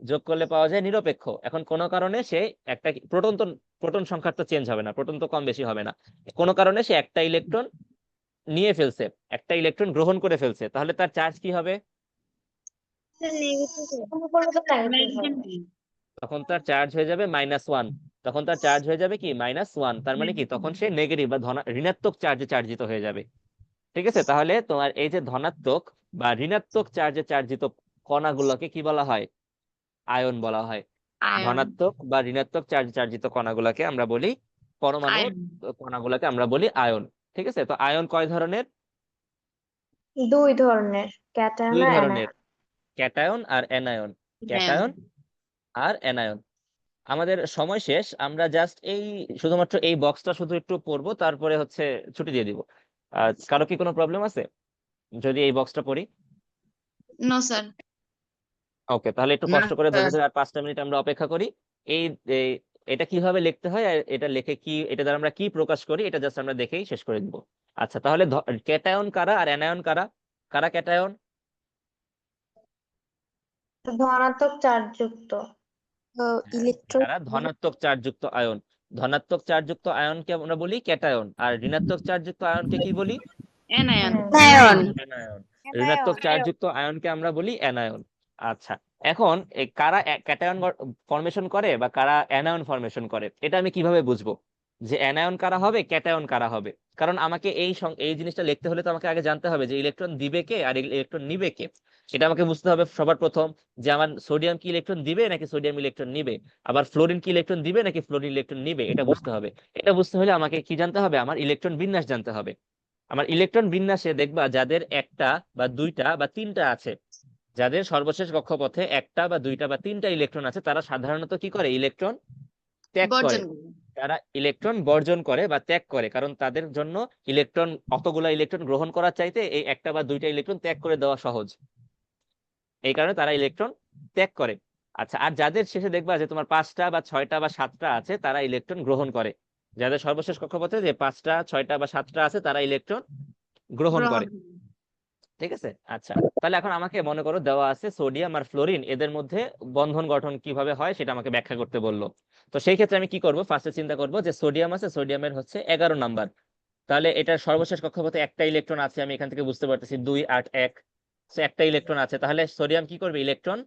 Speaker 3: যোগ করলে পাওয়া যায় নিরপেক্ষ। এখন কোনো কারণে সে একটা প্রোটন তো, প্রোটন সংখ্যা তো চেঞ্জ হবে না, প্রোটন তো কম বেশি হবে না, কোনো কারণে সে একটা ইলেকট্রন নিয়ে ফেলছে, একটা ইলেকট্রন গ্রহণ করে ফেলছে, তাহলে তার চার্জ কি হবে, তখন তার চার্জ হয়ে যাবে -1, তখন তার চার্জ হয়ে যাবে কি -1, তার মানে কি তখন সে নেগেটিভ বা ঋণাত্মক চার্জে চার্জিত হয়ে যাবে। ঠিক আছে, তাহলে তোমার এই যে ধনাত্মক বা ঋণাত্মক চার্জে চার্জিত কণাগুলোকে কি বলা হয়, আয়ন বলা হয়।
Speaker 5: আয়ন।
Speaker 3: ধনাত্মক বা ঋণাত্মক চার্জে চার্জিত কণাগুলোকে আমরা বলি পরমাণু,
Speaker 5: আয়ন।
Speaker 3: কণাগুলোকে আমরা বলি আয়ন। ঠিক আছে, তো আয়ন কয় ধরনের,
Speaker 7: 2 ধরনের, ক্যাটায়ন
Speaker 3: 2
Speaker 7: আর
Speaker 3: ধরনের,
Speaker 7: অ্যানায়ন।
Speaker 3: ক্যাটায়ন আর অ্যানায়ন, ক্যাটায়ন আর অ্যানায়ন। আমাদের সময় শেষ, আমরা জাস্ট এই শুধুমাত্র এই বক্সটা শুধু একটু পড়বো, তারপরে হচ্ছে ছুটি দিয়ে দিব। কারো কি কোনো প্রবলেম আছে যদি এই বক্সটা পড়ি?
Speaker 5: No sir.
Speaker 3: ওকে, তাহলে একটু কষ্ট করে ধৈর্য ধরে আর 5টা মিনিট আমরা অপেক্ষা করি। এই এটা কিভাবে লিখতে হয় আর এটা লিখে কি, এটা দ্বারা আমরা কি প্রকাশ করি, এটা জাস্ট আমরা দেখেই শেষ করে দিব। আচ্ছা, তাহলে ক্যাটায়ন কারা আর অ্যানায়ন কারা, কারা ক্যাটায়ন?
Speaker 7: ধনাত্মক চার্জ যুক্ত।
Speaker 4: ইলেকট্রন
Speaker 3: যারা ধনাত্মক চার্জ যুক্ত আয়ন, ধনাত্মক চার্জ যুক্ত আয়নকে আমরা বলি ক্যাটায়ন, আর ঋণাত্মক চার্জ যুক্ত আয়নকে কি বলি,
Speaker 5: অ্যানায়ন।
Speaker 3: অ্যানায়ন। ঋণাত্মক চার্জ যুক্ত আয়নকে আমরা বলি অ্যানায়ন। আচ্ছা, এখন কারা ক্যাটায়ন ফরমেশন করে বা কারা অ্যানায়ন ফরমেশন করে, এটা আমি কিভাবে বুঝবো যে অ্যানায়ন কারা হবে ক্যাটায়ন কারা হবে? কারণ আমাকে এই জিনিসটা লিখতে হলে তো আমাকে আগে জানতে হবে যে ইলেকট্রন দিবে কে আর ইলেকট্রন নিবে কে। সেটা আমাকে বুঝতে হবে সবার প্রথম, যে আমার সোডিয়াম কি ইলেকট্রন দিবে নাকি সোডিয়াম ইলেকট্রন নিবে, আবার ফ্লোরিন কি ইলেকট্রন দিবে নাকি ফ্লোরিন ইলেকট্রন নিবে, এটা বুঝতে হবে। এটা বুঝতে হলে আমাকে কি জানতে হবে, আমার ইলেকট্রন বিন্যাস জানতে হবে। আমার ইলেকট্রন বিন্যাসে দেখবা যাদের একটা বা দুইটা বা তিনটা আছে, যাদের সর্বশেষ কক্ষপথে একটা বা দুইটা বা তিনটা ইলেকট্রন আছে তারা সাধারণত কি করে, ইলেকট্রন ত্যাগ করে।
Speaker 5: বর্জন করবে।
Speaker 3: তারা ইলেকট্রন বর্জন করে বা ত্যাগ করে, কারণ তাদের জন্য ইলেকট্রন অতগুলা ইলেকট্রন গ্রহণ করার চাইতে এই একটা বা দুইটা ইলেকট্রন ত্যাগ করে দেওয়া সহজ, এই কারণে তারা ইলেকট্রন ত্যাগ করে। আচ্ছা, আর যাদের শেষে দেখবা যে তোমার 5টা বা 6টা বা 7টা আছে তারা ইলেকট্রন গ্রহণ করে। যাদের সর্বশেষ কক্ষপথে যে 5টা 6টা বা 7টা আছে তারা ইলেকট্রন গ্রহণ করে। ঠিক আছে। আচ্ছা, তাহলে এখন আমাকে মনে করো দেওয়া আছে সোডিয়াম আর ফ্লোরিন, এদের মধ্যে বন্ধন গঠন কিভাবে হয় সেটা আমাকে ব্যাখ্যা করতে বললো। তো সেই ক্ষেত্রে আমি কি করব, ফার্স্টে চিন্তা করব যে সোডিয়াম আছে, সোডিয়ামের হচ্ছে 11 নাম্বার, তাহলে এটার সর্বশেষ কক্ষপথে একটা ইলেকট্রন আছে, আমি এখান থেকে বুঝতে পারতেছি 2 8 1, সো একটা ইলেকট্রন আছে। তাহলে সোডিয়াম কি করবে, ইলেকট্রন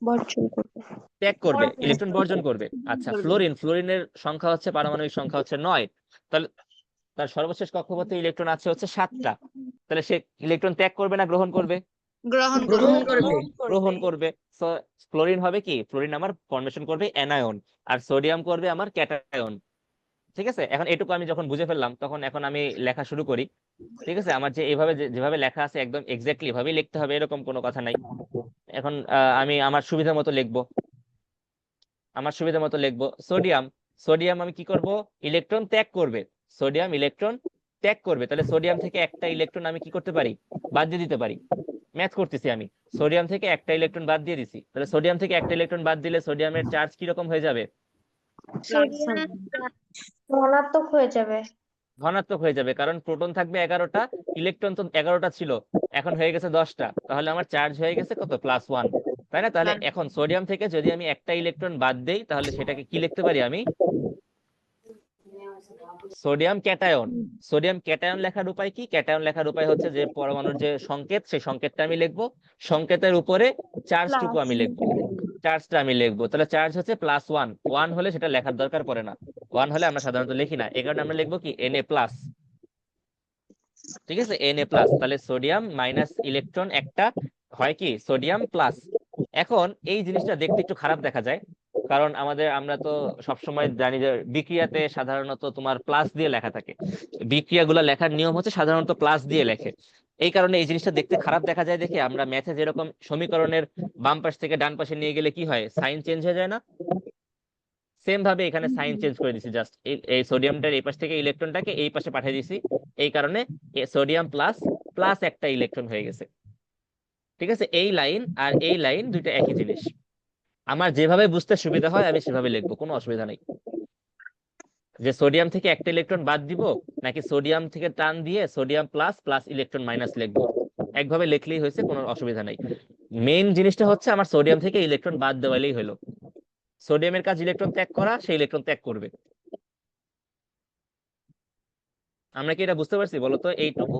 Speaker 4: বর্জন করবে।
Speaker 3: ত্যাগ করবে, ইলেকট্রন বর্জন করবে। আচ্ছা, ফ্লোরিন, ফ্লোরিনের সংখ্যা হচ্ছে, পারমাণবিক সংখ্যা হচ্ছে 9, তাহলে তার সর্বশেষ কক্ষপথে ইলেকট্রন আছে হচ্ছে 7টা, তাহলে সে ইলেকট্রন ত্যাগ করবে না গ্রহণ করবে,
Speaker 5: গ্রহণ করবে।
Speaker 3: গ্রহণ করবে। সো ফ্লোরিন হবে কি, ফ্লোরিন আমার ফর্মেশন করবে অ্যানায়ন, আর সোডিয়াম করবে আমার ক্যাটায়ন। ঠিক আছে, এখন এটুকু আমি যখন বুঝে ফেললাম তখন এখন আমি লেখা শুরু করি। ঠিক আছে, আমার যে এইভাবে যেভাবে লেখা আছে একদম এক্স্যাক্টলি ভাবেই লিখতে হবে এরকম কোনো কথা নাই। এখন আমি আমার সুবিধা মতো লিখবো, আমার সুবিধা মতো লিখবো সোডিয়াম। সোডিয়াম আমি কি করব, ইলেকট্রন ত্যাগ করবে, সোডিয়াম ইলেকট্রন ত্যাগ করবে, তাহলে সোডিয়াম থেকে একটা ইলেকট্রন আমি কি করতে পারি, বাদ দিয়ে দিতে পারি। ম্যাথ করতেছি আমি, সোডিয়াম থেকে একটা ইলেকট্রন বাদ দিয়ে দিছি, তাহলে সোডিয়াম থেকে একটা ইলেকট্রন বাদ দিলে সোডিয়ামের চার্জ কি রকম হয়ে যাবে,
Speaker 1: সোডিয়াম
Speaker 7: ধনাত্মক হয়ে যাবে।
Speaker 3: ধনাত্মক হয়ে যাবে, কারণ প্রোটন থাকবে 11টা, ইলেকট্রন তো 11টা ছিল, এখন হয়ে গেছে 10টা, তাহলে আমার চার্জ হয়ে গেছে কত, +1, তাই না? তাহলে এখন সোডিয়াম থেকে যদি আমি একটা ইলেকট্রন বাদ দেই তাহলে সেটাকে কি লিখতে পারি আমি, সোডিয়াম ক্যাটায়ন। সোডিয়াম ক্যাটায়ন লেখার উপায় কি, ক্যাটায়ন লেখার উপায় হচ্ছে যে পরমাণুর যে সংকেত, সেই সংকেতটা আমি লিখবো, সংকেতের উপরে চার্জটুকু আমি লিখবো, চার্জটা আমি লিখবো। তাহলে চার্জ হচ্ছে +1, 1 হলে সেটা লেখার দরকার পড়ে না, 1 হলে আমরা সাধারণত লিখি না, এই কারণে আমরা লিখবো কি Na+। ঠিক আছে, Na+, তাহলে সোডিয়াম মাইনাস ইলেকট্রন একটা হয় কি সোডিয়াম প্লাস। এখন এই জিনিসটা দেখতে একটু খারাপ দেখা যায়, কারণ আমরা তো সবসময় জানি যে বিক্রিয়াতে সাধারণত তোমার প্লাস দিয়ে লেখা থাকে, বিক্রিয়াগুলো লেখার নিয়ম হচ্ছে সাধারণত প্লাস দিয়ে লেখে, এই কারণে এই জিনিসটা দেখতে খারাপ দেখা যায় দেখে আমরা ম্যাথে যেরকম সমীকরণের বাম পাশ থেকে ডান পাশে নিয়ে গেলে কি হয়, সাইন চেঞ্জ হয়ে যায় না, সেম ভাবে এখানে সাইন চেঞ্জ করে দিছি, জাস্ট এই সোডিয়ামটার এই পাশ থেকে ইলেকট্রনটাকে এই পাশে পাঠিয়ে দিছি, এই কারণে সোডিয়াম প্লাস প্লাস একটা ইলেকট্রন হয়ে গেছে। ঠিক আছে, এই লাইন আর এই লাইন দুইটা একই জিনিস, আমার যেভাবে বুঝতে সুবিধা হয় আমি সেভাবে লিখবো, কোনো অসুবিধা নেই। যে সোডিয়াম থেকে একটা ইলেকট্রন বাদ দিব নাকি সোডিয়াম থেকে টান দিয়ে sodium plus plus electron minus লিখবো, একভাবে লিখলেই হয়েছে, কোনো অসুবিধা নেই। মেইন জিনিসটা হচ্ছে আমার সোডিয়াম থেকে ইলেকট্রন বাদ দেওয়ালেই হলো, সোডিয়ামের কাজ ইলেকট্রন ত্যাগ করা, সেই ইলেকট্রন ত্যাগ করবে। আমরা কি এটা বুঝতে পারছি বলো তো, এইটুকু?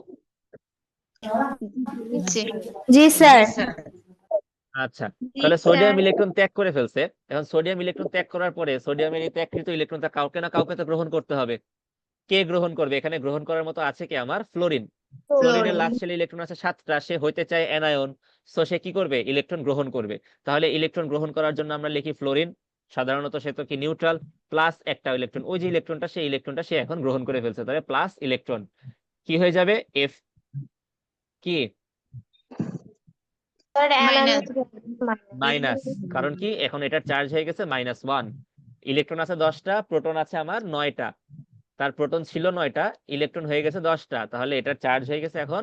Speaker 1: জি স্যার।
Speaker 3: আচ্ছা, তাহলে সোডিয়াম ইলেকট্রন ত্যাগ করে ফেলছে, এখন সোডিয়াম ইলেকট্রন ত্যাগ করার পরে সোডিয়ামের এই ত্যাগকৃত ইলেকট্রনটা কাউকে না কাউকে তো গ্রহণ করতে হবে, কে গ্রহণ করবে, এখানে গ্রহণ করার মতো আছে কি আমার, ফ্লোরিন। ফ্লোরিনের লাস্ট শেলে ইলেকট্রন আছে 7টা, সে হইতে চায় অ্যানায়ন, সো সে কি করবে, ইলেকট্রন গ্রহণ করবে। তাহলে ইলেকট্রন গ্রহণ করার জন্য আমরা লিখি ফ্লোরিন, সাধারণত সে তো কি নিউট্রাল, প্লাস একটা ইলেকট্রন, ওই যে ইলেকট্রনটা সেই ইলেকট্রনটা সে এখন গ্রহণ করে ফেলছে, তাহলে প্লাস ইলেকট্রন কি হয়ে যাবে, এফ কি মাইনাস, কারণ কি এখন এটার চার্জ হয়ে গেছে -1, ইলেকট্রন আছে 10টা, প্রোটন আছে আমার 9টা, তার প্রোটন ছিল 9টা, ইলেকট্রন হয়ে গেছে 10টা, তাহলে এটার চার্জ হয়ে গেছে এখন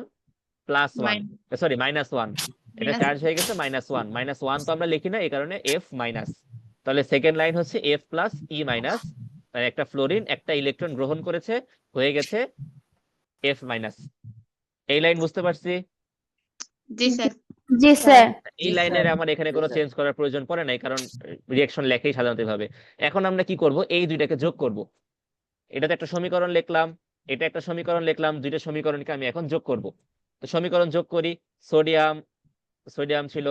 Speaker 3: +1, সরি -1, এটা চার্জ হয়ে গেছে -1, -1 তো আমরা লিখি না, এই কারণে F মাইনাস। তাহলে সেকেন্ড লাইন হচ্ছে F প্লাস E মাইনাস, একটা ফ্লোরিন একটা ইলেকট্রন গ্রহণ করেছে, হয়ে গেছে F মাইনাস। এই লাইন বুঝতে পারছি?
Speaker 5: জি স্যার।
Speaker 1: জি স্যার।
Speaker 3: এই লাইনের আমার এখানে কোনো চেঞ্জ করার প্রয়োজন পড়ে নাই, কারণ রিঅ্যাকশন লেখেই সাধারণত ভাবে। এখন আমরা কি করব, এই দুইটাকে যোগ করব, এটাতে একটা সমীকরণ লিখলাম, এটা একটা সমীকরণ লিখলাম, দুইটা সমীকরণকে আমি এখন যোগ করব। তো সমীকরণ যোগ করি, সোডিয়াম সোডিয়াম ছিল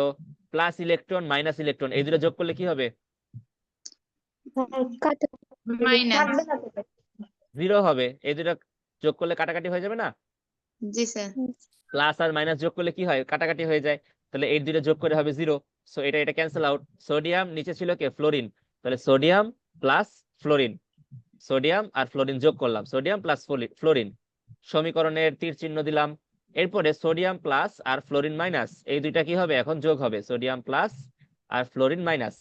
Speaker 3: প্লাস ইলেকট্রন মাইনাস ইলেকট্রন, এই দুটো যোগ করলে কি হবে,
Speaker 5: মাইনাস।
Speaker 3: 0 হবে, এই দুটো যোগ করলে কাটাকাটি হয়ে যাবে না,
Speaker 5: জি স্যার।
Speaker 3: প্লাস আর মাইনাস যোগ করলে কি হয়, কাটাকাটি হয়ে যায়, তাহলে এই দুটো যোগ করে হবে 0, সো এটা ক্যান্সেল আউট। সোডিয়াম নিচে ছিল কে, ফ্লোরিন, তাহলে সোডিয়াম প্লাস ফ্লোরিন, সোডিয়াম আর ফ্লোরিন যোগ করলাম, সোডিয়াম প্লাস ফ্লোরিন, সমীকরণের তীর চিহ্ন দিলাম, এরপরে সোডিয়াম প্লাস আর ফ্লোরিন মাইনাস, এই দুইটা কি হবে এখন যোগ হবে, সোডিয়াম প্লাস আর ফ্লোরিন মাইনাস।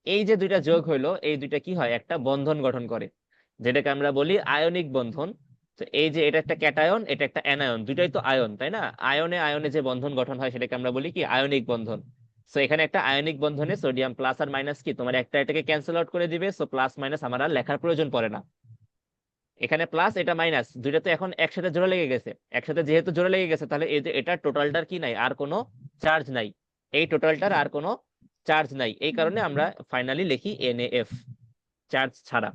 Speaker 3: এই যে দুইটা যোগ হইলো, এই দুইটা কি হয়, একটা বন্ধন গঠন করে, যেটাকে আমরা বলি আয়নিক বন্ধন। তো এই যে এটা একটা ক্যাটায়ন, এটা একটা অ্যানায়ন, দুইটাই তো আয়ন, তাই না? আয়নে আয়নে যে বন্ধন গঠন হয় সেটাকে আমরা বলি কি, আয়নিক বন্ধন। সো এখানে একটা আয়নিক বন্ধনে সোডিয়াম প্লাস আর মাইনাস কি তোমার একটা এটাকে ক্যান্সেল আউট করে দিবে, সো প্লাস মাইনাস আমার আর লেখার প্রয়োজন পড়ে না। এখানে প্লাস, এটা মাইনাস, দুইটা তো এখন একসাথে জোড়া লেগে গেছে। একসাথে যেহেতু জোড়া লেগে গেছে, তাহলে এই যে এটা টোটালটার কি নাই, আর কোনো চার্জ নাই। এই টোটালটার আর কোনো চার্জ নাই, এই কারণে আমরা ফাইনালি লিখি NaF, চার্জ ছাড়া।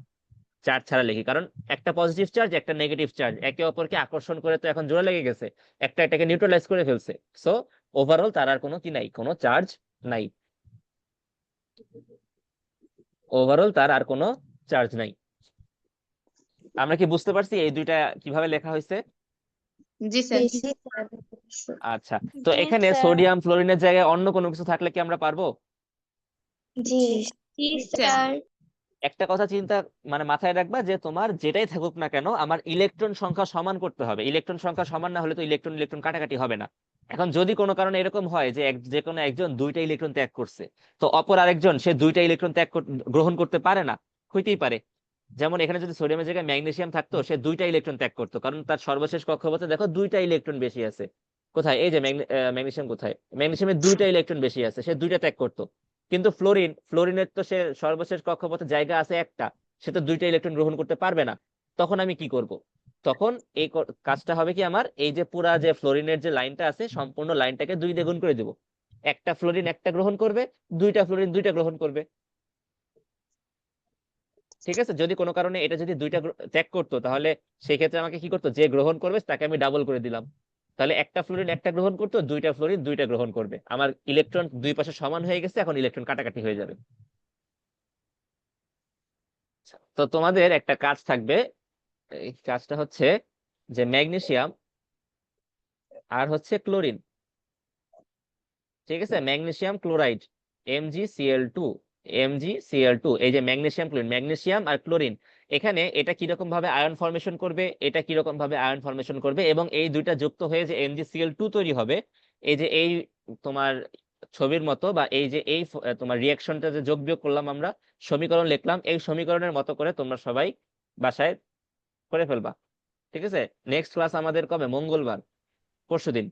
Speaker 3: চার্জ ছাড়া লিখি কারণ একটা পজিটিভ চার্জ একটা নেগেটিভ চার্জ একে অপরকে আকর্ষণ করে তো এখন জোড়া লেগে গেছে, একটা এটাকে নিউট্রালাইজ করে ফেলছে। সো ওভারঅল তার আর কোনো কি নাই, কোনো চার্জ নাই। ওভারঅল তার আর কোনো চার্জ নাই। আমরা কি বুঝতে পারছি এই দুইটা কিভাবে লেখা হয়েছে?
Speaker 5: জি স্যার।
Speaker 7: জি স্যার।
Speaker 3: আচ্ছা, তো
Speaker 9: জি
Speaker 3: এখানে
Speaker 9: স্যার।
Speaker 3: সোডিয়াম ফ্লোরিনের জায়গায় অন্য কোনো কিছু থাকলে কি আমরা পারবো?
Speaker 7: জি
Speaker 9: জি
Speaker 5: স্যার।
Speaker 9: স্যার।
Speaker 3: একটা কথা চিন্তা মানে মাথায় রাখবা যে তোমার যেটাই থাকুক না কেন আমার ইলেকট্রন সংখ্যা সমান করতে হবে। ইলেকট্রন সংখ্যা সমান না হলে তো ইলেকট্রন ইলেকট্রন কাটাকাটি হবে না। এখন যদি কোনো কারণে এরকম হয় যে যে কোনো একজন দুইটা ইলেকট্রন ত্যাগ করছে, তো অপর আরেকজন সে দুইটা ইলেকট্রন গ্রহণ করতে পারে না, হইতেই পারে। যেমন এখানে যদি সোডিয়ামের জায়গায় ম্যাগনেসিয়াম থাকতো, সে দুইটা ইলেকট্রন ত্যাগ করতো, কারণ তার সর্বশেষ কক্ষপথে দেখো দুইটা ইলেকট্রন বেশি আছে। কোথায়, এই যে ম্যাগনেসিয়াম, কোথায় ম্যাগনেসিয়ামের দুইটা ইলেকট্রন বেশি আছে, সে দুইটা ত্যাগ করতো। কিন্তু ফ্লোরিনের তো সে সর্বশেষ কক্ষপথে জায়গা আছে একটা, সে তো দুইটা ইলেকট্রন গ্রহণ করতে পারবে না। তখন আমি কি করব? তখন এই কাজটা হবে কি, আমার এই যে পুরা যে ফ্লোরিনের যে লাইনটা আছে সম্পূর্ণ লাইনটাকে 2 দিয়ে গুণ করে দেব। একটা ফ্লোরিন একটা গ্রহণ করবে, দুইটা ফ্লোরিন দুইটা গ্রহণ করবে। ঠিক আছে, যদি কোনো কারণে এটা যদি দুইটা ত্যাগ করতো, তাহলে সেই ক্ষেত্রে আমাকে কি করতো, যে গ্রহণ করবে তাকে আমি ডাবল করে দিলাম। তাহলে একটা ফ্লোরিন একটা গ্রহণ করতো, দুইটা ফ্লোরিন দুইটা গ্রহণ করবে, আমার ইলেকট্রন দুই পাশে সমান হয়ে গেছে, এখন ইলেকট্রন কাটাকাটি হয়ে যাবে। তো তোমাদের একটা কাজ থাকবে, এই কাজটা হচ্ছে যে ম্যাগনেসিয়াম আর হচ্ছে ক্লোরিন, ঠিক আছে, ম্যাগনেসিয়াম ক্লোরাইড MgCl2, MgCl2, এই যে ম্যাগনেসিয়াম ক্লোরিন, ম্যাগনেসিয়াম আর ক্লোরিন, এখানে এটা কিরকম ভাবে আয়ন ফরমেশন করবে, এটা কিরকম ভাবে আয়ন ফরমেশন করবে, এবং এই দুইটা যুক্ত হয়ে যে MgCl2 তৈরি হবে, এই যে এই তোমার ছবির মতো, বা এই যে এই তোমার রিয়াকশনটা যে যোগ বিয়োগ করলাম আমরা, সমীকরণ লিখলাম, এই সমীকরণের মতো করে তোমরা সবাই বাসায় করে ফেলবা। ঠিক আছে, নেক্সট ক্লাস আমাদের কবে, মঙ্গলবার, পরশুদিন।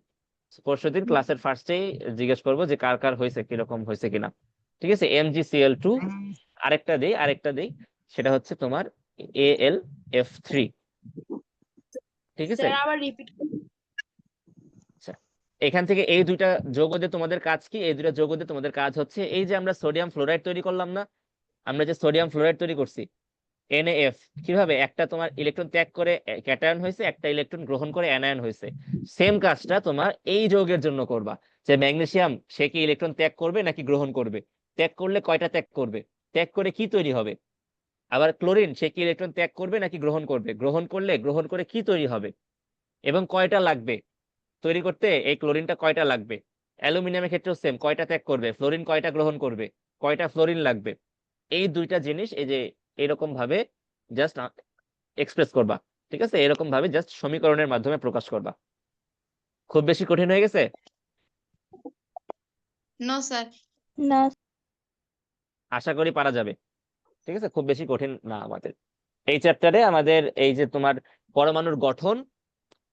Speaker 3: পরশুদিন ক্লাসের ফার্স্টেই জিজ্ঞেস করবো যে কার কার হয়েছে, কিরকম হয়েছে কিনা। ঠিক আছে, MgCl2, আরেকটা দেই, সেটা হচ্ছে তোমার AlF3। ঠিক আছে,
Speaker 2: স্যার আবার রিপিট
Speaker 3: আচ্ছা, এখান থেকে এই দুইটা যৌগ দিয়ে তোমাদের কাজ কি, এই দুইটা যৌগ দিয়ে তোমাদের কাজ হচ্ছে এই যে আমরা সোডিয়াম ফ্লোরাইড তৈরি করলাম না, আমরা যে সোডিয়াম ফ্লোরাইড তৈরি করছি NaF, কিভাবে একটা তোমার ইলেকট্রন ত্যাগ করে ক্যাটায়ন হয়েছে, একটা ইলেকট্রন গ্রহণ করে অ্যানায়ন হয়েছে, সেম কাজটা তোমার এই যৌগের জন্য করবা। যে ম্যাগনেসিয়াম সে কি ইলেকট্রন ত্যাগ করবে নাকি গ্রহণ করবে, ত্যাগ করলে কয়টা ত্যাগ করবে, ত্যাগ করে কি তৈরি হবে। আবার ক্লোরিন সে কি ইলেকট্রন ত্যাগ করবে নাকি গ্রহণ করবে, গ্রহণ করলে গ্রহণ করে কি তৈরি হবে, এবং কয়টা লাগবে তৈরি করতে, এই ক্লোরিনটা কয়টা লাগবে। অ্যালুমিনিয়ামের ক্ষেত্রেও সেম, কয়টা ত্যাগ করবে, ফ্লোরিন কয়টা গ্রহণ করবে, কয়টা ফ্লোরিন লাগবে। এই দুইটা জিনিস এই যে এরকম ভাবে জাস্ট এক্সপ্রেস করবা। ঠিক আছে, এরকম ভাবে জাস্ট সমীকরণের মাধ্যমে প্রকাশ করবা। খুব বেশি কঠিন হয়ে গেছে?
Speaker 5: No sir.
Speaker 9: না।
Speaker 3: আশা করি পারা যাবে। ঠিক আছে, খুব বেশি কঠিন না আমাদের এই চ্যাপ্টারে। আমাদের এই যে তোমার পরমাণুর গঠন,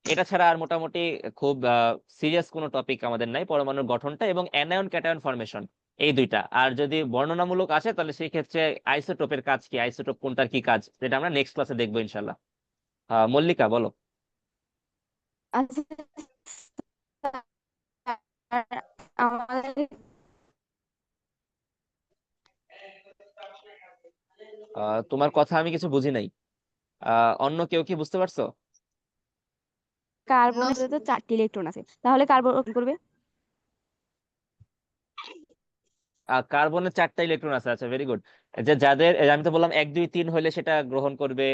Speaker 3: এটা ছাড়া আর মোটামুটি খুব সিরিয়াস কোনো টপিক আমাদের নাই। পরমাণুর গঠনটা এবং অ্যানায়ন ক্যাটায়ন ফরমেশন, এই দুইটা। আর যদি বর্ণনামূলক আসে তাহলে সেই ক্ষেত্রে আইসোটোপের কাজ কি, আইসোটোপ কোনটার কি কাজ, যেটা আমরা নেক্সট ক্লাসে দেখবো ইনশাল্লাহ। মল্লিকা বলো।
Speaker 4: আচ্ছা স্যার, আমাদের
Speaker 3: তোমার কথা আমি কিছু বুঝি নাই। অন্য কেউ কি বুঝতে পারছো?
Speaker 4: কার্বনের তো 4টি ইলেকট্রন আছে, তাহলে কার্বন কি করবে?
Speaker 3: কার্বনের 4টা ইলেকট্রন আছে, আচ্ছা ভেরি গুড। যে যাদের আমি তো বললাম 1 2 3 হলে সেটা গ্রহণ করবে,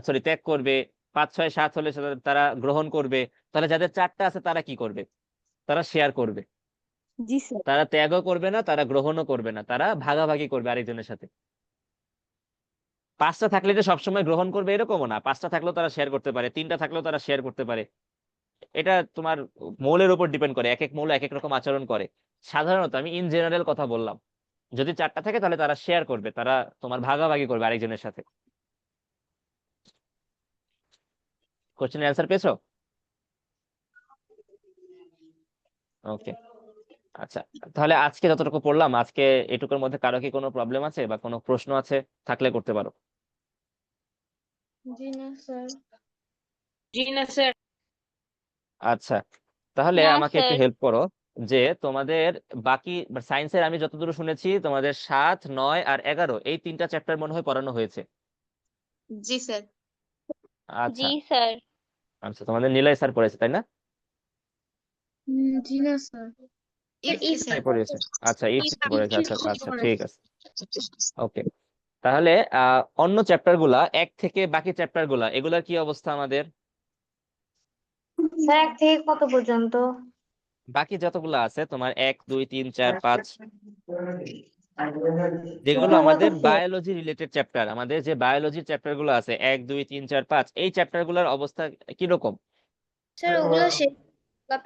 Speaker 3: সরি ত্যাগ করবে, 5 6 7 হলে তারা গ্রহণ করবে। তাহলে যাদের 4টা আছে তারা কি করবে, তারা শেয়ার করবে।
Speaker 4: জি স্যার।
Speaker 3: তারা ত্যাগও করবে না, তারা গ্রহণও করবে না, তারা ভাগাভাগি করবে আরেকজনের সাথে। 5টা থাকলে যে সবসময় গ্রহণ করবে এরকমও না, 5টা থাকলেও তারা শেয়ার করতে পারে, 3টা থাকলেও তারা শেয়ার করতে পারে। এটা তোমার মৌলের উপর ডিপেন্ড করে, এক এক মৌল এক এক রকম আচরণ করে। সাধারণত আমি ইন জেনারেল কথা বললাম, যদি 4টা থাকে তাহলে তারা শেয়ার করবে, তারা তোমার ভাগাভাগি করবে আরেকজনের সাথে। কোশ্চেনের অ্যান্সার পেয়েছো? ওকে, আচ্ছা, তাহলে আজকে যতটুকু পড়লাম, আজকে এটুকুর মধ্যে কারো কি কোনো প্রবলেম আছে বা কোনো প্রশ্ন আছে? থাকলে করতে পারো।
Speaker 6: জি না স্যার।
Speaker 2: জি না স্যার।
Speaker 3: আচ্ছা, তাহলে
Speaker 6: না
Speaker 3: আমাকে একটু
Speaker 6: স্যার।
Speaker 3: হেল্প করো, যে তোমাদের বাকি সায়েন্সের আমি যতদূর শুনেছি তোমাদের 7, 9 আর 11 এই 3টা চ্যাপ্টার মনে হয় পড়ানো হয়েছে।
Speaker 5: জি স্যার।
Speaker 3: আচ্ছা
Speaker 6: জি স্যার।
Speaker 3: আচ্ছা, তোমাদের নিলয় স্যার পড়েছে তাই না?
Speaker 6: জি না স্যার।
Speaker 5: ইফতি স্যার।
Speaker 3: পড়েছে, আচ্ছা ইফ পড়েছে, আচ্ছা আচ্ছা ঠিক আছে, ওকে। তাহলে অন্য চ্যাপ্টার গুলা 1 থেকে বাকি চ্যাপ্টার গুলা এগুলার কি অবস্থা আমাদের?
Speaker 7: স্যার 1 থেকে কত পর্যন্ত?
Speaker 3: বাকি যতগুলো আছে তোমার 1, 2, 3, 4, 5, যেগুলো আমাদের বায়োলজি রিলেটেড চ্যাপ্টার, আমাদের যে বায়োলজির চ্যাপ্টার গুলো আছে 1, 2, 3, 4, 5, এই চ্যাপ্টার গুলোর অবস্থা কিরকম?
Speaker 1: স্যার ওগুলো শেষ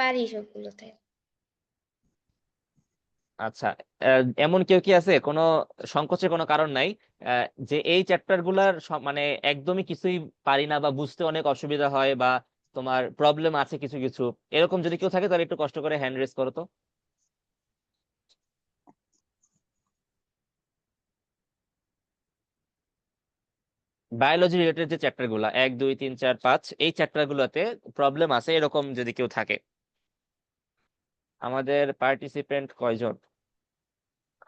Speaker 1: পারি সবগুলোতে।
Speaker 3: আচ্ছা, এমন কেউ কি আছে, কোনো সংকোচের কোনো কারণ নাই, যে এই চ্যাপ্টার গুলার মানে একদমই কিছুই পারি না বা বুঝতে অনেক অসুবিধা হয় বা তোমার প্রবলেম আছে কিছু কিছু, এরকম যদি কেউ থাকে তাহলে একটু কষ্ট করে হ্যান্ড রেজ করো তো। বায়োলজি রিলেটেড যে চ্যাপ্টার গুলা 1, 2, 3, 4, 5 এই চ্যাপ্টার গুলোতে প্রবলেম আছে এরকম যদি কেউ থাকে। আমাদের পার্টিসিপেন্ট কয়জন?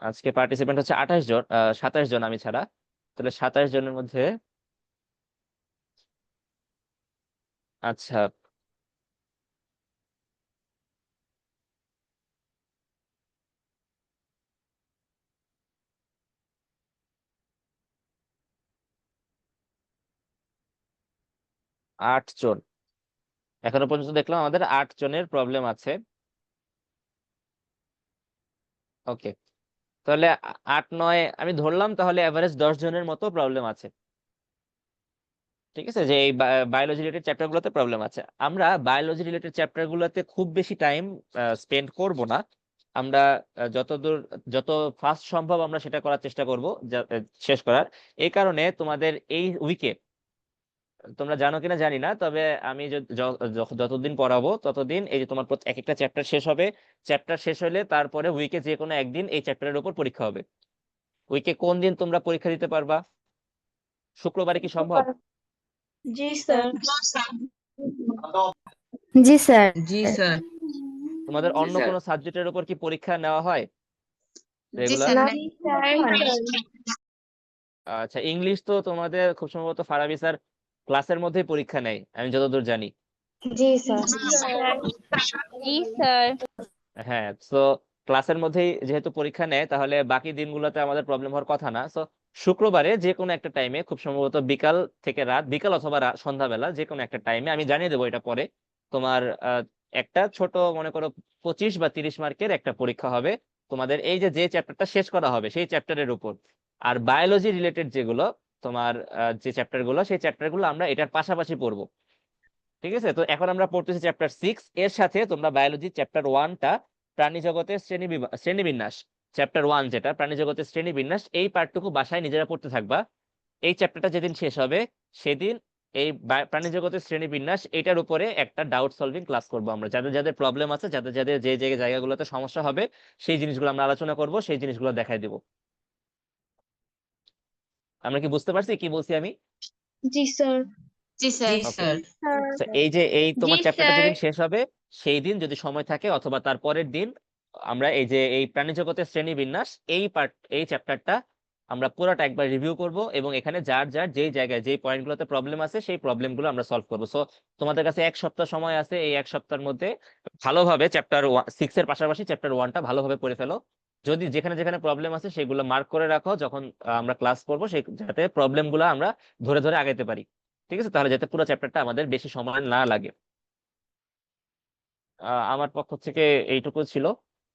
Speaker 3: আজকে পার্টিসিপেন্ট হচ্ছে 28 জন, 27 জন আমি ছাড়া। তাহলে 27 জনের মধ্যে আচ্ছা, আট জন এখনো পর্যন্ত দেখলাম আমাদের 8 জনের প্রবলেম আছে। ওকে, তাহলে 8, 9 আমি ধরলাম, তাহলে এভারেজ 10 জনের মতো প্রবলেম আছে। ঠিক আছে, যে এই বায়োলজি রিলেটেড চ্যাপ্টার গুলোতে প্রবলেম আছে। আমরা বায়োলজি রিলেটেড চ্যাপ্টার গুলোতে খুব বেশি টাইম স্পেন্ড করব না। আমরা যত ফাস্ট সম্ভব আমরা সেটা করার চেষ্টা করব শেষ করার। এই কারণে তোমাদের এই উইকে, তোমরা জানো কিনা জানি না, তবে আমি যতদিন পড়াবো ততদিন এই যে তোমার এক একটা চ্যাপ্টার শেষ হবে, চ্যাপ্টার শেষ হলে তারপরে উইকে যে কোনো একদিন এই চ্যাপ্টারের উপর পরীক্ষা হবে। উইকে কোন দিন তোমরা পরীক্ষা দিতে পারবা? শুক্রবারে কি সম্ভব?
Speaker 6: জি স্যার।
Speaker 4: জি স্যার।
Speaker 2: জি স্যার।
Speaker 3: তোমাদের
Speaker 8: জি
Speaker 3: অন্য
Speaker 8: স্যার।
Speaker 3: কোনো সাবজেক্টের উপর কি পরীক্ষা নেওয়া হয়
Speaker 5: জি
Speaker 3: রেগুলার?
Speaker 5: স্যার।
Speaker 3: আচ্ছা, ইংলিশ তো তোমাদের খুব সম্ভবত ফারাবি স্যার ক্লাসের মধ্যেই পরীক্ষা নেয় আমি যতদূর জানি।
Speaker 7: জি স্যার।
Speaker 6: জি স্যার।
Speaker 3: হ্যাঁ, তো ক্লাসের মধ্যেই যেহেতু পরীক্ষা নেয়, তাহলে বাকি দিনগুলোতে আমাদের প্রবলেম হওয়ার কথা না। তো শুক্রবারে যে কোনো একটা টাইমে, খুব সম্ভবত বিকাল থেকে রাত, বিকাল অথবা সন্ধ্যাবেলা যে কোনো একটা টাইমে, আমি জানিয়ে দেবো এটা পরে, তোমার একটা ছোট মনে করো 25 বা 30 মার্কের একটা পরীক্ষা হবে তোমাদের, এই যে যে চ্যাপ্টারটা শেষ করা হবে সেই চ্যাপ্টারের উপর। আর বায়োলজি রিলেটেড যেগুলো তোমার যে চ্যাপ্টার গুলো, সেই চ্যাপ্টার গুলো আমরা এটার পাশাপাশি পড়বো। ঠিক আছে, তো এখন আমরা পড়তেছি চ্যাপ্টার 6, এর সাথে তোমরা বায়োলজি চ্যাপ্টার 1টা প্রাণী জগতের শ্রেণীবিন্যাস, চ্যাপ্টার 1 যেটা প্রাণী জগতের শ্রেণীবিন্যাস, এই পার্টটুকু বাসায় নিজেরা পড়তে থাকবা। এই চ্যাপ্টারটা যেদিন শেষ হবে সেদিন এই প্রাণী জগতের শ্রেণীবিন্যাস এটার উপরে একটা ডাউট সলভিং ক্লাস করবো আমরা। যাদের যাদের প্রবলেম আছে, যাদের যাদের যে যে জায়গাগুলোতে সমস্যা হবে, সেই জিনিসগুলো আমরা আলোচনা করব, সেই জিনিসগুলো দেখাই দেবো। আমরা কি বুঝতে পারছি কি বলছি আমি?
Speaker 6: জি স্যার।
Speaker 5: জি স্যার।
Speaker 3: ওকে, এই যে এই তোমার
Speaker 6: জি
Speaker 3: চ্যাপ্টারটা
Speaker 6: স্যার।
Speaker 3: যেদিন শেষ হবে সেই দিন যদি সময় থাকে, অথবা তার পরের দিন, আমরা এই যে এই প্রাণী জগতের শ্রেণীবিন্যাস এই চ্যাপ্টারটা আমরা পুরোটা একবার রিভিউ করব, এবং এখানে যার যার যেই জায়গায় যেই পয়েন্টগুলোতে প্রবলেম আছে সেই প্রবলেমগুলো আমরা সলভ করবো। সো তোমাদের কাছে 1 সপ্তাহ সময় আছে, এই 1 সপ্তাহের মধ্যে ভালোভাবে চ্যাপ্টার 6 এর পাশাপাশি চ্যাপ্টার 1টা ভালোভাবে পড়ে ফেলো। যদি যেখানে যেখানে প্রবলেম আছে সেগুলো মার্ক করে রাখো, যখন আমরা ক্লাস করবো সেই যাতে প্রবলেমগুলো আমরা ধরে ধরে আগাইতে পারি। ঠিক আছে, তাহলে যাতে পুরো চ্যাপ্টারটা আমাদের বেশি সময় না লাগে। আমার পক্ষ থেকে এইটুকু ছিল।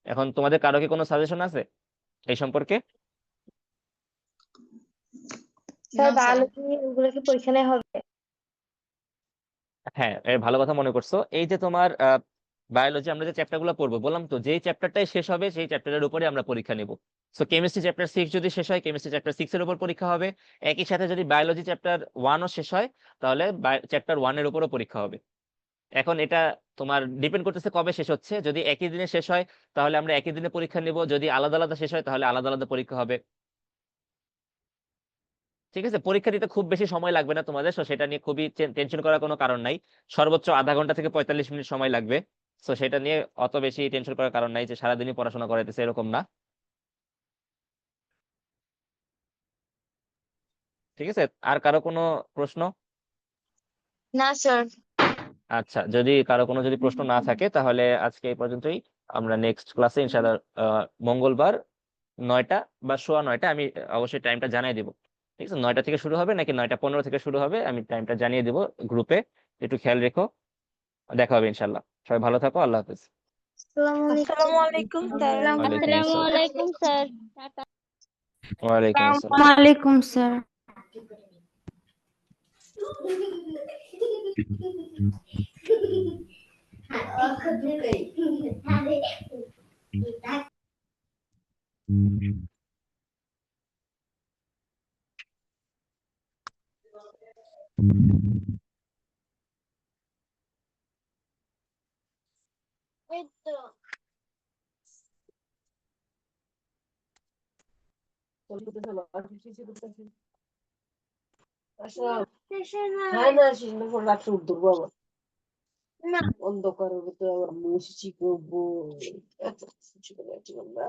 Speaker 3: এখন তোমাদের কারো কি কোনো সাজেশন আছে এই সম্পর্কে?
Speaker 7: Sir
Speaker 5: No, sir.
Speaker 7: বায়োলজি ওগুলো কি পরীক্ষা নেওয়া হবে?
Speaker 3: হ্যাঁ, ভালো কথা মনে করছো। এই যে তোমার বায়োলজি আমরা যে চ্যাপ্টার গুলো পড়বো, বললাম তো যেই চ্যাপ্টারটাই শেষ হবে সেই চ্যাপ্টারের উপরে আমরা পরীক্ষা নিব। সো কেমিস্ট্রি চ্যাপ্টার 6 যদি শেষ হয়, কেমিস্ট্রি চ্যাপ্টার 6 এর উপর পরীক্ষা হবে। একই সাথে যদি বায়োলজি চ্যাপ্টার 1ও শেষ হয়, তাহলে চ্যাপ্টার 1 এর উপরও পরীক্ষা হবে। এখন এটা তোমার ডিপেন্ড করতেছে কবে শেষ হচ্ছে। যদি একই দিনে শেষ হয় তাহলে আমরা একই দিনে পরীক্ষা নিব, যদি আলাদা আলাদা শেষ হয় তাহলে আলাদা আলাদা পরীক্ষা হবে। ঠিক আছে, পরীক্ষা দিতে খুব বেশি সময় লাগবে না তোমাদের, তো সেটা নিয়ে খুবই টেনশন করার কোনো কারণ নাই। সর্বোচ্চ আধা ঘন্টা থেকে 45 মিনিট সময় লাগবে। তো সেটা নিয়ে অত বেশি টেনশন করার কারণ নাই যে সারাদিনই পড়াশোনা করাইতেছে, এরকম না। ঠিক আছে, আর কারো কোনো প্রশ্ন?
Speaker 5: না স্যার।
Speaker 3: আচ্ছা, যদি কারো কোনো যদি প্রশ্ন না থাকে তাহলে আজকে এই পর্যন্তই। আমরা নেক্সট ক্লাসে ইনশাআল্লাহ মঙ্গলবার 9টা বা সোয়া 9টা, আমি অবশ্যই টাইমটা জানিয়ে দিব। ঠিক আছে, 9টা থেকে শুরু হবে নাকি 9টা 15 থেকে শুরু হবে আমি টাইমটা জানিয়ে দিব গ্রুপে, একটু খেয়াল রেখো। দেখা হবে ইনশাআল্লাহ। সবাই ভালো থাকো, আল্লাহ হাফেজ।
Speaker 9: আসসালামু আলাইকুম স্যার।
Speaker 3: ওয়ালাইকুম
Speaker 10: আসসালামু
Speaker 3: আসসালাম।
Speaker 10: আলাইকুম স্যার।
Speaker 3: ওয়ালাইকুম আসসালাম।
Speaker 10: ওয়ালাইকুম স্যার।
Speaker 1: এই তো শেষে না না
Speaker 2: অন্ধকারের ভিতরে আবার মুছছি করবো, এত কিছু
Speaker 1: না